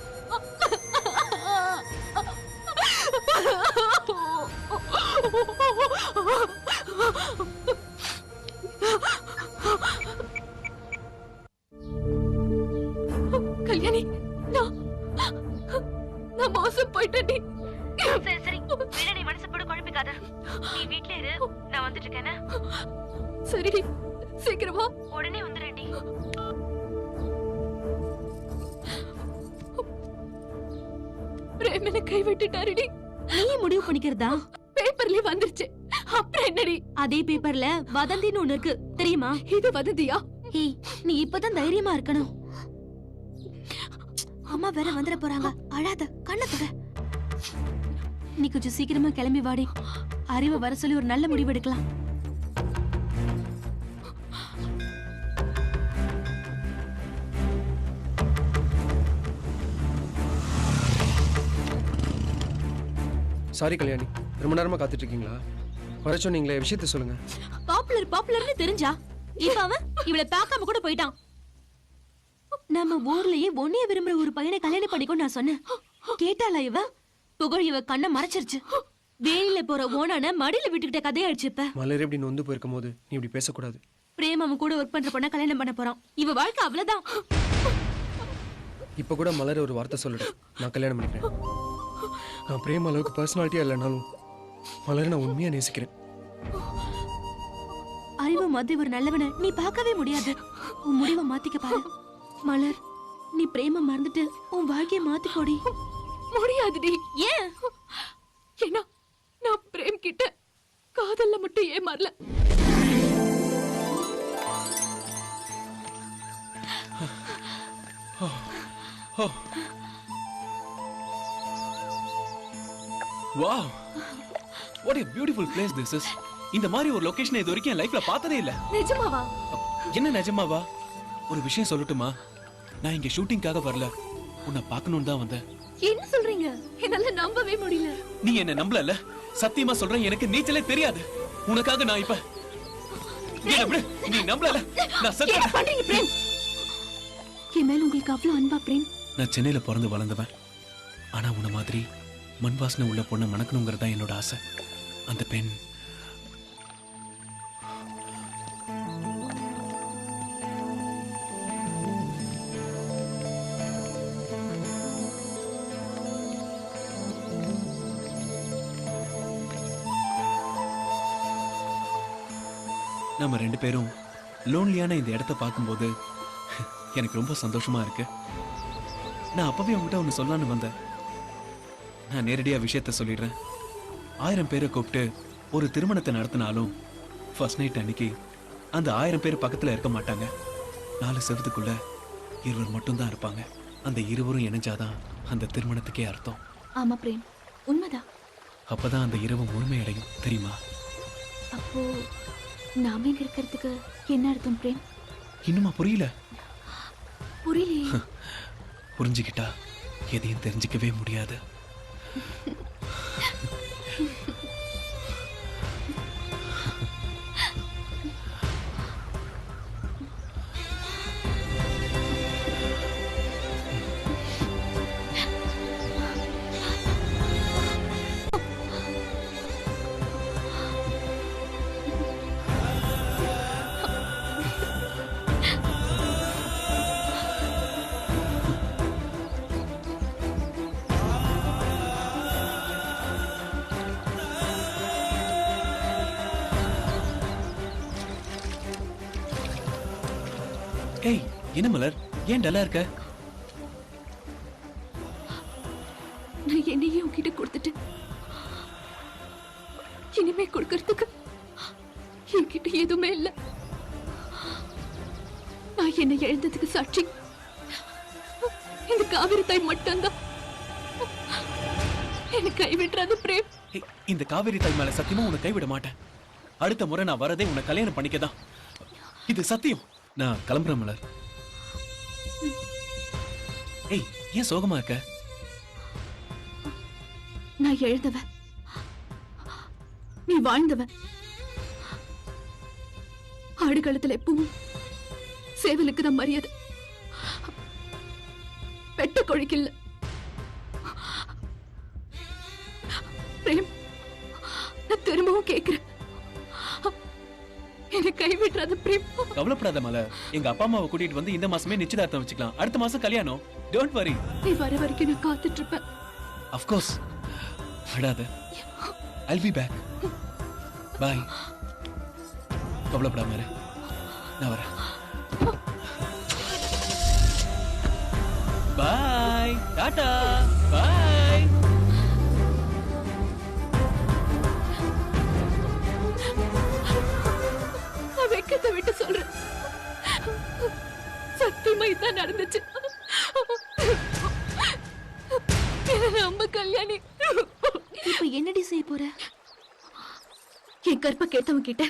கல்யாணி, நான் மோசம் போயிட்டேன். சரி சரி, வேணா நீ மனசு போட்டு குழப்பிக்காத. நீ வீட்ல இரு, நான் வந்துட்டு இருக்கேன். சரி, சீக்கிரமா உடனே வந்துடுறேன்டி. பிரேம் என்ன கைவிட்டுட்டாருடி. நீயே முடிவு பண்ணிக்கிறதா? பேப்பர்லயே வந்துருச்சு. அப்புறம் என்னடி? அதே பேப்பர்ல வதந்தின்னு ஒண்ணு இருக்கு தெரியுமா? இது வதந்தியா? ஏய், நீ இப்பதான் தைரியமா இருக்கணும். அம்மா வேற வந்துட போறாங்க. அழாத, கண்ணை தொட. நீ கொஞ்சம் சீக்கிரமா கிளம்பி வாடி. அறிவை வர சொல்லி ஒரு நல்ல முடிவு எடுக்கலாம். சாரி கல்யாணி, ரொம்ப நேரமா காத்துட்டு இருக்கீங்களா? வர சொன்னீங்களே, விஷயத்த சொல்லுங்க. பாப்புலர்னு தெரிஞ்சா இப்ப அவன் இவளை பார்க்காம கூட போயிட்டான். நம்ம ஊர்லயே ஒன்னைய விரும்புற ஒரு பையனை கல்யாணம் பண்ணிக்கோ நான் சொன்னேன். கேட்டாளா இவ? புகழ் இவ கண்ணை மறைச்சிருச்சு. வேலையில போற ஓனான மடியில விட்டுக்கிட்ட கதையாயிடுச்சு. இப்ப மலர் எப்படி நொந்து போயிருக்கும் போது நீ இப்படி பேசக்கூடாது. பிரேம் அவன் கூட ஒர்க் பண்ற பொண்ண கல்யாணம் பண்ண போறான். இவ வாழ்க்கை அவ்வளவுதான். இப்ப கூட மலர் ஒரு வார்த்தை சொல்லிடு, நான் கல்யாணம் பண்ணிக்கிறேன். நான் பிரேம் அளவுக்கு பர்சனாலிட்டியா இல்லைனாலும் மலரை நான் உண்மையா நேசிக்கிறேன். அறிவு மாதிரி ஒரு நல்லவனை நீ பார்க்கவே முடியாது. உன் முடிவை மாத்திக்க பாரு மலர். நீ பிரேம மறந்துட்டு உன் வாழ்க்கைய மாத்திக்கோடி. முடியாதுடி. ஏன்? ஏன்னா நான் பிரேம் கிட்ட காதல்ல மட்டும் ஏமாறல. Wow, what a beautiful place this is. இந்த மாதிரி ஒரு லொகேஷன் இது வரைக்கும் என் லைஃப்ல பார்த்ததே இல்ல. நிஜமாவா? என்ன நிஜமாவா? ஒரு விஷயம் சொல்லட்டுமா? நான் இங்க ஷூட்டிங்காக வரல, உன்னை பார்க்கணும்னு தான் வந்தேன். என்ன சொல்றீங்க? என்னால நம்பவே முடியல. நீ என்ன நம்பலல? சத்தியமா சொல்றேன், எனக்கு நீச்சலே தெரியாது. உனக்காக நான் இப்ப நீ நம்பலல? நான் என்ன பண்றீங்க பிரேம்? என் மேல உங்களுக்கு அவ்வளவு அன்பா பிரேம்? நான் சென்னையில பிறந்து வளர்ந்தவன். ஆனா உன்ன மாதிரி மண் வாசனை உள்ள பொண்ணை மணக்கணுங்கிறதா என்னோட ஆசை. அந்த பெண் நம்ம ரெண்டு பேரும் லோன்லியான இந்த இடத்த பார்க்கும்போது எனக்கு ரொம்ப சந்தோஷமா இருக்கு. நான் அப்பவே உங்ககிட்ட ஒன்று சொல்லலான்னு வந்தேன். நான் நேரடியா விஷயத்த சொல்லிடுறேன். 1000 பேரை கூப்பிட்டு ஒரு திருமணத்தை நடத்தினாலும் ஃபர்ஸ்ட் நைட் அன்னைக்கு அந்த 1000 பேர் பக்கத்துல இருக்க மாட்டாங்க. 4 செவத்துக்குள்ள 20 மட்டும்தான் இருப்பாங்க. அந்த 20 இணைஞ்சாதான் அந்த திருமணத்துக்கே அர்த்தம். ஆமா பிரேம், உண்மைதான். அப்பதான் அந்த இரவு முழுமையடையும், தெரியுமா? அப்போ நாம இங்க இருக்கிறதுக்கு என்ன அர்த்தம் பிரேம்? இன்னுமா புரியல? புரியலையே. புரிஞ்சுக்கிட்டா எதையும் தெரிஞ்சுக்கவே முடியாது. ஏய், என்ன மலர், ஏன் டல்லா இருக்க? நான் என்னையே உன்கிட்ட கொடுத்துட்டு இனிமே கொடுக்கறதுக்கு என்கிட்ட எதுவுமே இல்ல. நான் என்னை எழுந்ததுக்கு சாட்சி இந்த காவிரி தாய் மட்டும்தான். என்னை கைவிட்டுறாது பிரேம். இந்த காவேரி தாய் மேல சத்தியமா உன்னை கைவிட மாட்டேன். அடுத்த முறை நான் வரதே உன்னை கல்யாணம் பண்ணிக்கதான். இது சத்தியம். நான் கிளம்புறேன் மலர். ஏய், ஏன் சோகமா இருக்க? நான் எழுந்தவன், நீ வாழ்ந்தவன். ஆடுகளத்துல எப்பவும் சேவலுக்கு தான் மரியாதை, பெட்ட கோழிக்கு இல்ல. பிரேம், நான் திரும்பவும் கேட்கிறேன், என்னை கைவிட்டுறாத பிரேம். கவலைப்படாத மலர், எங்க அப்பா அம்மாவை கூட்டிட்டு வந்து இந்த மாசமே நிச்சயதார்த்தம் வச்சுக்கலாம். அடுத்த மாசம் கல்யாணம். Don't worry. நீ வர வரைக்கும் நான் காத்துட்டு இருப்பேன். Of course. அழாத. I'll be back. Bye. கவலைப்படாம இரு, நான் வரேன். Bye. டாடா. Bye. தான் நடந்துச்சு. நம்ம கல்யாணி இப்ப என்னடி செய்ய போற? என் கற்ப கேட்டவன் கிட்ட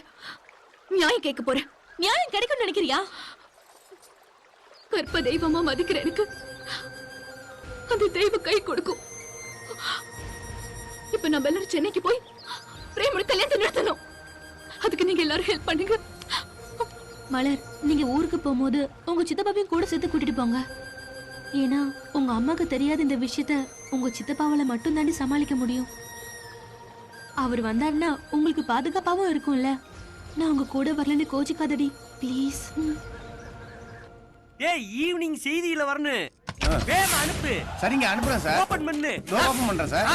நியாயம் கேட்க போற. நியாயம் கிடைக்கும் நினைக்கிறியா? கற்ப தெய்வமா மதிக்கிற எனக்கு அந்த தெய்வம் கை கொடுக்கும். இப்ப நம்ம எல்லாரும் சென்னைக்கு போய் பிரேமோட கல்யாணத்தை நடத்தணும். அதுக்கு நீங்க எல்லாரும் ஹெல்ப் பண்ணுங்க. மலர், நீங்க ஊருக்கு போகும்போது உங்க சித்தப்பாவையும் கூட சேர்த்து கூட்டிட்டு போங்க. ஏன்னா உங்க அம்மாக்கு தெரியாத இந்த விஷயத்த உங்க சித்தப்பாவால மட்டும் தாண்டி சமாளிக்க முடியும். அவர் வந்தாருன்னா உங்களுக்கு பாதுகாப்பாவும் இருக்கும்ல. நான் உங்க கூட வரலன்னு கோச்சிக்காதடி ப்ளீஸ். ஏய், ஈவினிங் செய்தியில வரணும். வேகமா அனுப்பு. சரிங்க, அனுப்புறேன் சார். ஓபன் பண்ணு. ஓபன் பண்றேன் சார்.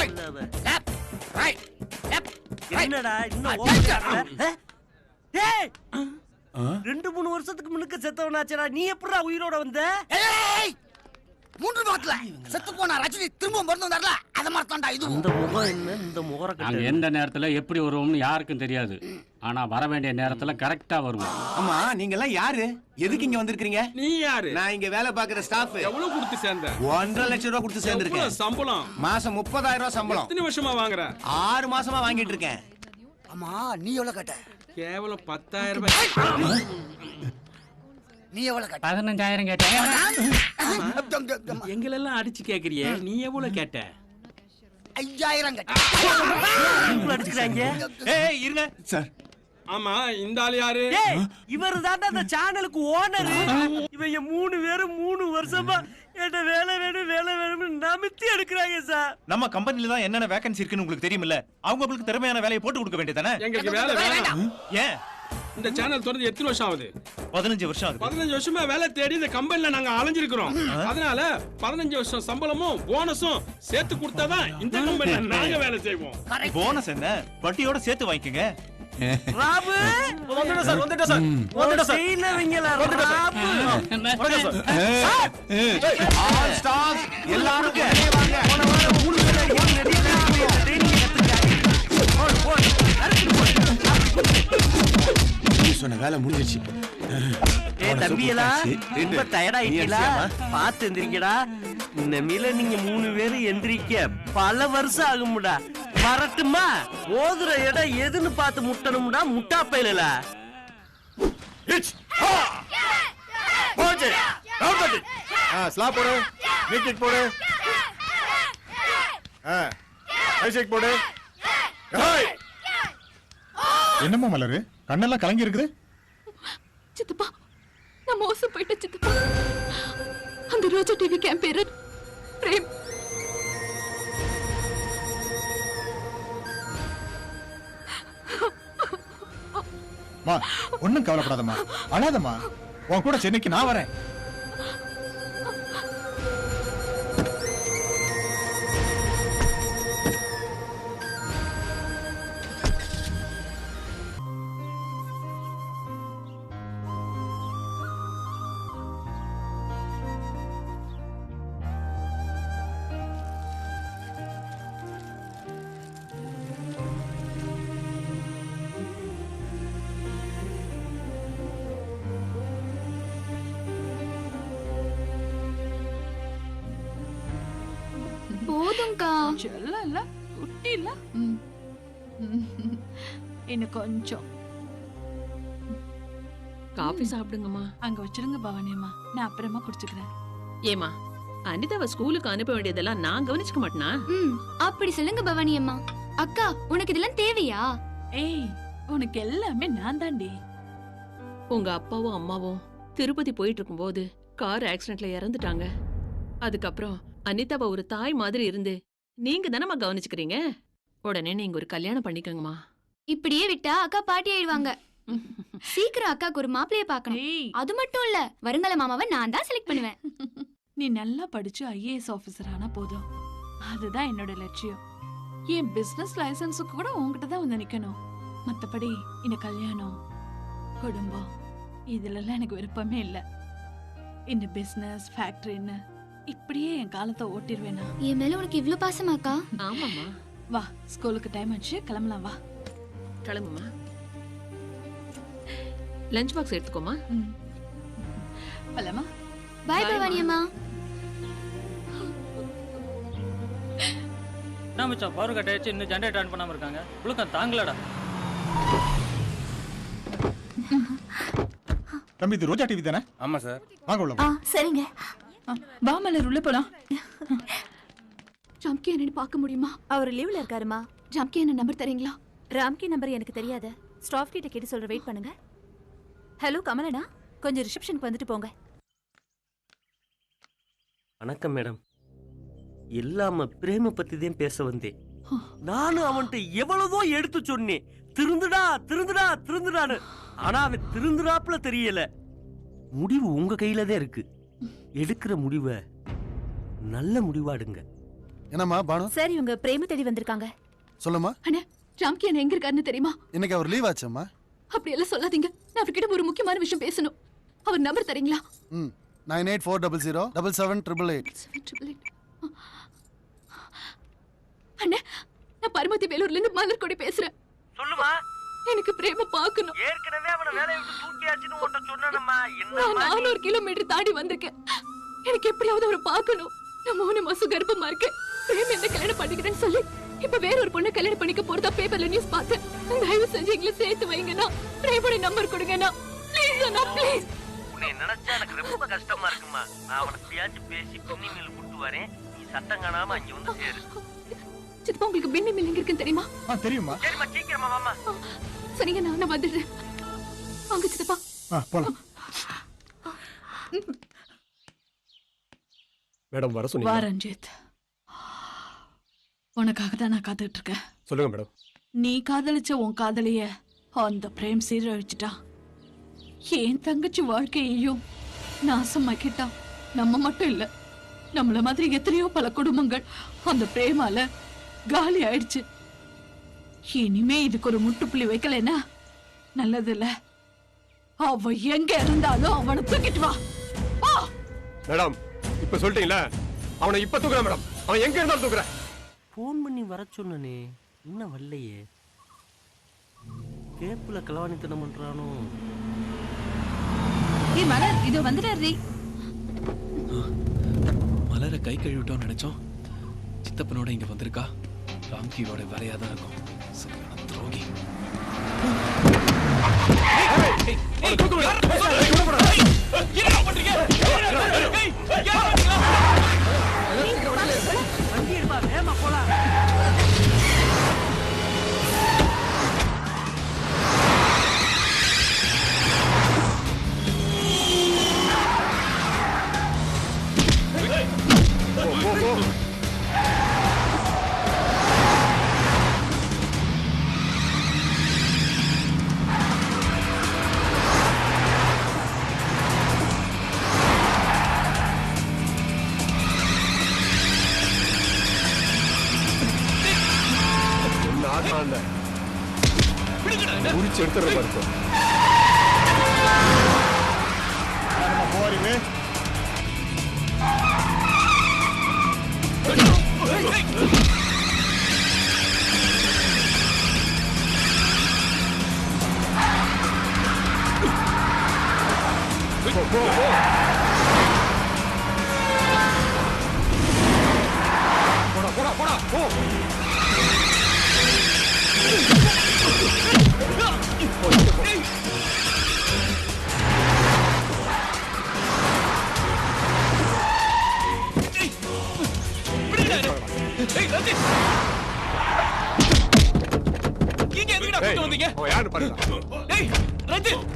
என்னடா இன்னும் ஓபன் பண்ணல? ஏய், 2-3 வருஷத்துக்கு முன்னுக்கு செத்தவனாச்சடா. நீ எப்படிடா உயிரோட வந்த? ஏய், 3 மாதத்துல செத்து போனா ரஜினி திரும்ப மருந்து வந்தார்ல, அத மாதிரி தான்டா இது. இந்த முகம் என்ன, இந்த முகர நாங்க எந்த நேரத்துல எப்படி வருவோம்னு யாருக்கும் தெரியாது. ஆனா வர வேண்டிய நேரத்துல கரெக்டா வருவோம். ஆமா, நீங்க எல்லாம் யாரு? எதுக்கு இங்க வந்திருக்கீங்க? நீ யாரு? நான் இங்க வேலை பார்க்குற ஸ்டாஃப். எவ்வளவு கொடுத்து சேர்ந்த? 1.5 லட்சம் ரூபாய் கொடுத்து சேர்ந்திருக்கேன். சம்பளம்? மாசம் 30,000 ரூபாய் சம்பளம். எத்தனை வருஷமா வாங்குற? 6 மாசமா வாங்கிட்டு இருக்கேன். ஆமா, நீ எவ்வளவு கேட்ட? கேவலம் 10,000 ரூபாய். நீ எவ்வளவு கேட்ட? 15,000 கேட்டேன். எங்களெல்லாம் அடிச்சு கேக்குறியே, நீ எவ்வளவு கேட்ட? 5,000 கேட்ட. அடிச்சுக்கிறாங்க. ஏய் இருங்க சார். ஆமா, இந்த ஆளு யாரு? ஏய், இவர் தான் அந்த சேனலுக்கு ஓனர். இவங்க 3 பேரும் 3 வருஷமா என்ன வேலை வேணும்னு நமித்தி எடுக்கிறாங்க சார். நம்ம கம்பெனில தான் என்னென்ன வேகன்சி இருக்குன்னு உங்களுக்கு தெரியுமில்ல. அவங்க உங்களுக்கு திறமையான வேலையை போட்டு கொடுக்க வேண்டியதானே? எங்களுக்கு வேலை வேண்டாம். ஏன்? இந்த சேனல் தொடர்ந்து எத்தனை வருஷம் ஆகுது? 15 வருஷம் ஆகுது. 15 வருஷமா வேலை தேடி இந்த கம்பெனில நாங்க அலைஞ்சிருக்கிறோம். அதனால 15 வருஷம் சம்பளமும் போனஸும் சேர்த்து கொடுத்தாதான் இந்த கம்பெனில நாங்க வேலை செய்வோம். போனஸ் என்ன? வட்டியோட சேர்த்து வாங்கிக்கங்க. ராபு வந்துட்டோம் சார், வந்துட்டோம் சார், வந்துட்டோம் சார். செய்யலவங்களா ராபு? சார், ஆல் ஸ்டாஃப் எல்லாரும் வெளியே வாங்க. போன வாரம் 3 பேர் ட்ரெயினிங் நீ சொன்ன வேலை முடிஞ்சிருச்சு. ஏய் தம்பியலா, ரொம்ப டயர்ட் ஆயிட்டீங்களா? பாத்து எந்திரிங்கடா. இந்த மீல நீங்க 3 பேரும் எந்திரிக்க பல வருஷம் ஆகும்டா. வரட்டுமா? ஓதுற இடம் எதுன்னு பார்த்து முட்டணும்டா, முட்டா பையல. ஸ்லாப் போடு, நீக்கிக் போடு, ஐசேக் போடு. என்னம்மா மலரு, கண்ணெல்லாம் கலங்கி இருக்குது? சித்தப்பா, நான் மோசம் போயிட்டேன் சித்தப்பா. அந்த ரோஜா டிவி கேம்பேரர் பிரேம். மா, ஒண்ணும் கவலைப்படாதம்மா, அழாதம்மா. உன் கூட சென்னைக்கு நான் வரேன். போதும்க்கா. செல்லம் இல்ல, குட்டி இல்ல. இன்னும் கொஞ்சம் காபி சாப்பிடுங்கம்மா. அங்க வச்சிருங்க பவானியம்மா, நான் அப்புறமா குடிச்சுக்கிறேன். ஏமா, அனிதாவை ஸ்கூலுக்கு அனுப்ப வேண்டியதெல்லாம் நான் கவனிச்சுக்க மாட்டேனா? அப்படி சொல்லுங்க பவானி அம்மா. அக்கா, உனக்கு இதெல்லாம் தேவையா? ஏய், உனக்கு எல்லாமே நான் தாண்டி. உங்க அப்பாவும் அம்மாவும் திருப்பதி போயிட்டு இருக்கும்போது கார் ஆக்சிடென்ட்ல இறந்துட்டாங்க. அதுக்கப்புறம் அனிதாவை ஒரு தாய் மாதிரி இருந்து நீங்க தானம்மா கவனிச்சுக்கிறீங்க. உடனே நீங்க ஒரு கல்யாணம் பண்ணிக்கங்கம்மா. இப்படியே விட்டா அக்கா பாட்டி ஆயிடுவாங்க. சீக்கிரம் அக்காக்கு ஒரு மாப்பிளைய பார்க்கணும். அது மட்டும் இல்ல, வருங்கால மாமாவை நான் தான் செலக்ட் பண்ணுவேன். நீ நல்லா படிச்சு IAS ஆபீசர் ஆனா போதும். அதுதான் என்னோட லட்சியம். என் பிசினஸ் லைசன்ஸுக்கு கூட உன்கிட்ட தான் வந்து நிக்கணும். மத்தபடி இந்த கல்யாணம், குடும்பம் இதுலலாம் எனக்கு விருப்பமே இல்ல. இந்த பிசினஸ் ஃபேக்டரின்னு இப்படியே என் காலத்தை ஓட்டிடுவேனா? என் மேல உனக்கு இவ்ளோ பாசமாக்கா? ஆமாம்மா. வா, ஸ்கூலுக்கு டைம் ஆச்சு, கிளம்பலாம். வா கிளம்புமா. Lunch box எடுத்துக்கோமா. பலமா பை பவானி அம்மா. என்ன மச்சான் பவர் கட் ஆயிடுச்சு, இன்னும் ஜெனரேட்டர் ஆன் பண்ணாம இருக்காங்க. புழுக்கம் தாங்கலடா. தம்பி இது ரோஜா டிவி தானே? ஆமா சார். வாங்க உள்ள. சரிங்க. வா மலர் உள்ள போலாம். ராம்கி என்னன்னு பார்க்க முடியுமா? அவர் லீவ்ல இருக்காருமா. ராம்கி என்ன நம்பர் தரீங்களா? ராம்கி நம்பர் எனக்கு தெரியாது. ஸ்டாஃப் கிட்ட கேட்டு சொல்ற, வெயிட் பண்ணுங்க. ஹலோ கமலனா, கொஞ்சம் ரிசப்ஷனுக்கு வந்துட்டு போங்க. வணக்கம் மேடம். எல்லாம பிரேம பத்தி தான் பேச வந்தேன். நானும் அவன்கிட்ட எவ்வளவோ எடுத்து சொன்னேன், திருந்துடா திருந்துடா திருந்துடான்னு. ஆனா அவன் திருந்துடாப்புல தெரியல. முடிவு உங்க கையில தான் இருக்கு. எடுக்கிற முடிவை நல்ல முடிவாடுங்க. என்னம்மா பானு? சார் இவங்க பிரேம தேடி வந்திருக்காங்க. சொல்லுமா. அண்ணா ராம்கி என்ன எங்க இருக்காருன்னு தெரியுமா? இன்னைக்கு அவர் லீவ் ஆச்சம்மா. அப்படி எல்லாம் சொல்லாதீங்க. நான் அவர்கிட்ட ஒரு முக்கியமான விஷயம் பேசணும். அவர் நம்பர் தரீங்களா? 9840077888. அண்ணா நான் பரமத்தி வேலூர்ல இருந்து மலர்கொடி பேசுறேன். சொல்லுமா. எனக்கு பிரேம பார்க்கணும். ஏற்கனவே அவனை வேலையை விட்டு தூக்கியாச்சுன்னு உன்கிட்ட சொன்னேனம்மா. நான் 400 கிலோமீட்டர் தாண்டி வந்திருக்கேன். எனக்கு எப்படியாவது அவரை பார்க்கணும். நான் 3 மாசம் கர்ப்பமா இருக்கேன். பிரேம் என்ன கல்யாணம் பண்ணிக்கிறேன்னு சொல்லி இப்ப வேற ஒரு பொண்ணை கல்யாணம் பண்ணிக்க போறதா பேப்பர்ல நியூஸ் பார்த்தேன். தயவு செஞ்சு எங்களை சேர்த்து வைங்கண்ணா. பிரேமோட நம்பர் கொடுங்கண்ணா. Please Anna please. உன்னை நினைச்சா எனக்கு ரொம்ப கஷ்டமா இருக்குமா. நான் அவனை எப்படியாச்சும் பேசி பின்னி மில் கூட்டு வரேன். நீ சத்தம் காணாம அங்க வந்து சேரு. சித்தப்பா உங்களுக்கு பின்னி மில் எங்க இருக்குன்னு தெரியுமா? தெரியுமா? சரிம்மா சீக்கிரமா வாமா. சரிங்க நான் வந்துடுறேன். வாங்க சித்தப்பா. போலாம். மேடம் வர சொன்னீங்க. வா ரஞ்சித், உனக்காக தான் நான் காத்துட்டு இருக்கேன். சொல்லுங்க மேடம். நீ காதலிச்ச உன் காதலிய அந்த பிரேம் சீரழிச்சிட்டான். என் தங்கச்சி வாழ்க்கையையும் நாசமாக்கிட்டான். நம்ம மட்டும் இல்ல, நம்மள மாதிரி எத்தனையோ பல குடும்பங்கள் அந்த பிரேமால காலி ஆயிடுச்சு. இனிமே இதுக்கு ஒரு முட்டுப்புள்ளி வைக்கலன்னா நல்லது இல்ல. அவ எங்க இருந்தாலும் அவனை தூக்கிட்டு வா. மேடம் இப்ப சொல்லிட்டீங்களா? அவனை இப்ப தூக்குறேன் மேடம். அவன் எங்க இருந்தாலும் தூக்குறேன். போன் பண்ணி வர சொன்னனே, இன்னும் வரலையே. கேப்புல கலவாணித்தனம் பண்றானோ. மலர் இது வந்துட்டாரு. மலரை கை கழுவிட்டோம் நினைச்சோம். சித்தப்பனோட இங்க வந்திருக்கா. ராம்கியோட வேலையாதான் இருக்கும். சரியான துரோகி. உரிச்சு எடுத்துற பாருங்க. போறீங்க. போடா போடா போடா போ. நீங்க எதுக்குடா கூட்டி வந்தீங்க? யாரு பாருங்க. டேய் ரஞ்சித்.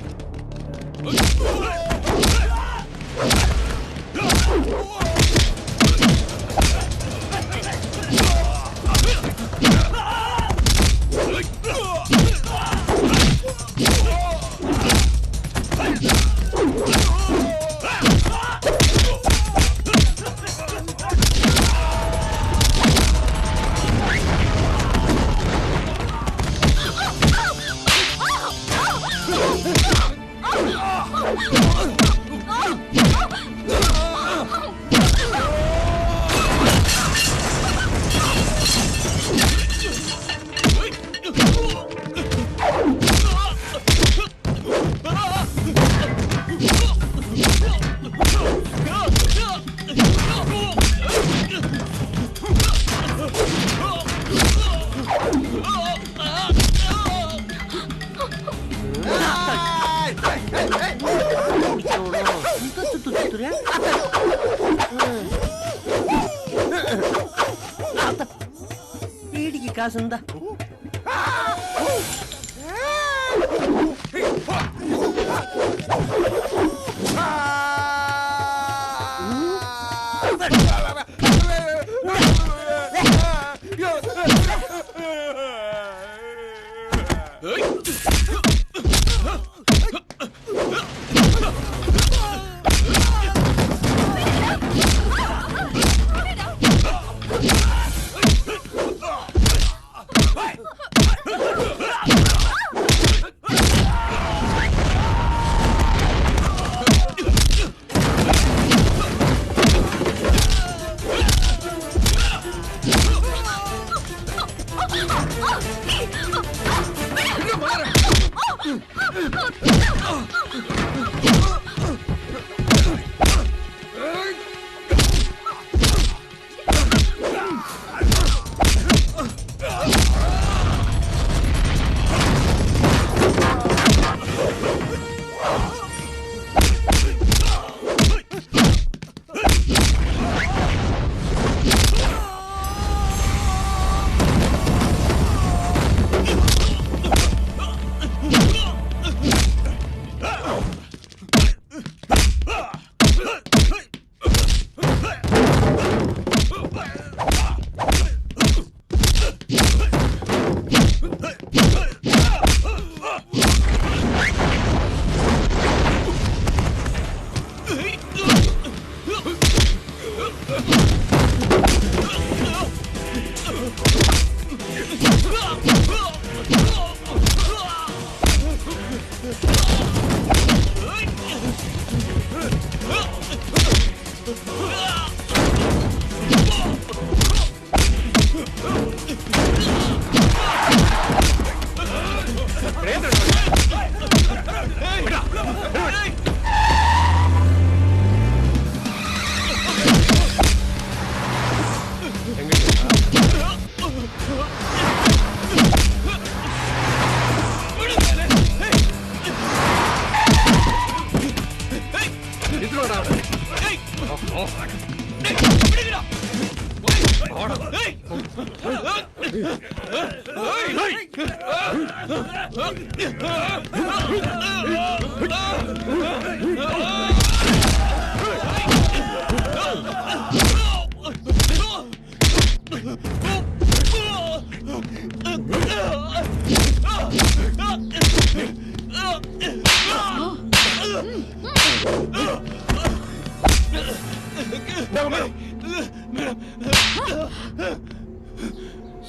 காசு இருந்தா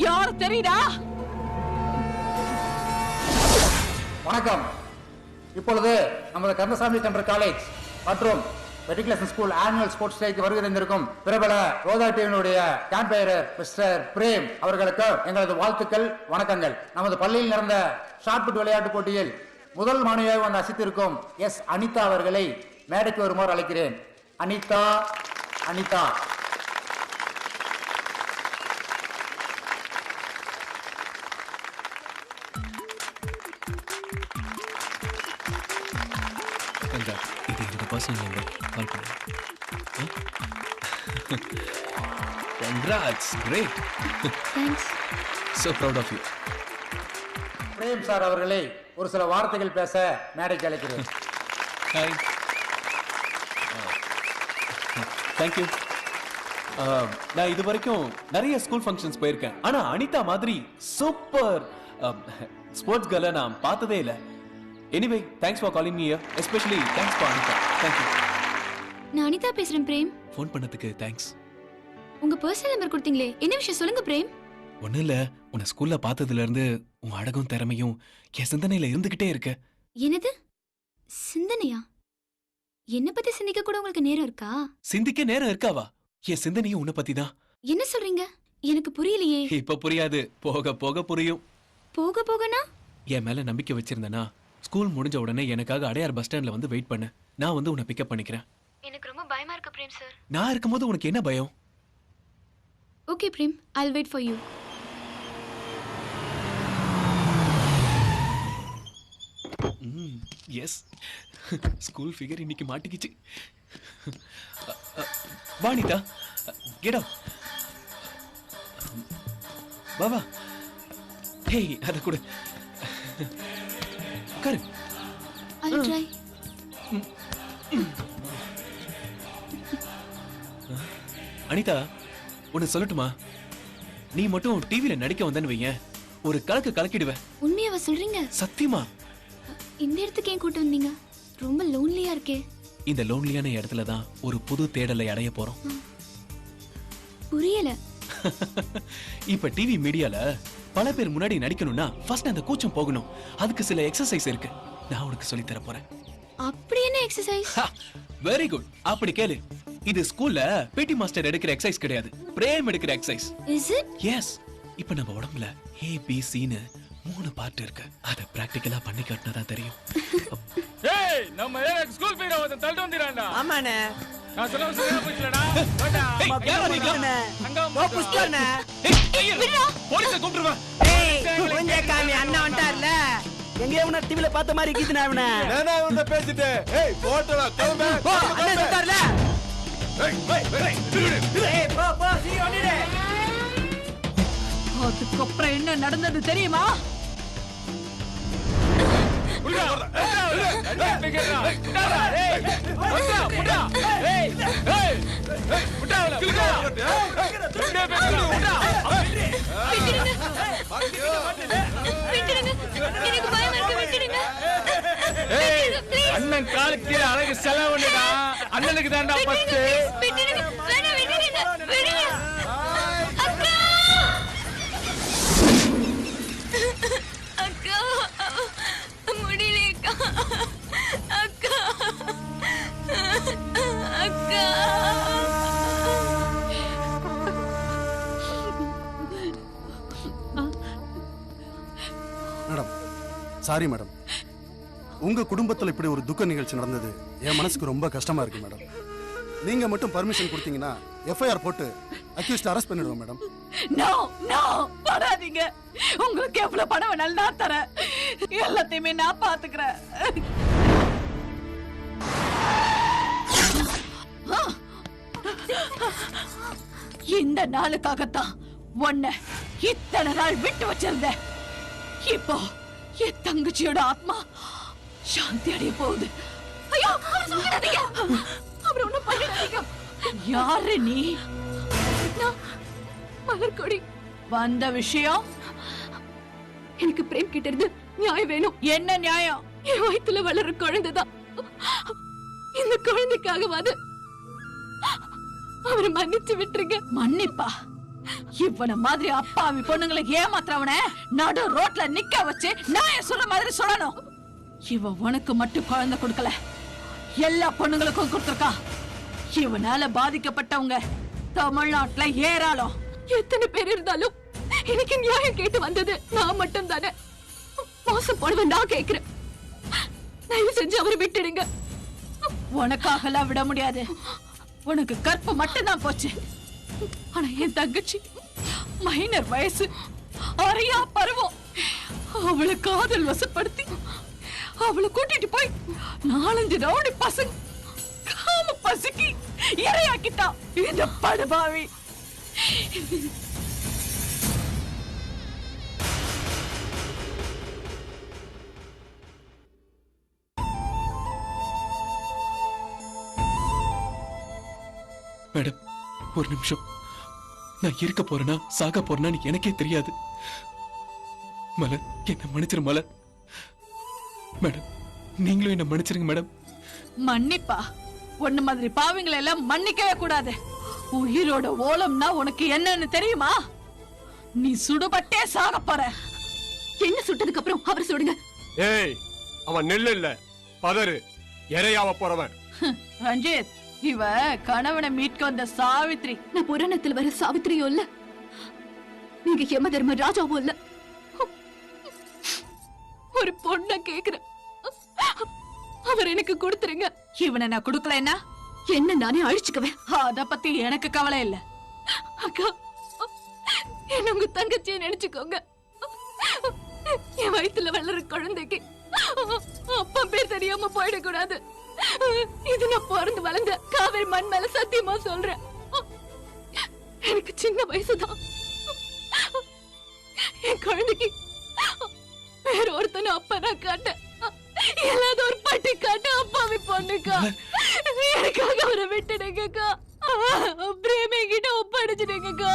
யார் தெரியுதா? வணக்கம். இப்பொழுது நமது கந்தசாமி சென்டர் காலேஜ் மற்றும் மெட்ரிகுலேஷன் ஸ்கூல் ஆனுவல் ஸ்போர்ட்ஸ் டேக்கு வருகிறந்திருக்கும் பிரபல ரோதா டிவியினுடைய கேம்பையர் மிஸ்டர் பிரேம் அவர்களுக்கு எங்களது வாழ்த்துக்கள், வணக்கங்கள். நமது பள்ளியில் நடந்த ஷாட்புட் விளையாட்டு போட்டியில் முதல் மாணவியாக வந்து அசித்திருக்கும் எஸ் அனிதா அவர்களை மேடைக்கு வருமாறு அழைக்கிறேன். அனிதா அனிதா இது என்னோட பர்சனல் நம்பர், கால் பண்ணு. Congrats, great. Thanks. So proud of you. Prem sir அவர்களை ஒரு சில வார்த்தைகள் பேச மேடைக்கு அழைக்கிறேன். Hi. Thank you. நான் இது வரைக்கும் நிறைய ஸ்கூல் ஃபங்க்ஷன்ஸ் போயிருக்கேன். ஆனா அனிதா மாதிரி சூப்பர் ஸ்போர்ட்ஸ் கேர்ளை நான் பார்த்ததே இல்லை. Anyway, thanks for calling me here. Especially thanks for Anita. Thank you. நான் அனிதா பேசுறேன் பிரேம். ஃபோன் பண்ணதுக்கு தேங்க்ஸ். உங்க பர்சனல் நம்பர் கொடுத்தீங்களே, என்ன விஷயம் சொல்லுங்க பிரேம். ஒண்ணும் இல்ல, உன்னை ஸ்கூல்ல பார்த்ததுல இருந்து உன் அழகும் திறமையும் என் சிந்தனையில இருந்துகிட்டே இருக்கு. என்னது சிந்தனையா? என்ன பத்தி சிந்திக்க கூட உங்களுக்கு நேரம் இருக்கா? சிந்திக்க நேரம் இருக்காவா? என் சிந்தனையும் உன்னை பத்தி தான். என்ன சொல்றீங்க? எனக்கு புரியலையே. இப்ப புரியாது, போக போக புரியும். போக போகனா? என் மேல நம்பிக்கை வச்சிருந்தனா ஸ்கூல் முடிஞ்ச உடனே எனக்காக அடையார் பஸ் ஸ்டாண்ட்ல வந்து வெயிட் பண்ணு. நான் வந்து உன்னை பிக்கப் பண்ணிக்கிறேன். எனக்கு ரொம்ப பயமா இருக்கு பிரேம் சார். நான் இருக்கும்போது உனக்கு என்ன பயம்? Okay Prem, I'll wait for you. Yes, school figure இன்னைக்கு மாட்டிக்கிச்சு. Vanitha, get up. வா வா. ஹேய் அத கூட உட்காரு. I'll try. அனிதா ஒன்னு சொல்லட்டுமா? நீ மட்டும் டிவில நடிக்க வந்தேன்னு வையேன், ஒரு கலக்கு கலக்கிடுவேன். உண்மையாவா சொல்றீங்க? சத்தியமா. இந்த இடத்துக்கு ஏன் கூட்டு வந்தீங்க? ரொம்ப லோன்லியா இருக்கே. இந்த லோன்லியான இடத்துல தான் ஒரு புது தேடலை அடைய போறோம். புரியல. இப்ப டிவி மீடியால பல பேர் முன்னாடி நடிக்கணும்னா ஃபர்ஸ்ட் அந்த கூச்சம் போகணும். அதுக்கு சில எக்ஸசைஸ் இருக்கு, நான் உனக்கு சொல்லி தர போறேன். அப்படி என்ன எக்ஸசைஸ்? Very good. அப்படி கேளு. இது ஸ்கூல்ல பிடி மாஸ்டர் எடுக்கிற எக்ஸசைஸ் கிடையாது, பிரேம் எடுக்கிற எக்ஸசைஸ். Is it? எஸ். இப்ப நம்ம உடம்புல ஏ பி சி ன்னு 3 பார்ட் இருக்கு. அத பிராக்டிகலா பண்ணி காட்டினா தான் தெரியும். ஏய் நம்ம ஏன் ஸ்கூல் ஃபீஸ் வந்து தள்ளி வந்திரான்டா. ஆமாண்ணே. நான் சொல்ல சரியா போச்சுடா. வாடா. யாரா நீங்க? அங்க போ புஷ்கர்ண்ணே. போலீஸை கூப்பிடுவா. ஏய் கொஞ்சம் காமி அண்ணா வந்துட்டார்ல. எங்கேயோ உன்ன டிவில பார்த்த மாதிரி கீதுனா அவன. நானா உன்ன பேசிட்டே. ஏய் போடா கிளம்பு. போ அண்ணா வந்துட்டார்ல. ஏய் போ போ சீ ஓடிடு. அதுக்கப்புறம் என்ன நடந்தது தெரியுமா? அண்ணன் காலுக்கு அழகு செலவுடா. அண்ணனுக்கு தான்டா பத்து. அக்கா முடியலக்கா. அக்கா அக்கா மேடம் சாரி மேடம், உங்க குடும்பத்துல இப்படி ஒரு துக்க நிகழ்ச்சி நடந்தது என் மனசுக்கு ரொம்ப கஷ்டமா இருக்கு மேடம். நீங்க மட்டும் பர்மிஷன் கொடுத்தீங்கன்னா எஃப்ஐஆர் போட்டு அக்யூஸ்ட் அரெஸ்ட் பண்ணிடுவோம் மேடம். நோ நோ படாதீங்க. உங்களுக்கு எவ்வளவு பணம் வேணாலும் நான் தரேன். எல்லாத்தையுமே நான் பாத்துக்கிறேன். இந்த நாளுக்காகத்தான் உன்னை இத்தனை நாள் விட்டு வச்சிருந்தேன். இப்போ என் தங்கச்சியோட ஆத்மா சாந்தி அடைய போகுது. ஐயோ அவரை சும்மாடாதீங்க. அவரை ஒண்ணும் பண்ணிடாதீங்க. யாரு நீ? மலர்கொடி. வந்த விஷயம் எனக்கு பிரேம் கிட்ட இருந்து நியாயம் வேணும். என்ன நியாயம்? என் வயித்துல வளர குழந்தைதான். இந்த குழந்தைக்காகவாது அவரை மன்னிச்சு விட்டுருங்க. மன்னிப்பா? இவன மாதிரி அப்பாவி பொண்ணுங்களை ஏமாத்துறவன நடு ரோட்ல நிக்க வச்சு நான் சொல்ற மாதிரி சொல்லணும். இவ உனக்கு மட்டும் குழந்தை கொடுக்கல, எல்லா பொண்ணுங்களுக்கும் கொடுத்திருக்கா. இவனால பாதிக்கப்பட்டவங்க தமிழ்நாட்டுல ஏராளம். எத்தனை பேர் இருந்தாலும் எனக்கு நியாயம் கேட்டு வந்தது நான் மட்டும் தானே. மோசம் போடுவேன் நான் கேக்குறேன். தயவு செஞ்சு அவரை விட்டுடுங்க. உனக்காக எல்லாம் விட முடியாது. உனக்கு கற்பு மட்டும் தான் போச்சு. ஆனா என் தங்கச்சி மைனர் வயசு, அறையா பருவம். அவளை காதல் வசப்படுத்தி அவளை கூட்டிட்டு போய் 4-5 ரவுடி பசங்க காம பசிக்கு இரையாக்கிட்டா இந்த படுபாவி. மேடம் ஒரு நிமிஷம். நான் இருக்க போறேனா சாக போறேனான்னு எனக்கே தெரியாது. மலர் என்ன மன்னிச்சிரு மலர். மேடம் நீங்களும் என்ன மன்னிச்சிருங்க மேடம். மன்னிப்பா? ஒண்ணு மாதிரி பாவிங்களை எல்லாம் மன்னிக்கவே கூடாது. உயிரோட ஓலம்னா உனக்கு என்னன்னு தெரியுமா? நீ சுடுபட்டே சாக போற. என்ன சுட்டதுக்கு அப்புறம் அவர் சுடுங்க. ஏய் அவன் நெல்லு இல்ல பதறு, இறையாவ போறவன். ரஞ்சித், இவ கணவனை மீட்க வந்த சாவித்ரி. நான் புராணத்தில் வர சாவித்திரியோ இல்ல, நீங்க யம தர்ம ராஜாவோ இல்ல. ஒரு பொண்ண கேக்குறேன், அவர் எனக்கு கொடுத்துருங்க. இவனை நான் கொடுக்கலன்னா என்ன நானே அழிச்சுக்குவேன். அத பத்தி எனக்கு கவலை இல்ல. அக்கா என்ன உங்க தங்கச்சியை நினைச்சுக்கோங்க. என் வயித்துல வளர குழந்தைக்கு அப்பா பேர் தெரியாம போயிடக்கூடாது. இது நான் பிறந்து வளர்ந்த காவேரி மண் மேல சத்தியமா சொல்றேன். எனக்கு சின்ன வயசுதான். என் குழந்தைக்கு வேற ஒருத்தனும் அப்பனா காட்ட எல்லாத ஒரு பட்டி காட்ட அப்பாவி பொண்ணுக்கா எனக்காக அவரை விட்டுடுங்கக்கா பிரேமே கிட்ட ஒப்படைச்சிடுங்கக்கா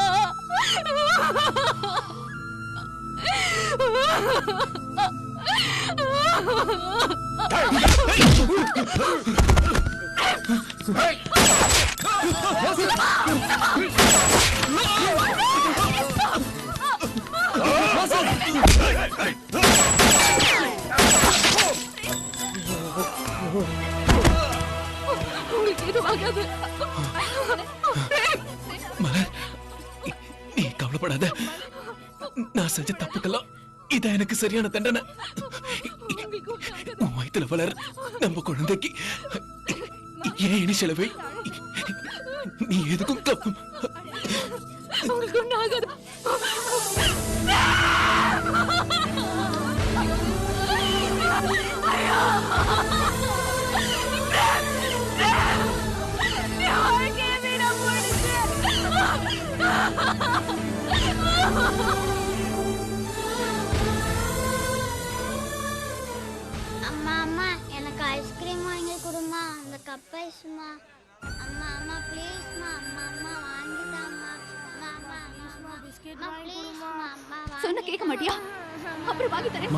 உங்களுக்கு எதுவும் ஆகாது. மலர் நீ கவலைப்படாத. நான் செஞ்ச தப்புக்கெல்லாம் இதான் எனக்கு சரியான தண்டனை. உன் வயித்துல வளர் நம்ம குழந்தைக்கு ஏன் இனிஷியல வை. நீ எதுக்கும் உங்களுக்கு ஒன்றும் ஆகாது. அம்மா அம்மா எனக்கு ஐஸ்கிரீம் வாங்கி கொடுமா, அந்த கப் ஐஸ்மா. அம்மா அம்மா ப்ளீஸ்மா, அம்மா அம்மா வாங்கிதாம்மா. அம்மா அம்மா பிஸ்கட் வாங்கி கொடுமா. அம்மா சொன்ன கேட்க மாட்டியா? அப்புறம் வாங்கி தரேன்.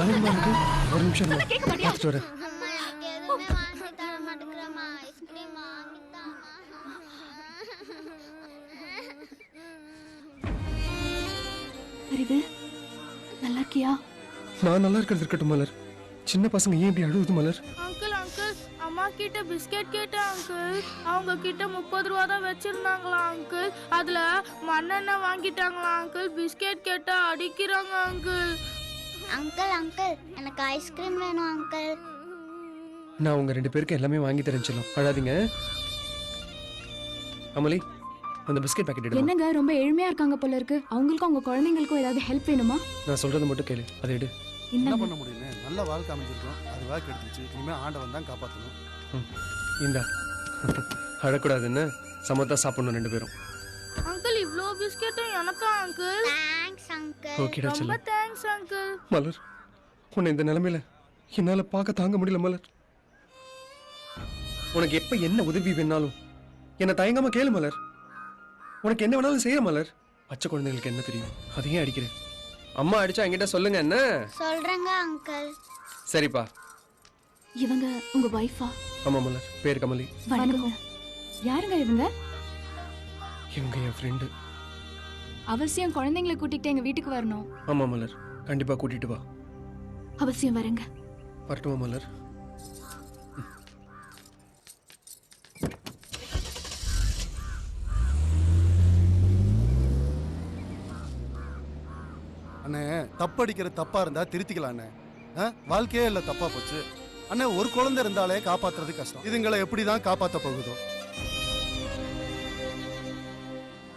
ஒரு நிமிஷம் சொன்ன கேட்க மாட்டியா? பார்த்துட்டு வரேன். அம்மா எனக்கு எதுவுமே வாங்கி தர மாட்டேங்கிறம்மா. ஐஸ்கிரீம் வாங்கிதாம்மா. அறிவு நல்லா இருக்கியா? நான் நல்லா இருக்கிறது இருக்கட்டும் மலர். சின்ன பசங்க ஏன் இப்படி அழுகுது மலர்? அங்கிள் அங்கிள் அம்மா கிட்ட பிஸ்கெட் கேட்டேன் அங்கிள். அவங்க கிட்ட 30 ரூபா தான் வச்சிருந்தாங்களா அங்கிள். அதுல மண்ணெண்ணெய் வாங்கிட்டாங்களா அங்கிள். பிஸ்கெட் கேட்டா அடிக்கிறாங்க அங்கிள். அங்கிள் அங்கிள் எனக்கு ஐஸ்கிரீம் வேணும் அங்கிள். நான் உங்க 2 பேருக்கு எல்லாமே வாங்கி தரேன் செல்லம். அழாதீங்க. அமலி அந்த பிஸ்கெட் பாக்கெட் எடு. என்னங்க ரொம்ப எளிமையா இருக்காங்க போல இருக்கு. அவங்களுக்கும் அவங்க குழந்தைங்களுக்கும் ஏதாவது ஹெல்ப் வேணுமா? நான் சொல்றத மட்டும் கேளு. அதை எடு. என்ன பண்ண முடியும்னு நல்ல வாழ்க்கை அமைஞ்சிருக்கோம். அது வாக்கு எடுத்துச்சு. இனிமே ஆண்டவன் தான் காப்பாற்றணும். இந்தா அழக்கூடாதுன்னு சமத்தா சாப்பிடணும் 2 பேரும். அங்கிள் இவ்ளோ பிஸ்கெட்டும் எனக்கா அங்கிள்? Thanks uncle. ஓகேடா ரொம்ப செல்லம். Thanks uncle. மலர் உன்னை இந்த நிலைமையில என்னால பார்க்க தாங்க முடியல மலர். உனக்கு எப்ப என்ன உதவி வேணாலும் என்ன தயங்காம கேளு மலர். உனக்கு என்ன வேணாலும் செய்ய மலர். பச்சை குழந்தைகளுக்கு என்ன தெரியும்? அதையே அடிக்கிறேன். அம்மா அடிச்சா என்கிட்ட சொல்லுங்க என்ன. சொல்றேங்க அங்கிள். சரிப்பா. இவங்க உங்க வைஃபா? ஆமா மலர், பேர் கமலி. வணக்கம். யாருங்க இவங்க? இவங்க என் ஃப்ரெண்டு. அவசியம் குழந்தைங்களை கூட்டிட்டு எங்க வீட்டுக்கு வரணும். ஆமா மலர், கண்டிப்பா கூட்டிட்டு வா. அவசியம் வரேங்க. வரட்டுமா மலர்? அண்ணே தப்படிக்கிற தப்பா இருந்தா திருத்திக்கலாம் அண்ணே. வாழ்க்கையே இல்ல தப்பா போச்சு அண்ணே. ஒரு குழந்தை இருந்தாலே காப்பாத்துறது கஷ்டம். இதுங்களை எப்படிதான் காப்பாத்த போகுதோ.